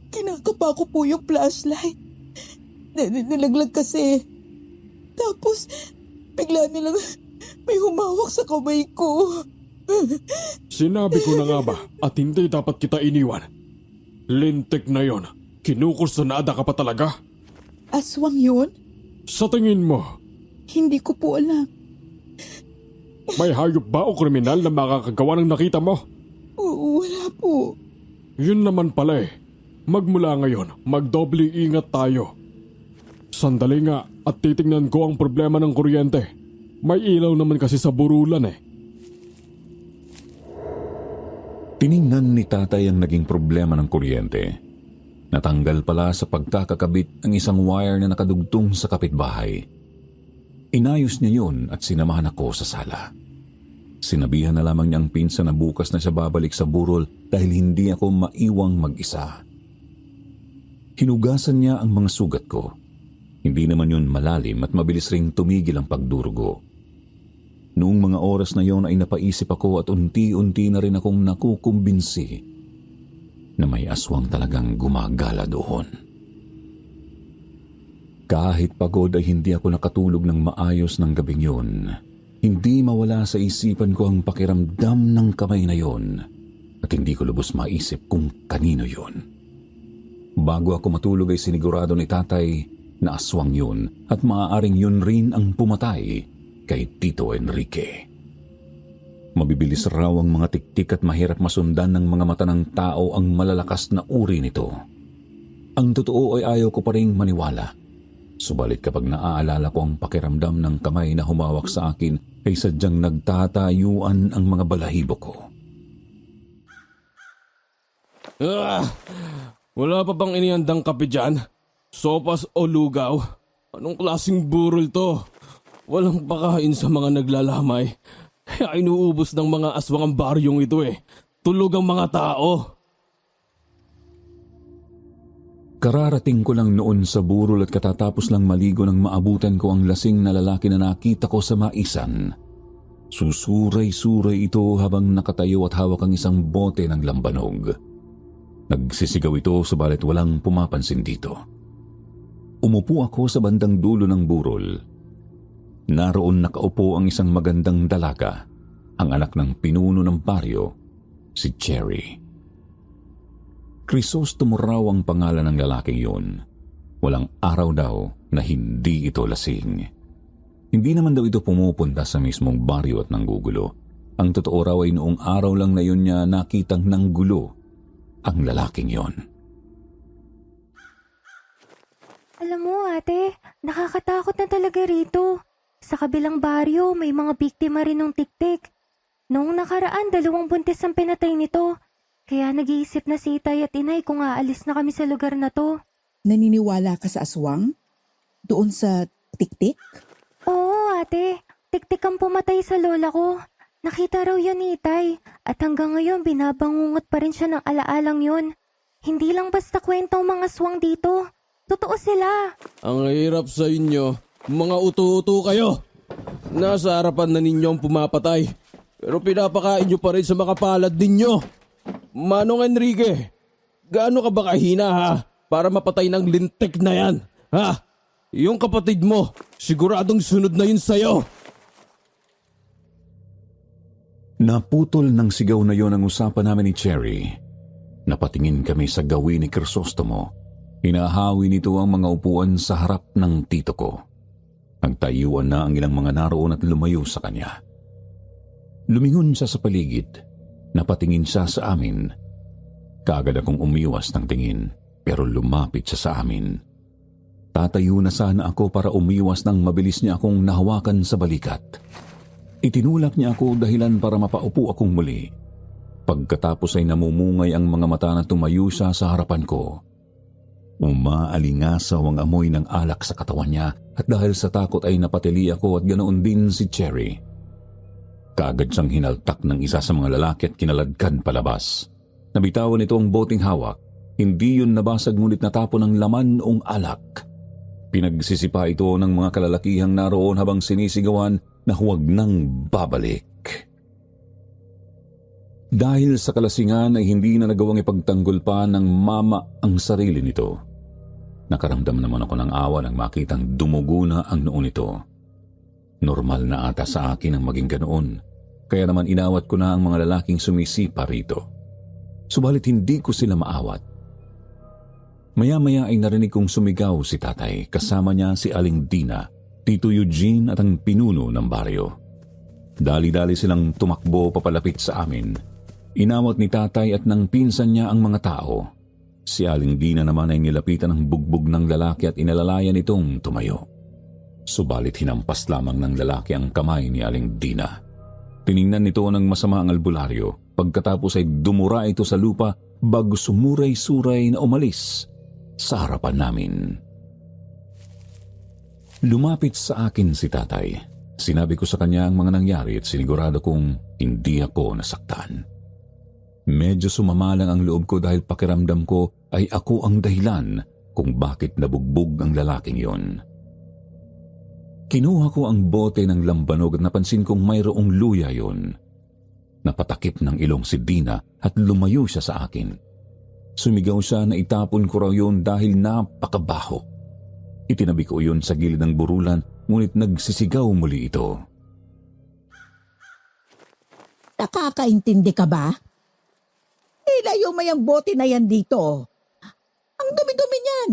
Kinakapa ko po yung flashlight. Nalaglag kasi. Tapos, bigla nilang may humawak sa kamay ko. Sinabi ko na nga ba at hindi dapat kita iniwan? Lintik na yon. Kinukursunada ka pa talaga? Aswang yun? Sa tingin mo, Hindi ko po alam. may hayop ba o kriminal na makakagawa ng nakita mo? Wala po. Yun naman pala eh. Magmula ngayon, magdoble ingat tayo. Sandali nga at titingnan ko ang problema ng kuryente. May ilaw naman kasi sa burulan eh. Tiningnan ni tatay ang naging problema ng kuryente. Natanggal pala sa pagkakakabit ang isang wire na nakadugtong sa kapitbahay. Inayos niya yun at sinamahan ako sa sala. Sinabihan na lamang niya ang pinsan na bukas na siya babalik sa burol dahil hindi ako maiwang mag-isa. Hinugasan niya ang mga sugat ko. Hindi naman yun malalim at mabilis ring tumigil ang pagdurugo. Noong mga oras na yon ay napaisip ako at unti-unti na rin akong nakukumbinsi na may aswang talagang gumagala doon. Kahit pagod ay hindi ako nakatulog ng maayos ng gabing yun. Hindi mawala sa isipan ko ang pakiramdam ng kamay na yon at hindi ko lubos maisip kung kanino yon. Bago ako matulog ay sinigurado ni tatay na aswang yun at maaaring yun rin ang pumatay kay Tito Enrique. Mabibilis raw ang mga tiktik at mahirap masundan ng mga mata ng tao ang malalakas na uri nito. Ang totoo ay ayaw ko pa ring maniwala. Subalit kapag naaalala ko ang pakiramdam ng kamay na humawak sa akin ay sadyang nagtatayuan ang mga balahibo ko. Wala pa bang inihandang kape dyan? Sopas o lugaw? Anong klaseng burol to? Walang pakain sa mga naglalamay. Kaya inuubos ng mga aswang ang baryong ito eh. Tulog ang mga tao. Kararating ko lang noon sa burol at katatapos lang maligo nang maabutan ko ang lasing na lalaki na nakita ko sa maisan. Susuray-suray ito habang nakatayo at hawak ang isang bote ng lambanog. Nagsisigaw ito subalit walang pumapansin dito. Umupo ako sa bandang dulo ng burol. Naroon nakaupo ang isang magandang dalaga, ang anak ng pinuno ng baryo, si Cherry. Crisostomo raw ang pangalan ng lalaking yun. Walang araw daw na hindi ito lasing. Hindi naman daw ito pumupunta sa mismong baryo at nanggugulo. Ang totoo raw ay noong araw lang na yun niya nakitang nanggulo ang lalaking yon. Alam mo ate, nakakatakot na talaga rito. Sa kabilang baryo, may mga biktima rin ng tiktik. Noong nakaraan, 2 buntis ang pinatay nito. Kaya nag-iisip na si itay at inay kung aalis na kami sa lugar na to. Naniniwala ka sa aswang? Doon sa tiktik? Oo ate, tiktik ang pumatay sa lola ko. Nakita raw yan ni itay at hanggang ngayon binabangungot pa rin siya ng alaalang yun. Hindi lang basta kwentong mga aswang dito. Totoo sila. Ang hirap sa inyo, mga uto-uto kayo. Nasa harapan na ninyo ang pumapatay, pero pinapakain nyo pa rin sa makapalad ninyo. Manong Enrique, gaano ka ba kahina ha, para mapatay ng lintik na yan? Ha? Yung kapatid mo, siguradong sunod na yun sa'yo. Naputol ng sigaw na yon ang usapan namin ni Cherry. Napatingin kami sa gawin ni Crisostomo. Hinahawi nito ang mga upuan sa harap ng tito ko. Nagtayuan na ang ilang mga naroon at lumayo sa kanya. Lumingon siya sa paligid. Napatingin siya sa amin. Kaagad akong umiwas ng tingin, pero lumapit siya sa amin. Tatayo na sana ako para umiwas nang mabilis niya akong nahawakan sa balikat. Itinulak niya ako dahilan para mapaupo akong muli. Pagkatapos ay namumungay ang mga mata na tumayo siya sa harapan ko. Umaalingasaw ang amoy ng alak sa katawan niya at dahil sa takot ay napatili ako at ganoon din si Cherry. Kaagad siyang hinaltak ng isa sa mga lalaki at kinaladkad palabas. Nabitawan ito ang boteng hawak. Hindi yun nabasag ngunit natapon ng laman noong alak. Pinagsisipa ito ng mga kalalakihang naroon habang sinisigawan na huwag nang babalik. Dahil sa kalasingan ay hindi na nagawang ipagtanggol pa ng mama ang sarili nito. Nakaramdam naman ako ng awa nang makitang dumugo na ang noo nito. Normal na ata sa akin ang maging ganoon, kaya naman inawat ko na ang mga lalaking sumisipa rito. Subalit hindi ko sila maawat. Maya-maya ay narinig kong sumigaw si tatay, kasama niya si Aling Dina, Tito Eugene at ang pinuno ng baryo. Dali-dali silang tumakbo papalapit sa amin. Inawat ni tatay at ng pinsan niya ang mga tao. Si Aling Dina naman ay nilapitan ng bugbog ng lalaki at inalalayan itong tumayo. Subalit hinampas lamang ng lalaki ang kamay ni Aling Dina. Tiningnan nito ng masama ang albularyo. Pagkatapos ay dumura ito sa lupa bago sumuray-suray na umalis sa harapan namin. Lumapit sa akin si tatay. Sinabi ko sa kanya ang mga nangyari at sinigurado kong hindi ako nasaktan. Medyo sumama lang ang loob ko dahil pakiramdam ko ay ako ang dahilan kung bakit nabugbog ang lalaking yon. Kinuha ko ang bote ng lambanog at napansin kong mayroong luya yon. Napatakip ng ilong si Dina at lumayo siya sa akin. Sumigaw siya na itapon ko raw yun dahil napakabaho. Itinabi ko yun sa gilid ng burulan ngunit nagsisigaw muli ito. Nakakaintindi ka ba? Ilayo mo yung bote na yan dito. Ang dumi-dumi niyan.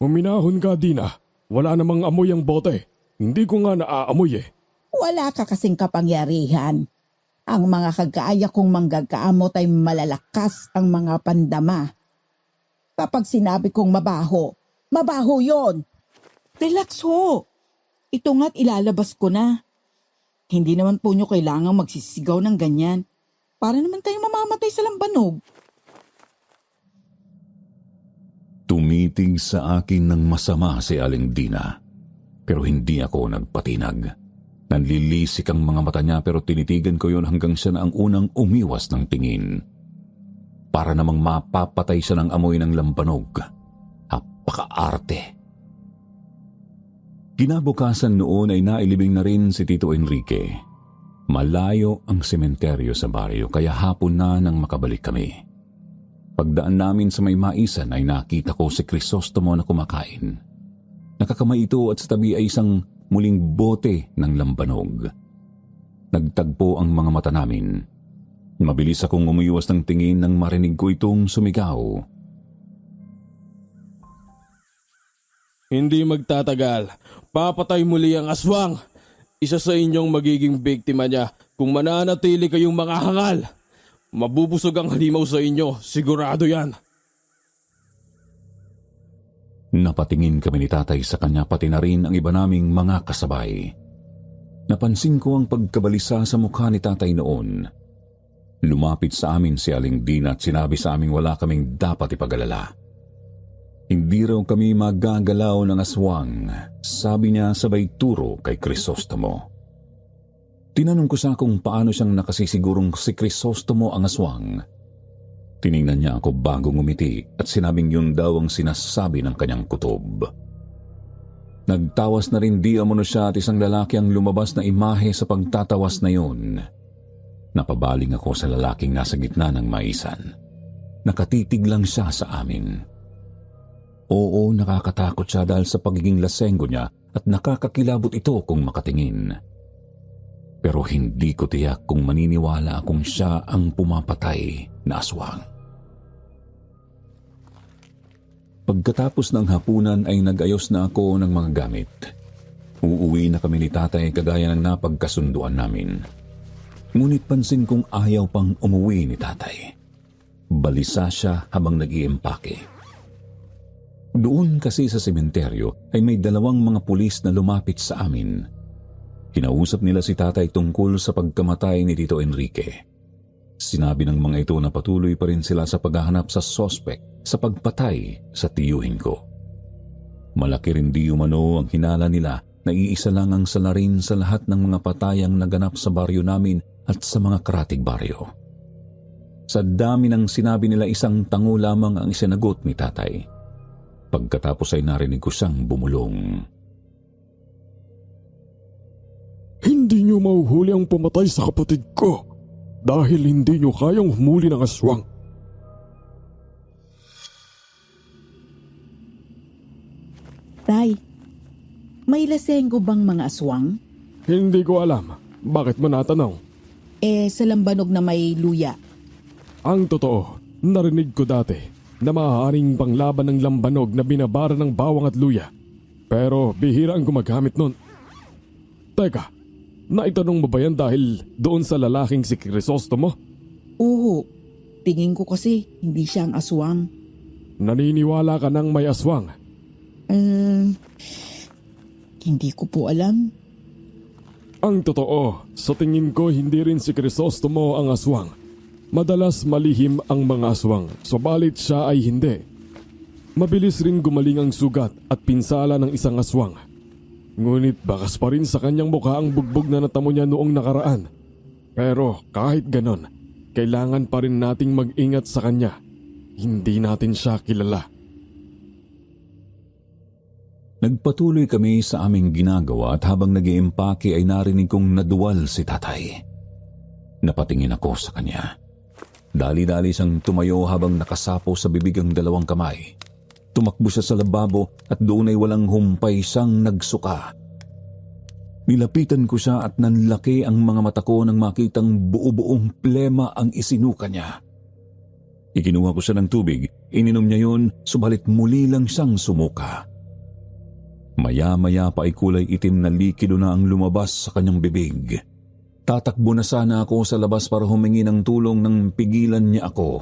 Uminahon ka, Dina. Wala namang amoy ang bote. Hindi ko nga naaamoy eh. Wala ka kasing kapangyarihan. Ang mga kagaya kong manggagaamot ay malalakas ang mga pandama. Kapag sinabi kong mabaho, mabaho yon. Relax ho. Ito nga't ilalabas ko na. Hindi naman po nyo kailangang magsisigaw ng ganyan. Para naman tayo mamamatay sa lambanog. Tumitig sa akin ng masama si Aling Dina. Pero hindi ako nagpatinag. Nanlilisik ang mga mata niya pero tinitigan ko yon hanggang siya na ang unang umiwas ng tingin. Para namang mapapatay siya ng amoy ng lambanog. Napaka-arte. Kinabukasan noon ay nailibing na rin si Tito Enrique. Malayo ang sementeryo sa baryo kaya hapon na nang makabalik kami. Pagdaan namin sa may maisan ay nakita ko si Crisostomo na kumakain. Nakakamay ito at sa tabi ay isang muling bote ng lambanog. Nagtagpo ang mga mata namin. Mabilis akong umiwas ng tingin nang marinig ko itong sumigaw. Hindi magtatagal. Papatay muli ang aswang. Isa sa inyong magiging biktima niya kung mananatili kayong mga hangal. Mabubusog ang halimaw sa inyo, sigurado yan. Napatingin kami ni tatay sa kanya pati na rin ang iba naming mga kasabay. Napansin ko ang pagkabalisa sa mukha ni tatay noon. Lumapit sa amin si Aling Dina at sinabi sa aming wala kaming dapat ipag-alala. Hindi raw kami magagalaw ng aswang, sabi niya sabay turo kay Crisostomo. Tinanong ko siya kung paano siyang nakasisigurong si Crisostomo ang aswang. Tiningnan niya ako bago ngumiti at sinabing yun daw ang sinasabi ng kanyang kutob. Nagtawas na rin di umano siya at isang lalaki ang lumabas na imahe sa pagtatawas na yun. Napabaling ako sa lalaking nasa gitna ng maisan. Nakatitig lang siya sa amin. Oo, nakakatakot siya dahil sa pagiging lasenggo niya at nakakakilabot ito kung makatingin. Pero hindi ko tiyak kung maniniwala kung siya ang pumapatay na aswang. Pagkatapos ng hapunan ay nag-ayos na ako ng mga gamit. Uuwi na kami ni tatay kagaya ng napagkasunduan namin. Ngunit pansin kong ayaw pang umuwi ni tatay. Balisa siya habang nag-iimpake. Doon kasi sa sementeryo ay may 2 mga pulis na lumapit sa amin. Kinausap nila si tatay tungkol sa pagkamatay ni Tito Enrique. Sinabi ng mga ito na patuloy pa rin sila sa paghahanap sa sospek sa pagpatay sa tiyuhin ko. Malaki rin di umano ang hinala nila na iisa lang ang salarin sa lahat ng mga patayang naganap sa baryo namin at sa mga karatig baryo. Sa dami ng sinabi nila, isang tango lamang ang isinagot ni tatay. Pagkatapos ay narinig ko siyang bumulong. Hindi niyo mahuhuli ang pumatay sa kapatid ko dahil hindi niyo kayang humuli ng aswang. Tay, may lasenggo bang mga aswang? Hindi ko alam. Bakit mo natanong? Sa lambanog na may luya. Ang totoo, narinig ko dati na maaaring panglaban ng lambanog na binabara ng bawang at luya. Pero bihira ang gumagamit nun. Teka, naitanong mo ba yan dahil doon sa lalaking si Crisostomo? Oo, tingin ko kasi hindi siya ang aswang. Naniniwala ka ng may aswang? Hindi ko po alam. Ang totoo, sa tingin ko hindi rin si Crisostomo ang aswang. Madalas malihim ang mga aswang, subalit siya ay hindi. Mabilis ring gumaling ang sugat at pinsala ng isang aswang. Ngunit bakas pa rin sa kanyang mukha ang bugbog na natamo niya noong nakaraan. Pero kahit ganon, kailangan pa rin nating mag-ingat sa kanya. Hindi natin siya kilala. Nagpatuloy kami sa aming ginagawa at habang nag-iimpake ay narinig kong naduwal si tatay. Napatingin ako sa kanya. Dali-dali siyang tumayo habang nakasapo sa bibig ang 2 kamay. Tumakbo siya sa lababo at doon ay walang humpay siyang nagsuka. Nilapitan ko siya at nanlaki ang mga mata ko nang makitang buo-buong plema ang isinuka niya. Ikinuha ko siya ng tubig, ininom niya yun, subalit muli lang siyang sumuka. Maya-maya pa ay kulay itim na likido na ang lumabas sa kanyang bibig. Tatakbo na sana ako sa labas para humingi ng tulong nang pigilan niya ako.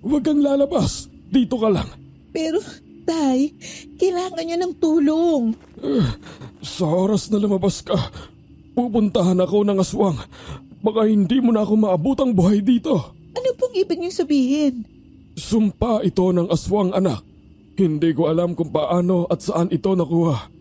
Huwag kang lalabas. Dito ka lang. Pero, Tay, kailangan niya ng tulong. Sa oras na lumabas ka, pupuntahan ako ng aswang. Baka hindi mo na ako maabutang buhay dito. Ano pong ibig niyong sabihin? Sumpa ito ng aswang, anak. Hindi ko alam kung paano at saan ito nakuha.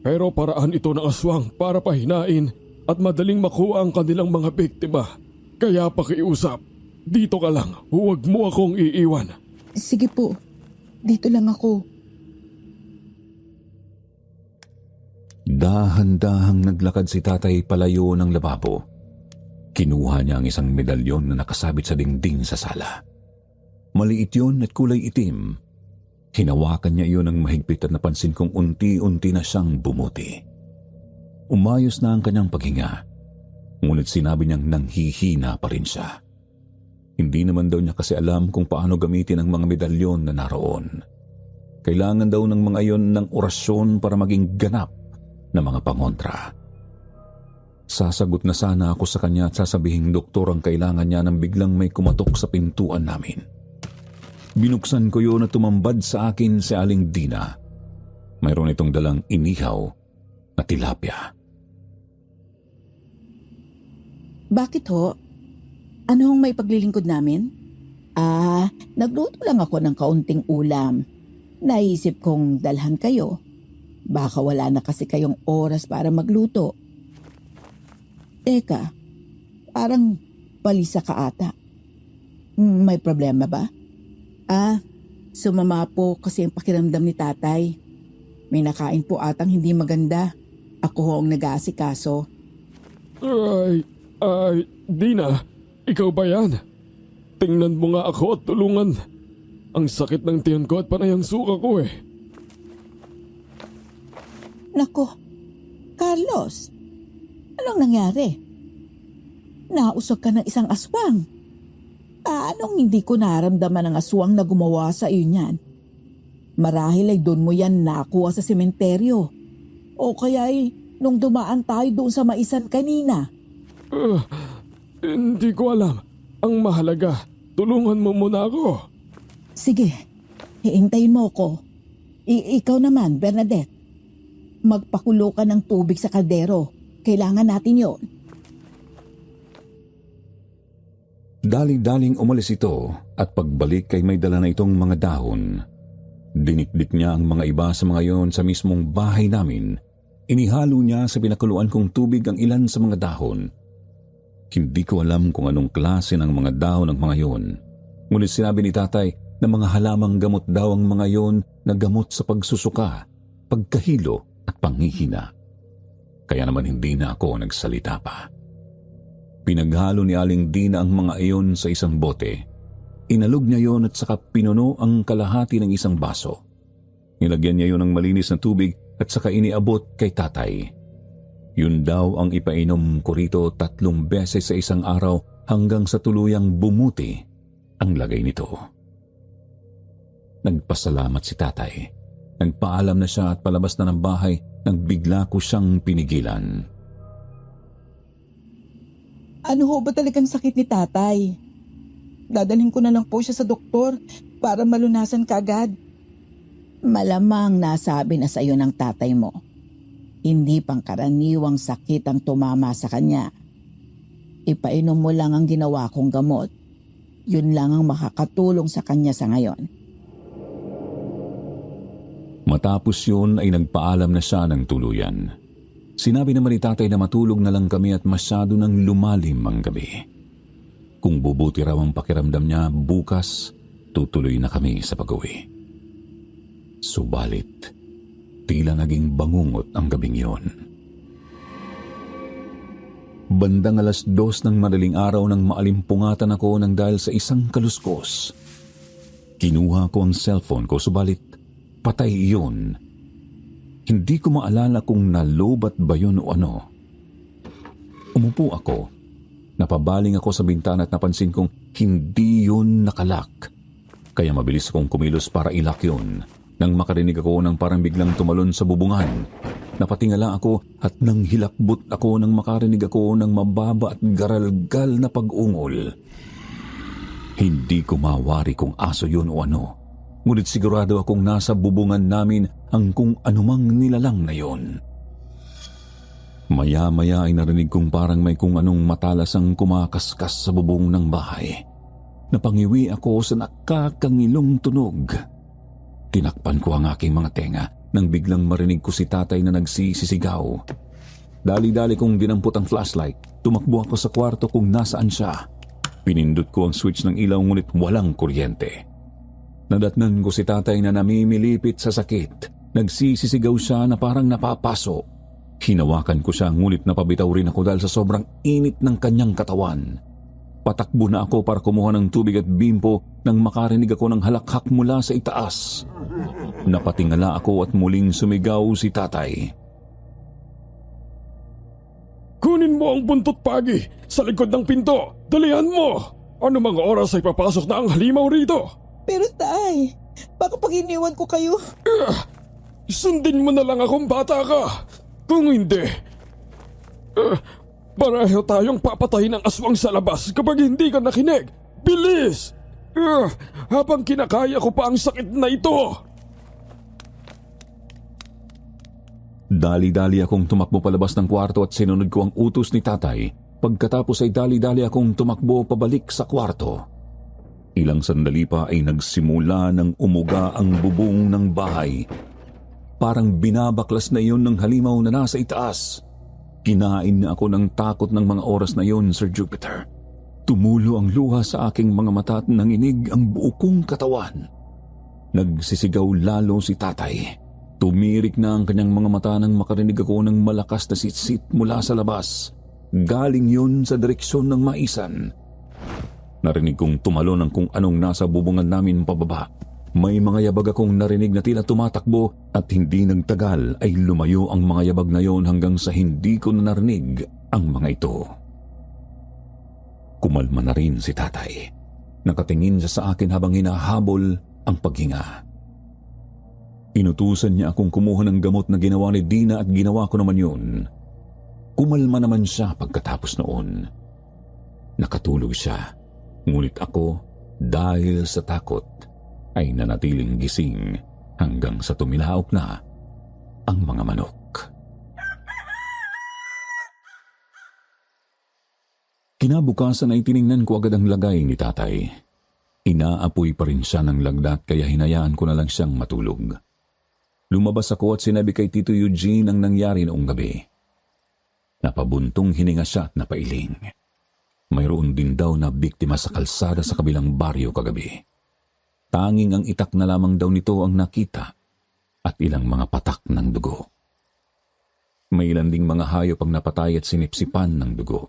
Pero paraan ito ng aswang para pahinain at madaling makuha ang kanilang mga biktima. Kaya pakiusap, dito ka lang, huwag mo akong iiwan. Sige po, dito lang ako. Dahan-dahang naglakad si tatay palayo ng lababo. Kinuha niya ang isang medalyon na nakasabit sa dingding sa sala. Maliit yun at kulay itim. Hinawakan niya iyon ng mahigpit at napansin kong unti-unti na siyang bumuti. Umayos na ang kanyang paghinga, ngunit sinabi niyang nanghihina pa rin siya. Hindi naman daw niya kasi alam kung paano gamitin ang mga medalyon na naroon. Kailangan daw ng mga iyon ng orasyon para maging ganap na mga pangontra. Sasagot na sana ako sa kanya at sasabihing doktor ang kailangan niya nang biglang may kumatok sa pintuan namin. Binuksan ko yun at tumambad sa akin si Aling Dina. Mayroon itong dalang inihaw na tilapia. Bakit ho? Ano hong may paglilingkod namin? Nagluto lang ako ng kaunting ulam. Naisip kong dalhan kayo. Baka wala na kasi kayong oras para magluto. Teka, parang balisa ka ata. May problema ba? Sumama po kasi ang pakiramdam ni tatay. May nakain po atang hindi maganda. Ako ho ang nag-aasikaso. Dina, ikaw ba yan? Tingnan mo nga ako at tulungan. Ang sakit ng tiyan ko at panay ang suka ko eh. Nako, Carlos, anong nangyari? Nausog ka ng isang aswang. Anong hindi ko naramdaman ng aswang na gumawa sa iyo niyan? Marahil ay doon mo yan nakuha sa sementeryo. O kaya ay nung dumaan tayo doon sa maisan kanina. Hindi ko alam. Ang mahalaga, tulungan mo muna ako. Sige, hiintayin mo ko. Ikaw naman, Bernadette. Magpakulo ka ng tubig sa kaldero. Kailangan natin yon. Daling-daling umalis ito at pagbalik ay may dala na itong mga dahon. Dinikdik niya ang mga iba sa mga yon sa mismong bahay namin. Inihalo niya sa pinakuluan kong tubig ang ilan sa mga dahon. Hindi ko alam kung anong klase ng mga dahon ng mga yon. Ngunit sinabi ni tatay na mga halamang gamot daw ang mga yon na gamot sa pagsusuka, pagkahilo at panghihina. Kaya naman hindi na ako nagsalita pa. Pinaghalo ni Aling Dina ang mga iyon sa isang bote. Inalog niya yon at saka pinuno ang kalahati ng isang baso. Nilagyan niya yon ng malinis na tubig at saka iniabot kay tatay. Yun daw ang ipainom ko rito 3 beses sa isang araw hanggang sa tuluyang bumuti ang lagay nito. Nagpasalamat si tatay. Nagpaalam na siya at palabas na ng bahay nang bigla ko siyang pinigilan. Ano ho ba talagang sakit ni tatay? Dadalhin ko na lang po siya sa doktor para malunasan kaagad. Malamang nasabi na sa iyo ng tatay mo. Hindi pangkaraniwang sakit ang tumama sa kanya. Ipainom mo lang ang ginawa kong gamot. Yun lang ang makakatulong sa kanya sa ngayon. Matapos yun ay nagpaalam na siya ng tuluyan. Sinabi naman ni tatay na matulog na lang kami at masyado nang lumalim ang gabi. Kung bubuti raw ang pakiramdam niya, bukas tutuloy na kami sa pag-uwi. Subalit, tila naging bangungot ang gabing yon. Bandang 2:00 ng madaling araw nang maalimpungatan ako nang dahil sa isang kaluskos. Kinuha ko ang cellphone ko, subalit patay iyon. Hindi ko maalala kung nalobat ba yun o ano. Umupo ako. Napabaling ako sa bintana at napansin kong hindi yun nakalak. Kaya mabilis akong kumilos para ilak yun. Nang makarinig ako ng parang biglang tumalon sa bubungan, napatingala ako at nang hilakbot ako nang makarinig ako ng mababa at garalgal na pag-ungol. Hindi ko mawari kung aso yun o ano. Ngunit sigurado akong nasa bubungan namin ang kung anumang nilalang na yon. Maya-maya ay narinig kong parang may kung anong matalasang kumakaskas sa bubong ng bahay. Napangiwi ako sa nakakangilong tunog. Tinakpan ko ang aking mga tenga nang biglang marinig ko si tatay na nagsisisigaw. Dali-dali kong dinampot ang flashlight. Tumakbo ako sa kwarto kung nasaan siya. Pinindot ko ang switch ng ilaw ngunit walang kuryente. Nadatnan ko si tatay na namimilipit sa sakit. Nagsisisigaw siya na parang napapaso. Hinawakan ko siya ngunit napabitaw rin ako dahil sa sobrang init ng kanyang katawan. Patakbo na ako para kumuha ng tubig at bimpo nang makarinig ako ng halakhak mula sa itaas. Napatingala ako at muling sumigaw si tatay. Kunin mo ang buntot pagi sa likod ng pinto. Dalihan mo! Ano mga oras ay papasok na ang halimaw rito? Pero tay, baka pag iniwan ko kayo... Sundin mo na lang akong bata ka. Kung hindi, pareho tayong papatayin ng aswang sa labas kapag hindi ka nakinig. Bilis! Habang kinakaya ko pa ang sakit na ito. Dali-dali akong tumakbo palabas ng kwarto at sinunod ko ang utos ni tatay. Pagkatapos ay dali-dali akong tumakbo pabalik sa kwarto. Ilang sandali pa ay nagsimula ng umuga ang bubong ng bahay. Parang binabaklas na iyon ng halimaw na nasa itaas. Kinain na ako ng takot ng mga oras na iyon, Sir Jupiter. Tumulo ang luha sa aking mga mata at nanginig ang buo kong katawan. Nagsisigaw lalo si tatay. Tumirik na ang kanyang mga mata nang makarinig ako ng malakas na sitsit mula sa labas. Galing yun sa direksyon ng maisan. Narinig kong tumalon ang kung anong nasa bubungan namin pababa. May mga yabag akong narinig na tila tumatakbo at hindi nagtagal ay lumayo ang mga yabag na yon hanggang sa hindi ko na narinig ang mga ito. Kumalma na rin si tatay. Nakatingin siya sa akin habang hinahabol ang paghinga. Inutusan niya akong kumuha ng gamot na ginawa ni Dina at ginawa ko naman yun. Kumalma naman siya pagkatapos noon. Nakatulog siya, ngunit ako dahil sa takot ay nanatiling gising hanggang sa tumilaok na ang mga manok. Kinabukasan ay tiningnan ko agad ang lagay ni tatay. Inaapoy pa rin siya ng lagdat kaya hinayaan ko na lang siyang matulog. Lumabas ako at sinabi kay Tito Eugene ang nangyari noong gabi. Napabuntong hininga siya at napailing. Mayroon din daw na biktima sa kalsada sa kabilang baryo kagabi. Tanging ang itak na lamang daw nito ang nakita at ilang mga patak ng dugo. May ilan ding mga hayop ang napatay at sinipsipan ng dugo.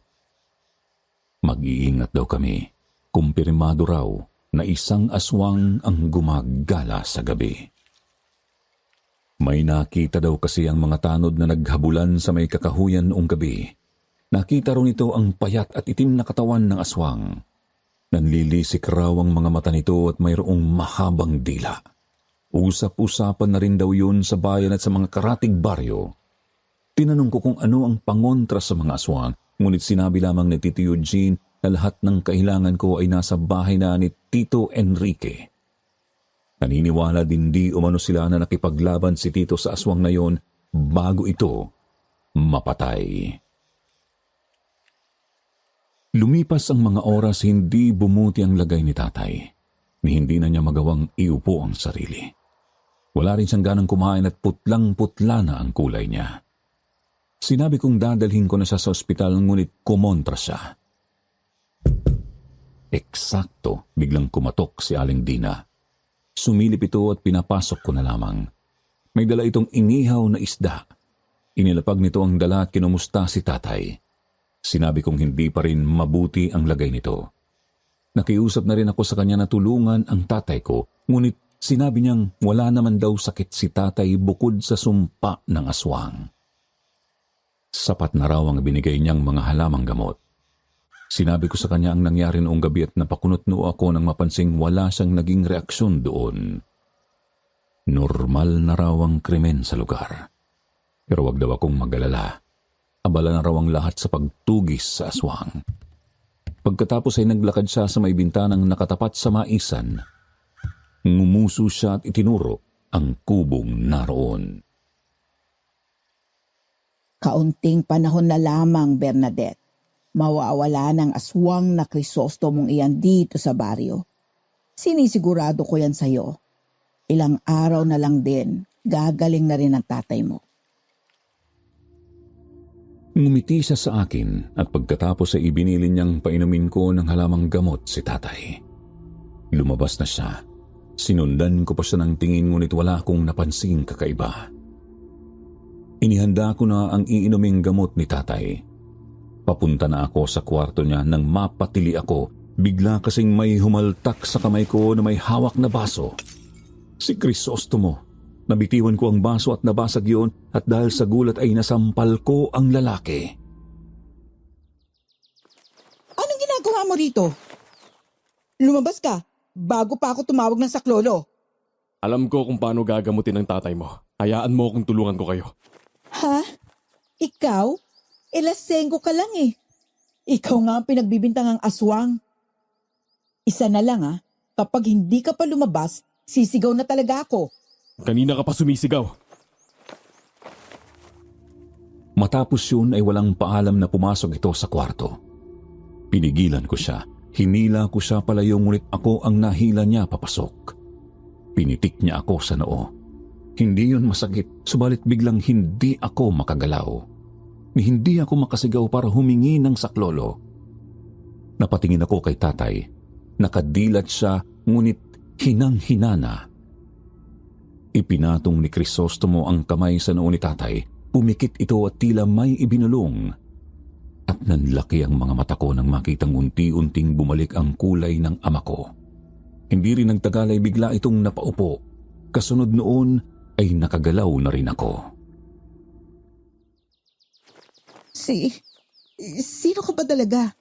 Mag-iingat daw kami. Kumpirmado raw na isang aswang ang gumagala sa gabi. May nakita daw kasi ang mga tanod na naghabulan sa may kakahuyan noong gabi. Nakita rin ito ang payat at itim na katawan ng aswang. Nanlilisik raw ang mga mata nito at mayroong mahabang dila. Usap-usapan na rin daw yun sa bayan at sa mga karatig baryo. Tinanong ko kung ano ang pangontra sa mga aswang, ngunit sinabi lamang ni Tito Eugene na lahat ng kailangan ko ay nasa bahay na ni Tito Enrique. Naniniwala din di umano sila na nakipaglaban si Tito sa aswang na yon bago ito mapatay. Lumipas ang mga oras, hindi bumuti ang lagay ni tatay. Ni hindi na niya magawang iupo ang sarili. Wala rin siyang ganang kumain at putlang-putla na ang kulay niya. Sinabi kong dadalhin ko na siya sa ospital ngunit kumontra siya. Eksakto, biglang kumatok si Aling Dina. Sumilip ito at pinapasok ko na lamang. May dala itong inihaw na isda. Inilapag nito ang dala at kinumusta si tatay. Sinabi kong hindi pa rin mabuti ang lagay nito. Nakiusap na rin ako sa kanya na tulungan ang tatay ko, ngunit sinabi niyang wala naman daw sakit si tatay bukod sa sumpa ng aswang. Sapat na raw ang binigay niyang mga halamang gamot. Sinabi ko sa kanya ang nangyari noong gabi at napakunot-noo ako nang mapansing wala siyang naging reaksyon doon. Normal na raw ang krimen sa lugar. Pero wag daw akong mag-alala. Abala na raw ang lahat sa pagtugis sa aswang. Pagkatapos ay naglakad siya sa may bintanang nakatapat sa maisan. Ngumuso siya at itinuro ang kubong naroon. Kaunting panahon na lamang, Bernadette. Mawawala ng aswang na Crisostomong iyan dito sa baryo. Sinisigurado ko yan sa'yo. Ilang araw na lang din, gagaling na rin ang tatay mo. Ngumiti siya sa akin at pagkatapos ay ibinili niyang painumin ko ng halamang gamot si tatay. Lumabas na siya. Sinundan ko pa siya ng tingin ngunit wala akong napansing kakaiba. Inihanda ko na ang iinuming gamot ni tatay. Papunta na ako sa kwarto niya nang mapatili ako. Bigla kasing may humaltak sa kamay ko na may hawak na baso. Si Crisostomo. Nabitiwan ko ang baso at nabasag yun at dahil sa gulat ay nasampal ko ang lalaki. Anong ginagawa mo rito? Lumabas ka bago pa ako tumawag ng saklolo. Alam ko kung paano gagamutin ng tatay mo. Hayaan mo akong tulungan ko kayo. Ha? Ikaw? Elasenggo ka lang eh. Ikaw nga ang pinagbibintangang aswang. Isa na lang kapag hindi ka pa lumabas, sisigaw na talaga ako. Kanina ka pa sumisigaw. Matapos yun ay walang paalam na pumasok ito sa kwarto. Pinigilan ko siya. Hinila ko siya palayo ngunit ako ang nahila niya papasok. Pinitik niya ako sa noo. Hindi yun masakit, subalit biglang hindi ako makagalaw. Ni hindi ako makasigaw para humingi ng saklolo. Napatingin ako kay tatay. Nakadilat siya ngunit hinang-hinana. Ipinatong ni Crisostomo ang kamay sa noo ni tatay. Pumikit ito at tila may ibinulong. At nanlaki ang mga mata ko nang makitang unti-unting bumalik ang kulay ng ama ko. Hindi rin nagtagal ay bigla itong napaupo. Kasunod noon ay nakagalaw na rin ako. Sino ka ba talaga?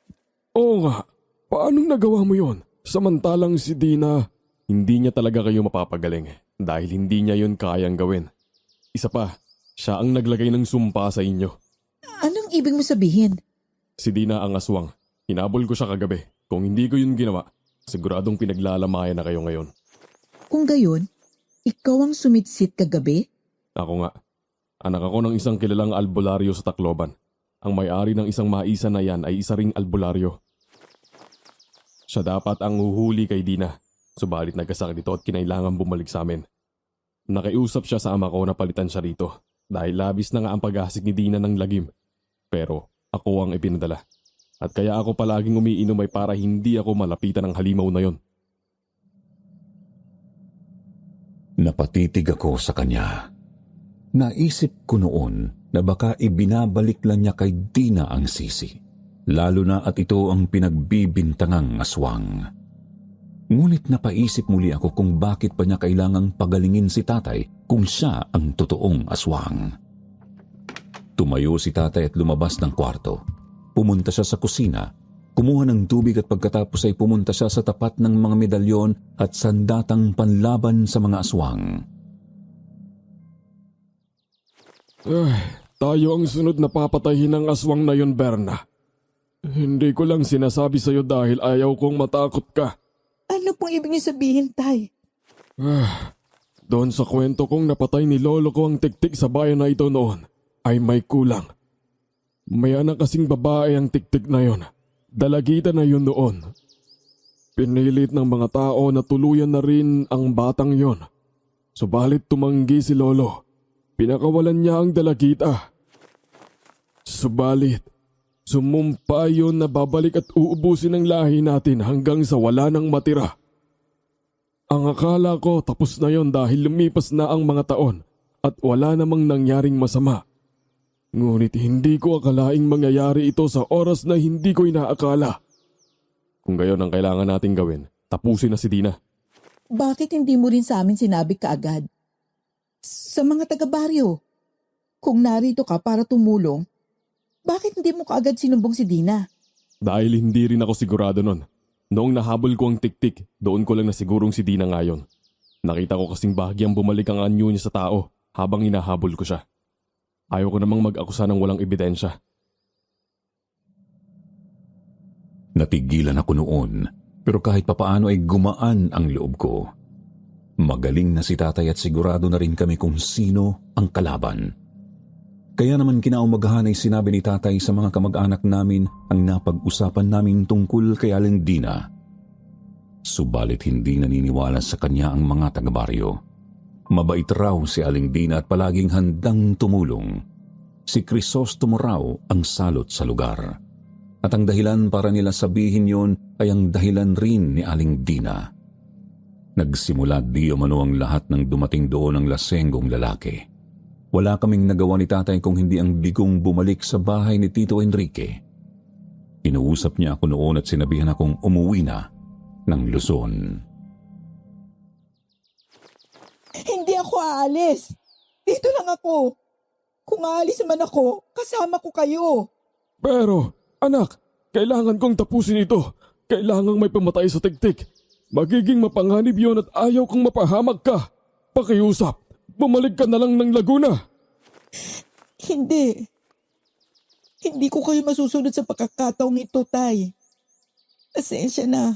Oo nga, paanong nagawa mo yon? Samantalang si Dina, hindi niya talaga kayo mapapagaling dahil hindi niya yon kayang gawin. Isa pa, siya ang naglagay ng sumpa sa inyo. Anong ibig mo sabihin? Si Dina ang aswang. Hinabol ko siya kagabi. Kung hindi ko yun ginawa, siguradong pinaglalamayan na kayo ngayon. Kung gayon, ikaw ang sumitsit kagabi? Ako nga. Anak ako ng isang kilalang albularyo sa Tacloban. Ang may-ari ng isang maisa na yan ay isa ring albularyo. Siya dapat ang huhuli kay Dina. Subalit nagkasakit ito at kinailangan bumalik sa amin. Nakiusap siya sa ama ko na palitan siya rito dahil labis na nga ang pag-asik ni Dina ng lagim. Pero ako ang ipinadala. At kaya ako palaging umiinom ay para hindi ako malapitan ng halimaw na yon. Napatitig ako sa kanya. Naisip ko noon na baka ibinabalik lang niya kay Dina ang sisi. Lalo na at ito ang pinagbibintangang aswang. Ngunit napaisip muli ako kung bakit pa niya kailangang pagalingin si tatay kung siya ang totoong aswang. Tumayo si tatay at lumabas ng kwarto. Pumunta siya sa kusina, kumuha ng tubig at pagkatapos ay pumunta siya sa tapat ng mga medalyon at sandatang panlaban sa mga aswang. Tayo ang sunod na papatayin ng aswang na yon, Berna. Hindi ko lang sinasabi sa'yo dahil ayaw kong matakot ka. Ano pong ibig niyo sabihin, Tay? Doon sa kwento kong napatay ni lolo ko ang tiktik sa bayan na ito noon, ay may kulang. May anak kasing babae ang tiktik na yon. Dalagita na yun noon. Pinilit ng mga tao na tuluyan na rin ang batang yon. Subalit tumanggi si lolo. Pinakawalan niya ang dalagita. Subalit, sumumpa yun na babalik at uubusin ang lahi natin hanggang sa wala nang matira. Ang akala ko tapos na yon dahil lumipas na ang mga taon at wala namang nangyaring masama. Ngunit hindi ko akalaing mangyayari ito sa oras na hindi ko inaakala. Kung gayon ang kailangan nating gawin, tapusin na si Dina. Bakit hindi mo rin sa amin sinabi kaagad? Sa mga taga-baryo, kung narito ka para tumulong, bakit hindi mo kaagad sinumbong si Dina? Dahil hindi rin ako sigurado nun. Noong nahabol ko ang tiktik, doon ko lang nasigurong si Dina ngayon. Nakita ko kasing bahagyang bumalik ang anyo niya sa tao habang hinahabol ko siya. Ayaw ko namang mag-akusa ng walang ebidensya. Natigilan ako noon, pero kahit papaano ay gumaan ang loob ko. Magaling na si tatay at sigurado na rin kami kung sino ang kalaban. Kaya naman kinaumagahan ay sinabi ni tatay sa mga kamag-anak namin ang napag-usapan namin tungkol kay Aling Dina. Subalit hindi naniniwala sa kanya ang mga taga-baryo. Mabait raw si Aling Dina at palaging handang tumulong. Si Crisostomo raw ang salot sa lugar. At ang dahilan para nila sabihin yon ay ang dahilan rin ni Aling Dina. Nagsimula di umano ang lahat ng dumating doon ng lasenggong lalaki. Wala kaming nagawa ni tatay kung hindi ang bigong bumalik sa bahay ni Tito Enrique. Inuusap niya ako noon at sinabihan akong umuwi na ng Luzon. Hindi ako aalis. Dito lang ako. Kung aalis man ako, kasama ko kayo. Pero, anak, kailangan kong tapusin ito. Kailangang may pumatay sa tiktik. Magiging mapanganib yon at ayaw kong mapahamak ka. Pakiusap, bumalik ka na lang ng Laguna. Hindi. Hindi ko kayo masusunod sa pagkakataong ito, Tay. Pasensya na.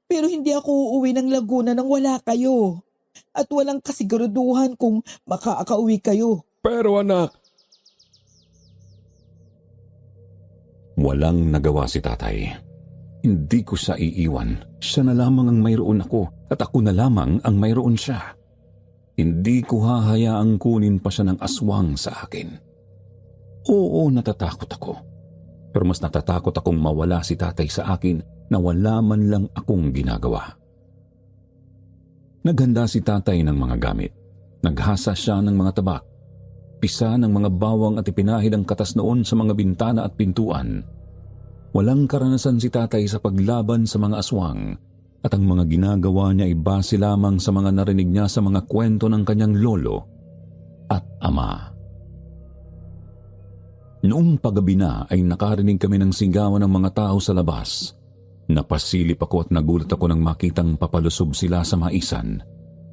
Pero hindi ako uuwi ng Laguna nang wala kayo. At walang kasiguraduhan kung makakauwi kayo. Pero anak, Walang nagawa si tatay. Hindi ko siya iiwan. Siya na lamang ang mayroon ako at ako na lamang ang mayroon siya. Hindi ko hahayaang kunin pa siya ng aswang sa akin. Oo, natatakot ako. Pero mas natatakot akong mawala si tatay sa akin na wala man lang akong ginagawa. Naghanda si tatay ng mga gamit. Naghasa siya ng mga tabak. Pisa ng mga bawang at ipinahid ang katas noon sa mga bintana at pintuan. Walang karanasan si tatay sa paglaban sa mga aswang at ang mga ginagawa niya ay base lamang sa mga narinig niya sa mga kwento ng kanyang lolo at ama. Noong paggabi na ay nakarinig kami ng sigawan ng mga tao sa labas. Napasilip ako at nagulat ako nang makitang papalusob sila sa maisan.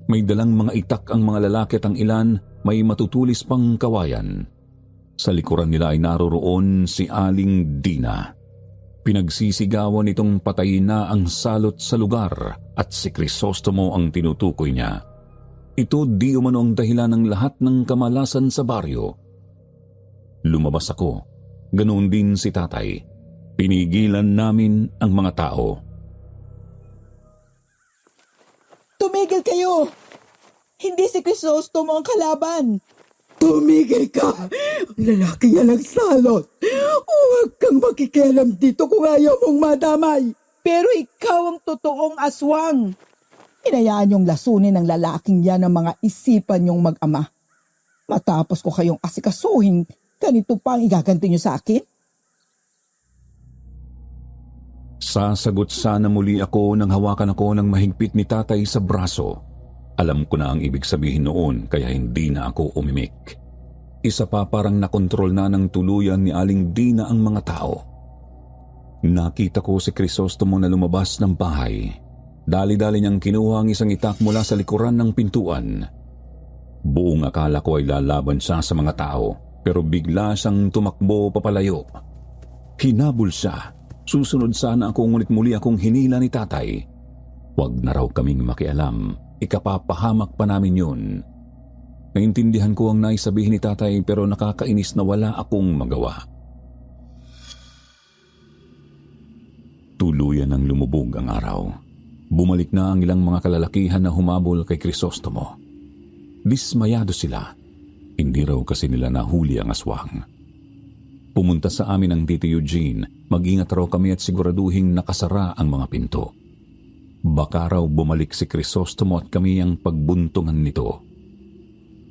May dalang mga itak ang mga lalaki at ang ilan may matutulis pang kawayan. Sa likuran nila ay naroroon si Aling Dina. Pinagsisigawan itong patayin na ang salot sa lugar at si Crisostomo ang tinutukoy niya. Ito di umano ang dahilan ng lahat ng kamalasan sa baryo. Lumabas ako, ganoon din si tatay. Pinigilan namin ang mga tao. Tumigil kayo! Hindi si Crisostomo ang kalaban. Tumigil ka! Lalaki yan ang salot. Huwag kang makikialam dito kung ayaw mong madamay. Pero ikaw ang totoong aswang. Hinayaan yung lasunin ng lalaking yan ang mga isipan yung mag-ama. Matapos ko kayong asikasuhin, ganito pa ang igaganti nyo sa akin? Sasagot sana muli ako nang hawakan ako ng mahigpit ni tatay sa braso. Alam ko na ang ibig sabihin noon kaya hindi na ako umimik. Isa pa parang nakontrol na ng tuluyan ni Aling Dina ang mga tao. Nakita ko si Crisostomo na lumabas ng bahay. Dali-dali niyang kinuha ang isang itak mula sa likuran ng pintuan. Buong akala ko ay lalaban siya sa mga tao pero bigla siyang tumakbo papalayo. Hinabol siya. Susunod sana ako ngunit muli akong hinila ni tatay. Huwag na raw kaming makialam. Ikapapahamak pa namin yun. Naintindihan ko ang naisabihin ni tatay pero nakakainis na wala akong magawa. Tuluyan ang lumubog ang araw. Bumalik na ang ilang mga kalalakihan na humabol kay Crisostomo. Dismayado sila. Hindi raw kasi nila nahuli ang aswang. Pumunta sa amin ang Tito Eugene. Mag-ingat raw kami at siguraduhing nakasara ang mga pinto. Baka raw bumalik si Crisostomo at kami ang pagbuntungan nito.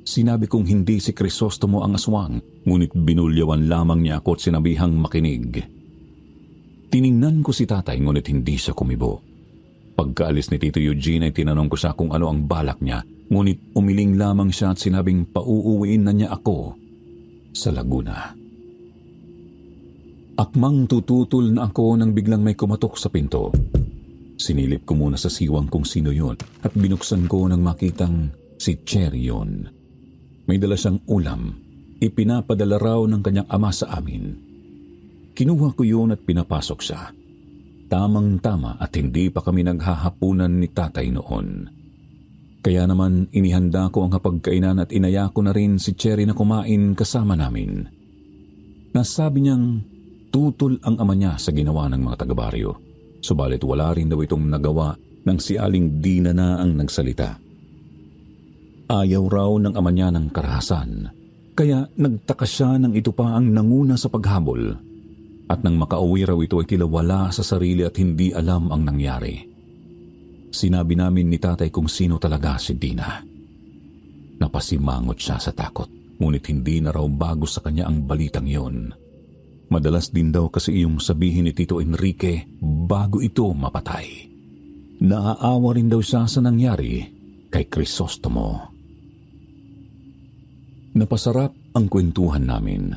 Sinabi kong hindi si Crisostomo ang aswang, ngunit binulyawan lamang niya ako at sinabihang makinig. Tiningnan ko si tatay ngunit hindi siya kumibo. Pagkaalis ni Tito Eugene ay tinanong ko siya kung ano ang balak niya, ngunit umiling lamang siya at sinabing pauuwiin na niya ako sa Laguna. Akmang tututol na ako nang biglang may kumatok sa pinto. Sinilip ko muna sa siwang kung sino yun at binuksan ko nang makitang si Cherry yun. May dala siyang ulam. Ipinapadala raw ng kanyang ama sa amin. Kinuha ko yun at pinapasok siya. Tamang-tama at hindi pa kami naghahapunan ni tatay noon. Kaya naman inihanda ko ang hapagkainan at inaya ko na rin si Cherry na kumain kasama namin. Nasabi niyang tutol ang ama niya sa ginawa ng mga taga-baryo. Subalit wala rin daw itong nagawa nang si Aling Dina na ang nagsalita. Ayaw raw ng ama niya ng karahasan, kaya nagtaka siya nang ito pa ang nanguna sa paghabol. At nang makauwi raw ito ay tila wala sa sarili at hindi alam ang nangyari. Sinabi namin ni tatay kung sino talaga si Dina. Napasimangot siya sa takot. ngunit hindi na raw bago sa kanya ang balitang yon. Madalas din daw kasi iyong sabihin ni Tito Enrique bago ito mapatay. Naaawa rin daw siya sa nangyari kay Crisostomo. Napasarap ang kwentuhan namin.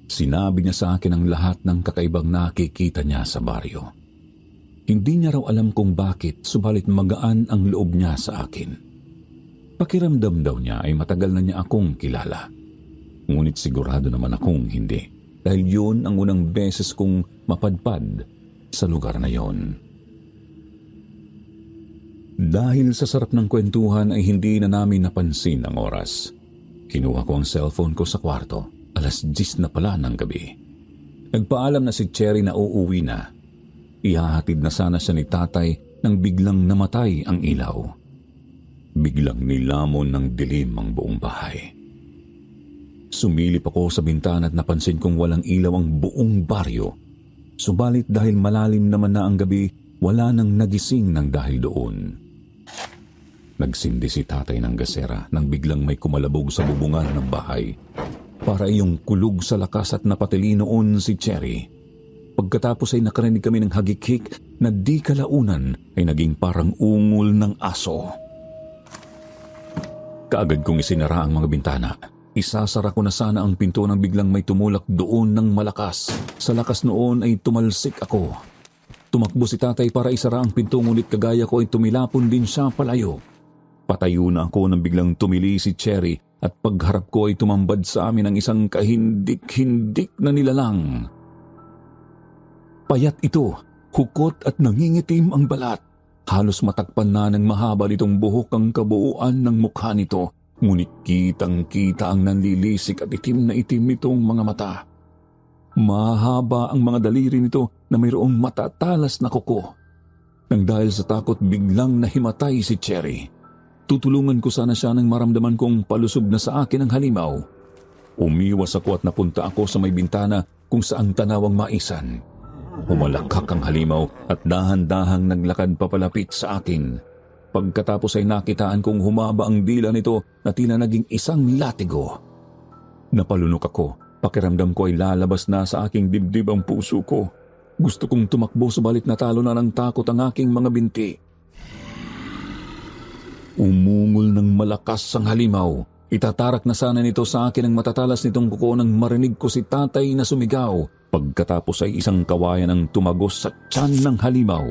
Sinabi niya sa akin ang lahat ng kakaibang nakikita niya sa baryo. Hindi niya raw alam kung bakit, subalit magaan ang loob niya sa akin. Pakiramdam daw niya ay matagal na niya akong kilala. Ngunit sigurado naman akong hindi, dahil yun ang unang beses kong mapadpad sa lugar na yon. Dahil sa sarap ng kwentuhan ay hindi na namin napansin ang oras. Kinuha ko ang cellphone ko sa kwarto. 10:00 na pala ng gabi. Nagpaalam na si Cherry na uuwi na. Ihahatid na sana siya ni tatay nang biglang namatay ang ilaw. Biglang nilamon ng dilim ang buong bahay. Sumilip ako sa bintana at napansin kong walang ilaw ang buong baryo. Subalit dahil malalim naman na ang gabi, wala nang nagising ng dahil doon. Nagsindi si tatay ng gasera nang biglang may kumalabog sa bubungan ng bahay. Para iyong kulog sa lakas at napatili noon si Cherry. Pagkatapos ay nakarinig kami ng hagikik na di kalaunan ay naging parang ungol ng aso. Kaagad kong isinara ang mga bintana. Isasara ko na sana ang pinto nang biglang may tumulak doon ng malakas. Sa lakas noon ay tumalsik ako. Tumakbo si tatay para isara ang pinto ngunit kagaya ko ay tumilapon din siya palayo. Patayo na ako nang biglang tumili si Cherry at pagharap ko ay tumambad sa amin ang isang kahindik-hindik na nilalang. Payat ito, hukot at nangingitim ang balat. Halos matakpan na ng mahaba nitong buhok ang kabuuan ng mukha nito, ngunit kitang-kita ang nanlilisik at itim na itim nitong mga mata. Mahaba ang mga daliri nito na mayroong matatalas na kuko. Nang dahil sa takot biglang nahimatay si Cherry. Tutulungan ko sana siya nang maramdaman kong palusob na sa akin ang halimaw. Umiwas ako at napunta ako sa may bintana kung saan tanawang maisan. Humalakhak ang halimaw at dahan-dahang naglakad papalapit sa akin. Pagkatapos ay nakitaan kong humaba ang dila nito na tila naging isang latigo. Napalunok ako. Pakiramdam ko ay lalabas na sa aking dibdib ang puso ko. Gusto kong tumakbo subalit natalo na ng takot ang aking mga binti. Umungol ng malakas ang halimaw. Itatarak na sana nito sa akin ang matatalas nitong kuko nang marinig ko si tatay na sumigaw. Pagkatapos ay isang kawayan ang tumagos sa tiyan ng halimaw.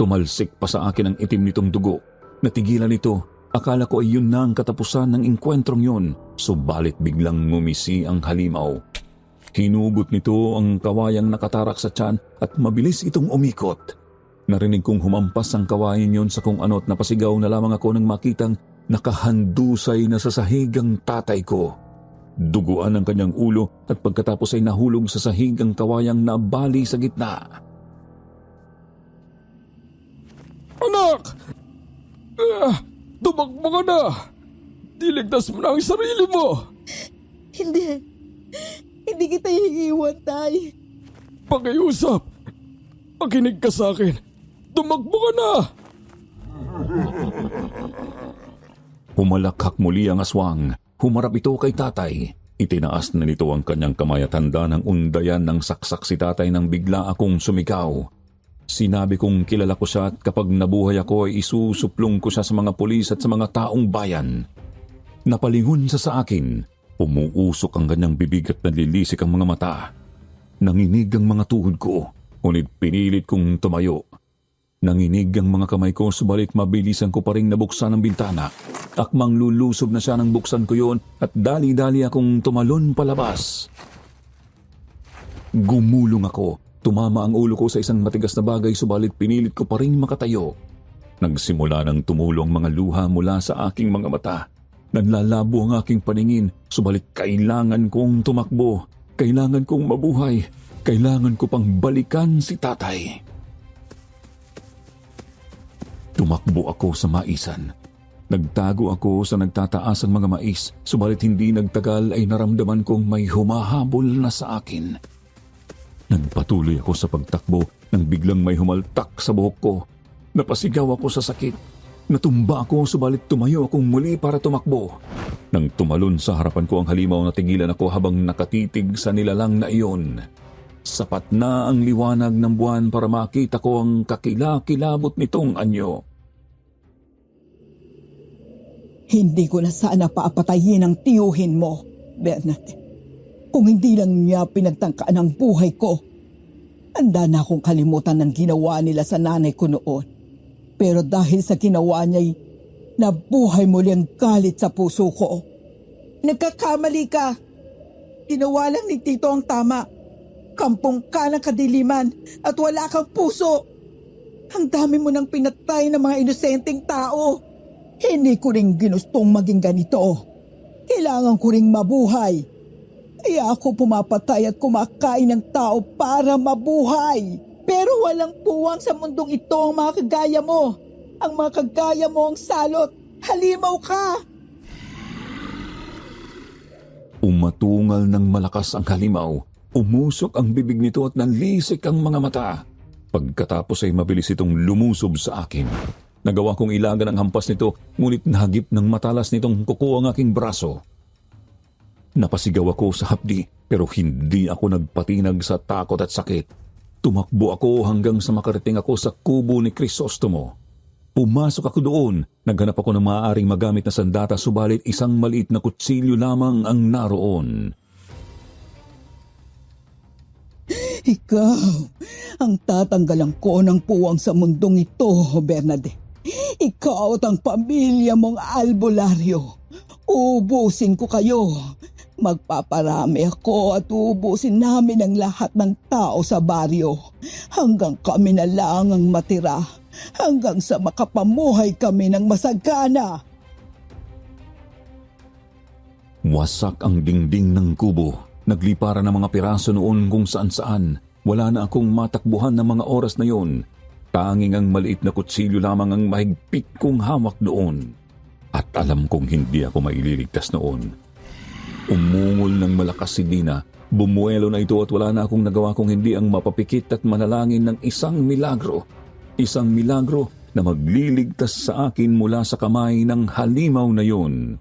Tumalsik pa sa akin ang itim nitong dugo. Natigilan ito. Akala ko ay yun na ang katapusan ng engkwentrong yun. Subalit biglang ngumisi ang halimaw. Hinugot nito ang kawayang nakatarak sa tiyan at mabilis itong umikot. Narinig kong humampas ang kawayan yon sa kung ano't napasigaw na lamang ako nang makitang nakahandusay na sa sahig ang tatay ko. Duguan ang kanyang ulo at pagkatapos ay nahulog sa sahig ang kawayang nabali sa gitna. Anak! Tumakbo ka na! Diligtas mo na ang sarili mo! Hindi. Hindi kita iiwan, tay. Pakiusap! Makinig ka sa akin! Tumakbo ka na! Humalakhak muli ang aswang. Humarap ito kay tatay. Itinaas na nito ang kanyang kamay at handa ng undayan ng saksak si tatay nang bigla akong sumigaw. Sinabi kong kilala ko siya at kapag nabuhay ako ay isusuplong ko siya sa mga pulis at sa mga taong bayan. Napalingon siya sa akin. Umuusok ang kanyang bibig at nalilisik ang mga mata. Nanginig ang mga tuhod ko, ngunit pinilit kong tumayo. Nanginig ang mga kamay ko, subalit mabilisan ko pa rin nabuksan ang bintana. Akmang lulusob na siya nang buksan ko yon at dali-dali akong tumalon palabas. Gumulong ako. Tumama ang ulo ko sa isang matigas na bagay, subalit pinilit ko pa rin makatayo. Nagsimula ng tumulo ang mga luha mula sa aking mga mata. Nanlalabo ang aking paningin, subalit kailangan kong tumakbo. Kailangan kong mabuhay. Kailangan ko pang balikan si tatay. Tumakbo ako sa maisan. Nagtago ako sa nagtataas ang mga mais, subalit hindi nagtagal ay naramdaman kong may humahabol na sa akin. Nagpatuloy ako sa pagtakbo nang biglang may humaltak sa buhok ko. Napasigaw ako sa sakit. Natumba ako subalit tumayo akong muli para tumakbo. Nang tumalon sa harapan ko ang halimaw, natigilan ako habang nakatitig sa nilalang na iyon. Sapat na ang liwanag ng buwan para makita ko ang kakilakilabot nitong anyo. Hindi ko na sana paapatayin ang tiyuhin mo, Bernard. Kung hindi lang niya pinagtangkaan ang buhay ko, handa na akong kalimutan ng ginawa nila sa nanay ko noon. Pero dahil sa ginawa niya'y nabuhay muli ang galit sa puso ko. Nagkakamali ka. Ginawa lang ni Tito ang tama. Kampong ka ng kadiliman at wala kang puso. Ang dami mo nang pinatay ng mga inosenteng tao. Hindi ko rin ginustong maging ganito. Kailangan ko ring mabuhay. Kaya ako pumapatay at kumakain ng tao para mabuhay. Pero walang puwang sa mundong ito ang mga kagaya mo. Ang mga kagaya mo ang salot. Halimaw ka! Umatungal ng malakas ang halimaw. Umusok ang bibig nito at nanlisik ang mga mata. Pagkatapos ay mabilis itong lumusob sa akin. Nagawa kong ilagan ang hampas nito, ngunit nahagip ng matalas nitong kuko ang aking braso. Napasigaw ako sa hapdi, pero hindi ako nagpatinag sa takot at sakit. Tumakbo ako hanggang sa makarating ako sa kubo ni Crisostomo. Pumasok ako doon. Naghanap ako ng maaaring magamit na sandata, subalit isang maliit na kutsilyo lamang ang naroon. Ikaw, ang tatanggalan ko ng puwang sa mundong ito, Bernadette. Ikaw at ang pamilya mong albularyo. Ubusin ko kayo. Magpaparami ako at ubusin namin ang lahat ng tao sa baryo. Hanggang kami na lang ang matira. Hanggang sa makapamuhay kami ng masagana. Wasak ang dingding ng kubo. Naglipara ng mga piraso noon kung saan-saan. Wala na akong matakbuhan ng mga oras na yon. Tanging ang maliit na kutsilyo lamang ang mahigpit kong hawak doon. At alam kong hindi ako maililigtas noon. Umungol ng malakas si Dina. Bumuelo na ito at wala na akong nagawa kung hindi ang mapapikit at manalangin ng isang milagro. Isang milagro na magliligtas sa akin mula sa kamay ng halimaw na yun.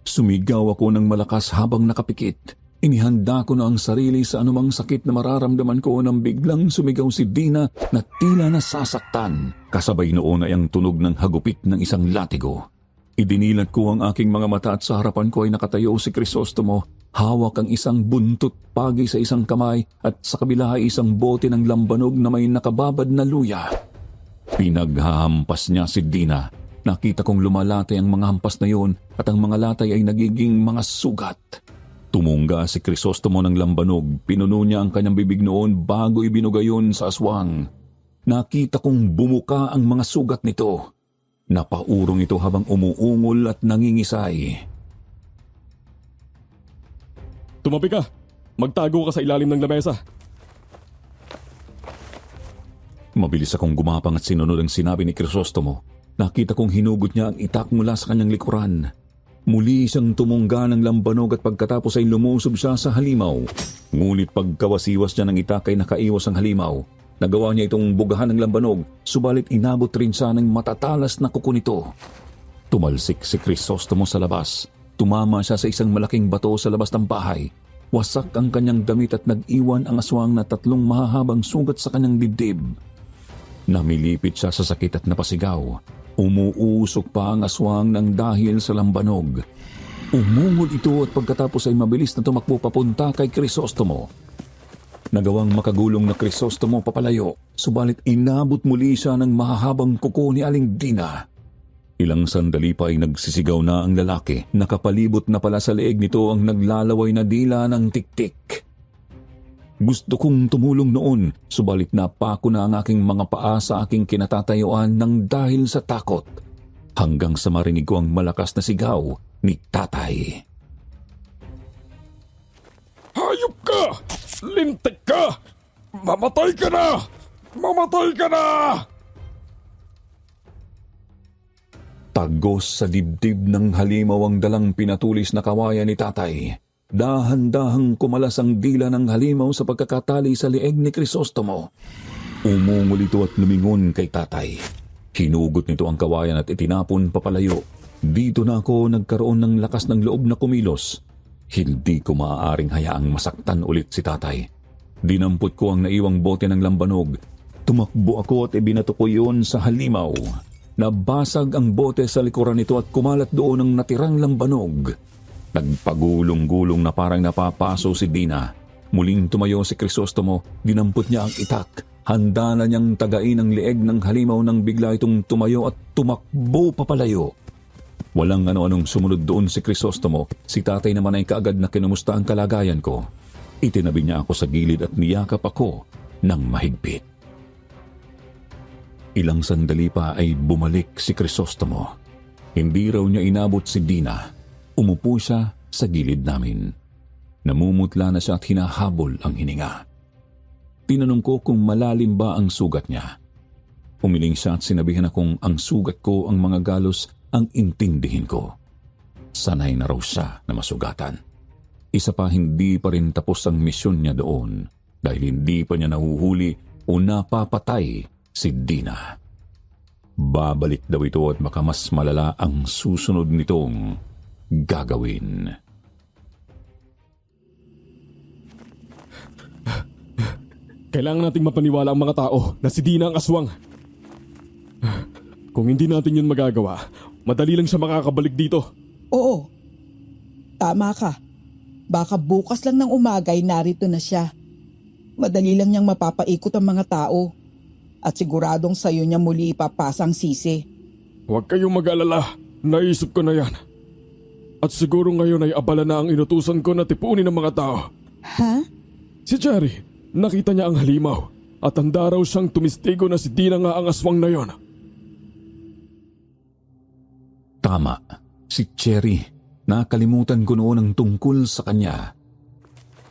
Sumigaw ako ng malakas habang nakapikit. Inihanda ko na ang sarili sa anumang sakit na mararamdaman ko nang biglang sumigaw si Dina na tila nasasaktan. Kasabay noon ay ang tunog ng hagupit ng isang latigo. Idinilat ko ang aking mga mata at sa harapan ko ay nakatayo si Crisostomo. Hawak ang isang buntot pagi sa isang kamay at sa kabila ay isang bote ng lambanog na may nakababad na luya. Pinaghahampas niya si Dina. Nakita kong lumalatay ang mga hampas na yon at ang mga latay ay nagiging mga sugat. Tumungga si Crisostomo ng lambanog. Pinuno niya ang kanyang bibig noon bago ibinuga yun sa aswang. Nakita kong bumuka ang mga sugat nito. Napaurong ito habang umuungol at nangingisay. Tumabi ka. Magtago ka sa ilalim ng lamesa. Mabilis akong gumapang at sinunod ang sinabi ni Crisostomo. Nakita kong hinugot niya ang itak mula sa kanyang likuran. Muli siyang tumungga ng lambanog at pagkatapos ay lumusob siya sa halimaw. Ngunit pagkawasiwas niya ng itak ay nakaiwas ang halimaw. Nagawa niya itong bugahan ng lambanog, subalit inabot rin siya ng matatalas na kuko nito. Tumalsik si Crisostomo sa labas. Tumama siya sa isang malaking bato sa labas ng bahay. Wasak ang kanyang damit at nag-iwan ang aswang na 3 mahahabang sugat sa kanyang dibdib. Namilipit siya sa sakit at napasigaw. Umuusok pa ang aswang ng dahil sa lambanog. Umungol ito at pagkatapos ay mabilis na tumakbo papunta kay Crisostomo. Nagawang makagulong na Crisostomo papalayo, subalit inabot muli siya ng mahahabang kuko ni Aling Dina. Ilang sandali pa ay nagsisigaw na ang lalaki. Nakapalibot na pala sa leeg nito ang naglalaway na dila ng tiktik. Gusto kong tumulong noon, subalit napako na ang aking mga paa sa aking kinatatayuan ng dahil sa takot. Hanggang sa marinig ko ang malakas na sigaw ni Tatay. Hayop ka! Lintik ka! Mamatay ka na! Mamatay ka na! Tagos sa dibdib ng halimaw ang dalang pinatulis na kawayan ni Tatay. Dahan-dahang kumalas ang dila ng halimaw sa pagkakatali sa leeg ni Crisostomo. Umungol ito at lumingon kay Tatay. Hinugot nito ang kawayan at itinapon papalayo. Dito na ako nagkaroon ng lakas ng loob na kumilos. Hindi ko maaaring hayaang masaktan ulit si tatay. Dinampot ko ang naiwang bote ng lambanog. Tumakbo ako at ibinato ko yun sa halimaw. Nabasag ang bote sa likuran nito at kumalat doon ang natirang lambanog. Nagpagulong-gulong na parang napapaso si Dina. Muling tumayo si Crisostomo, dinampot niya ang itak. Handa na niyang tagain ang leeg ng halimaw nang bigla itong tumayo at tumakbo papalayo. Walang ano-anong sumunod doon si Crisostomo. Si tatay naman ay kaagad na kinumusta ang kalagayan ko. Itinabi niya ako sa gilid at niyakap ako ng mahigpit. Ilang sandali pa ay bumalik si Crisostomo. Hindi raw niya inabot si Dina. Umupo siya sa gilid namin. Namumutla na siya at hinahabol ang hininga. Tinanong ko kung malalim ba ang sugat niya. Umiling siya at sinabihan akong ang sugat ko ang mga galos ang intindihin ko. Sanay na raw siya na masugatan. Isa pa, hindi pa rin tapos ang misyon niya doon dahil hindi pa niya nahuhuli o napapatay si Dina. Babalik daw ito at baka mas malala ang susunod nitong gagawin. Kailangan nating mapaniwala ang mga tao na si Dina ang aswang. Kung hindi natin yun magagawa, madali lang siya makakabalik dito. Oo, tama ka. Baka bukas lang ng umaga ay narito na siya. Madali lang niyang mapapaikot ang mga tao. At siguradong sa'yo niya muli ipapasa ang sisi. Huwag kayong mag-alala. Naisip ko na yan. At siguro ngayon ay abala na ang inutusan ko na tipunin ng mga tao. Ha? Si Cherry, nakita niya ang halimaw. At handa raw siyang tumistigo na si Dina nga ang aswang na yon. Tama, si Cherry. Nakalimutan ko noon ang tungkol sa kanya.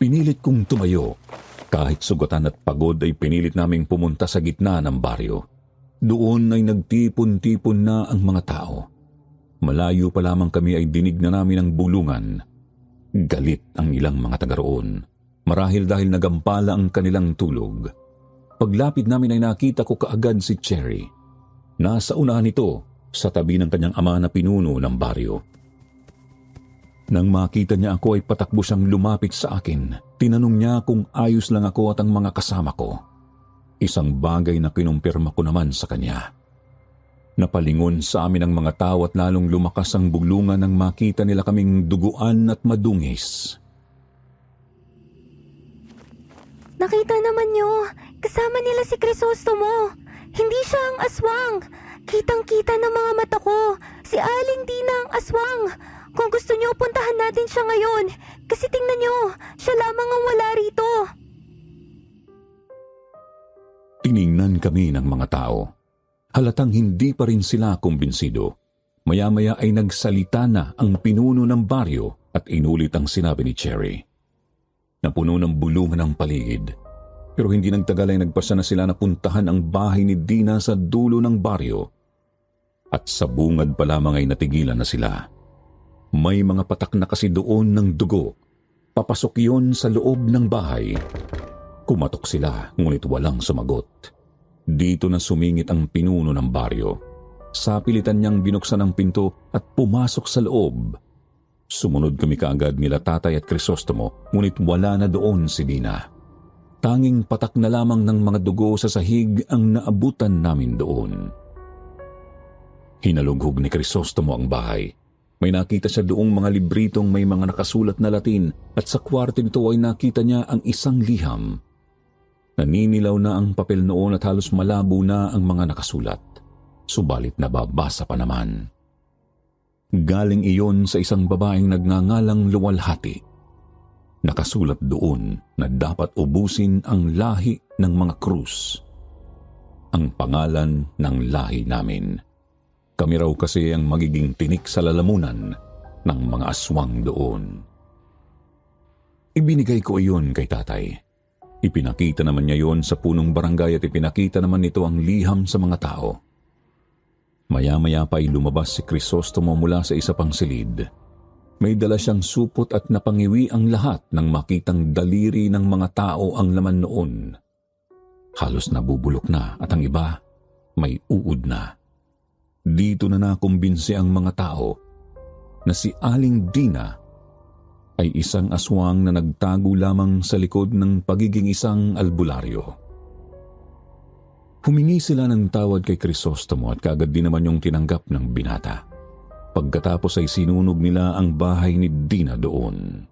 Pinilit kong tumayo. Kahit sugatan at pagod ay pinilit naming pumunta sa gitna ng baryo. Doon ay nagtipon-tipon na ang mga tao. Malayo pa lamang kami ay dinig na namin ang bulungan. Galit ang ilang mga taga roon. Marahil dahil nagampala ang kanilang tulog. Paglapit namin ay nakita ko kaagad si Cherry. Nasa unahan nito sa tabi ng kanyang ama na pinuno ng baryo. Nang makita niya ako ay patakbo siyang lumapit sa akin. Tinanong niya kung ayos lang ako at ang mga kasama ko. Isang bagay na kinumpirma ko naman sa kanya. Napalingon sa amin ang mga tao at lalong lumakas ang bulungan nang makita nila kaming duguan at madungis. Nakita naman niyo, kasama nila si Crisostomo. Hindi siya ang aswang. Kitang-kita ng mga mata ko. Si Aling Dina ang aswang. Kung gusto niyo, puntahan natin siya ngayon. Kasi tingnan niyo, siya lamang ang wala rito. Tiningnan kami ng mga tao. Halatang hindi pa rin sila kumbinsido. Maya-maya ay nagsalita na ang pinuno ng baryo at inulit ang sinabi ni Cherry. Napuno ng bulungan ang paligid. Pero hindi nagtagal ay nagpasya na sila na puntahan ang bahay ni Dina sa dulo ng baryo. At sa bungad pa lamang ay natigilan na sila. May mga patak na kasi doon ng dugo. Papasok yon sa loob ng bahay. Kumatok sila, ngunit walang sumagot. Dito na sumingit ang pinuno ng baryo. Sapilitan niyang binuksan ang pinto at pumasok sa loob. Sumunod kami kaagad nila tatay at Crisostomo, ngunit wala na doon si Dina. Tanging patak na lamang ng mga dugo sa sahig ang naabutan namin doon. Hinalughog ni Crisostomo ang bahay. May nakita siya doong mga libritong may mga nakasulat na Latin at sa kwarto nito ay nakita niya ang isang liham. Naninilaw na ang papel noon at halos malabo na ang mga nakasulat. Subalit nababasa pa naman. Galing iyon sa isang babaeng nagngangalang Luwalhati. Nakasulat doon na dapat ubusin ang lahi ng mga krus. Ang pangalan ng lahi namin. Kami raw kasi ang magiging tinik sa lalamunan ng mga aswang doon. Ibinigay ko iyon kay tatay. Ipinakita naman niya yon sa punong barangay at ipinakita naman nito ang liham sa mga tao. Maya-maya pa ay lumabas si Crisostomo mula sa isa pang silid. May dala siyang supot at napangiwi ang lahat nang makitang daliri ng mga tao ang laman noon. Halos nabubulok na at ang iba may uod na. dito na nakumbinsi ang mga tao na si Aling Dina ay isang aswang na nagtago lamang sa likod ng pagiging isang albularyo. Humingi sila ng tawad kay Crisostomo at kaagad din naman yung tinanggap ng binata. Pagkatapos ay sinunog nila ang bahay ni Dina doon.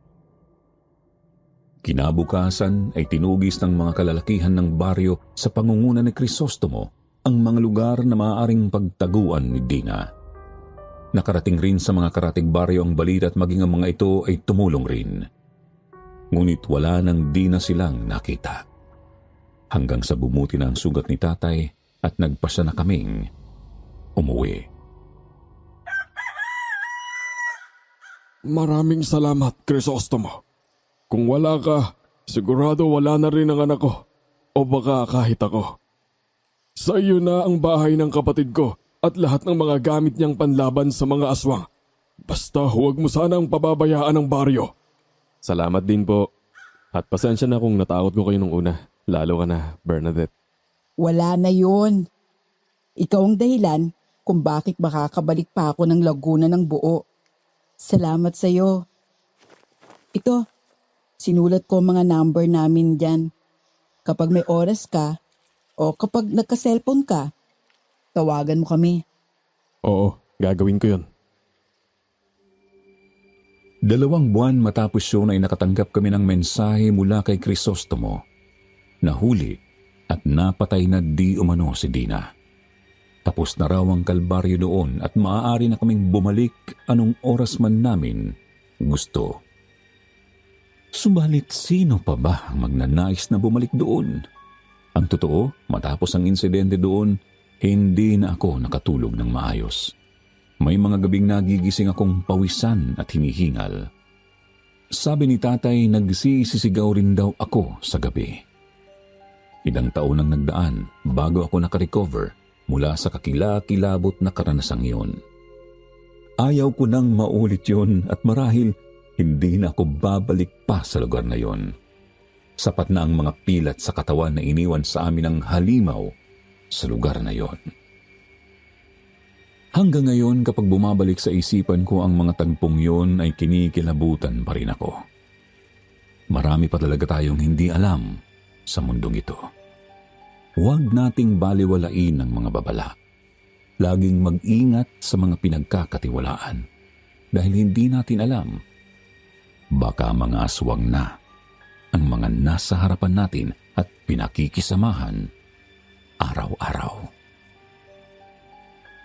Kinabukasan ay tinugis ng mga kalalakihan ng baryo sa pangunguna ni Crisostomo ang mga lugar na maaaring pagtaguan ni Dina. Nakarating rin sa mga karatig baryo ang balita at maging ang mga ito ay tumulong rin. Ngunit wala nang Dina silang nakita. Hanggang sa bumuti na ang sugat ni tatay at nagpasya na kaming umuwi. Maraming salamat, Crisostomo. Kung wala ka, sigurado wala na rin ang anak ko. O baka kahit ako. Sa iyo na ang bahay ng kapatid ko at lahat ng mga gamit niyang panlaban sa mga aswang. Basta huwag mo sanang pababayaan ang baryo. Salamat din po. At pasensya na kung natakot ko kayo nung una. Lalo ka na, Bernadette. Wala na yun. Ikaw ang dahilan kung bakit makakabalik pa ako ng Laguna ng buo. Salamat sa'yo. Ito, sinulat ko mga number namin dyan. Kapag may oras ka, o kapag nagka-cellphone ka, tawagan mo kami. Oo, gagawin ko yun. 2 buwan matapos yun ay nakatanggap kami ng mensahe mula kay Crisostomo. Nahuli at napatay na di umano si Dina. Tapos na raw ang kalbaryo doon at maaari na kaming bumalik anong oras man namin gusto. Subalit sino pa ba ang magnanais na bumalik doon? Ang totoo, matapos ang insidente doon, hindi na ako nakatulog ng maayos. May mga gabing nagigising akong pawisan at hinihingal. Sabi ni tatay, nagsisisigaw rin daw ako sa gabi. Ilang taon ang nagdaan bago ako nakarecover mula sa kakilakilabot na karanasang yun. Ayaw ko nang maulit yun at marahil hindi na ako babalik pa sa lugar na yon. Sapat na ang mga pilat sa katawan na iniwan sa amin ng halimaw sa lugar na yon. Hanggang ngayon kapag bumabalik sa isipan ko ang mga tagpong yon ay kinikilabutan pa rin ako. Marami pa talaga tayong hindi alam sa mundong ito. Huwag nating baliwalain ang mga babala. Laging mag-ingat sa mga pinagkakatiwalaan. Dahil hindi natin alam, baka mga aswang na ang mga nasa harapan natin at pinakikisamahan araw-araw.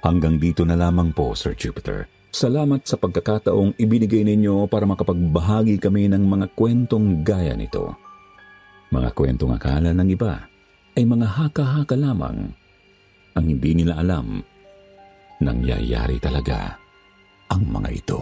Hanggang dito na lamang po, Sir Jupiter. Salamat sa pagkakataong ibinigay ninyo para makapagbahagi kami ng mga kwentong gaya nito. Mga kwentong akala ng iba ay mga haka-haka lamang. Ang hindi nila alam, nangyayari talaga ang mga ito.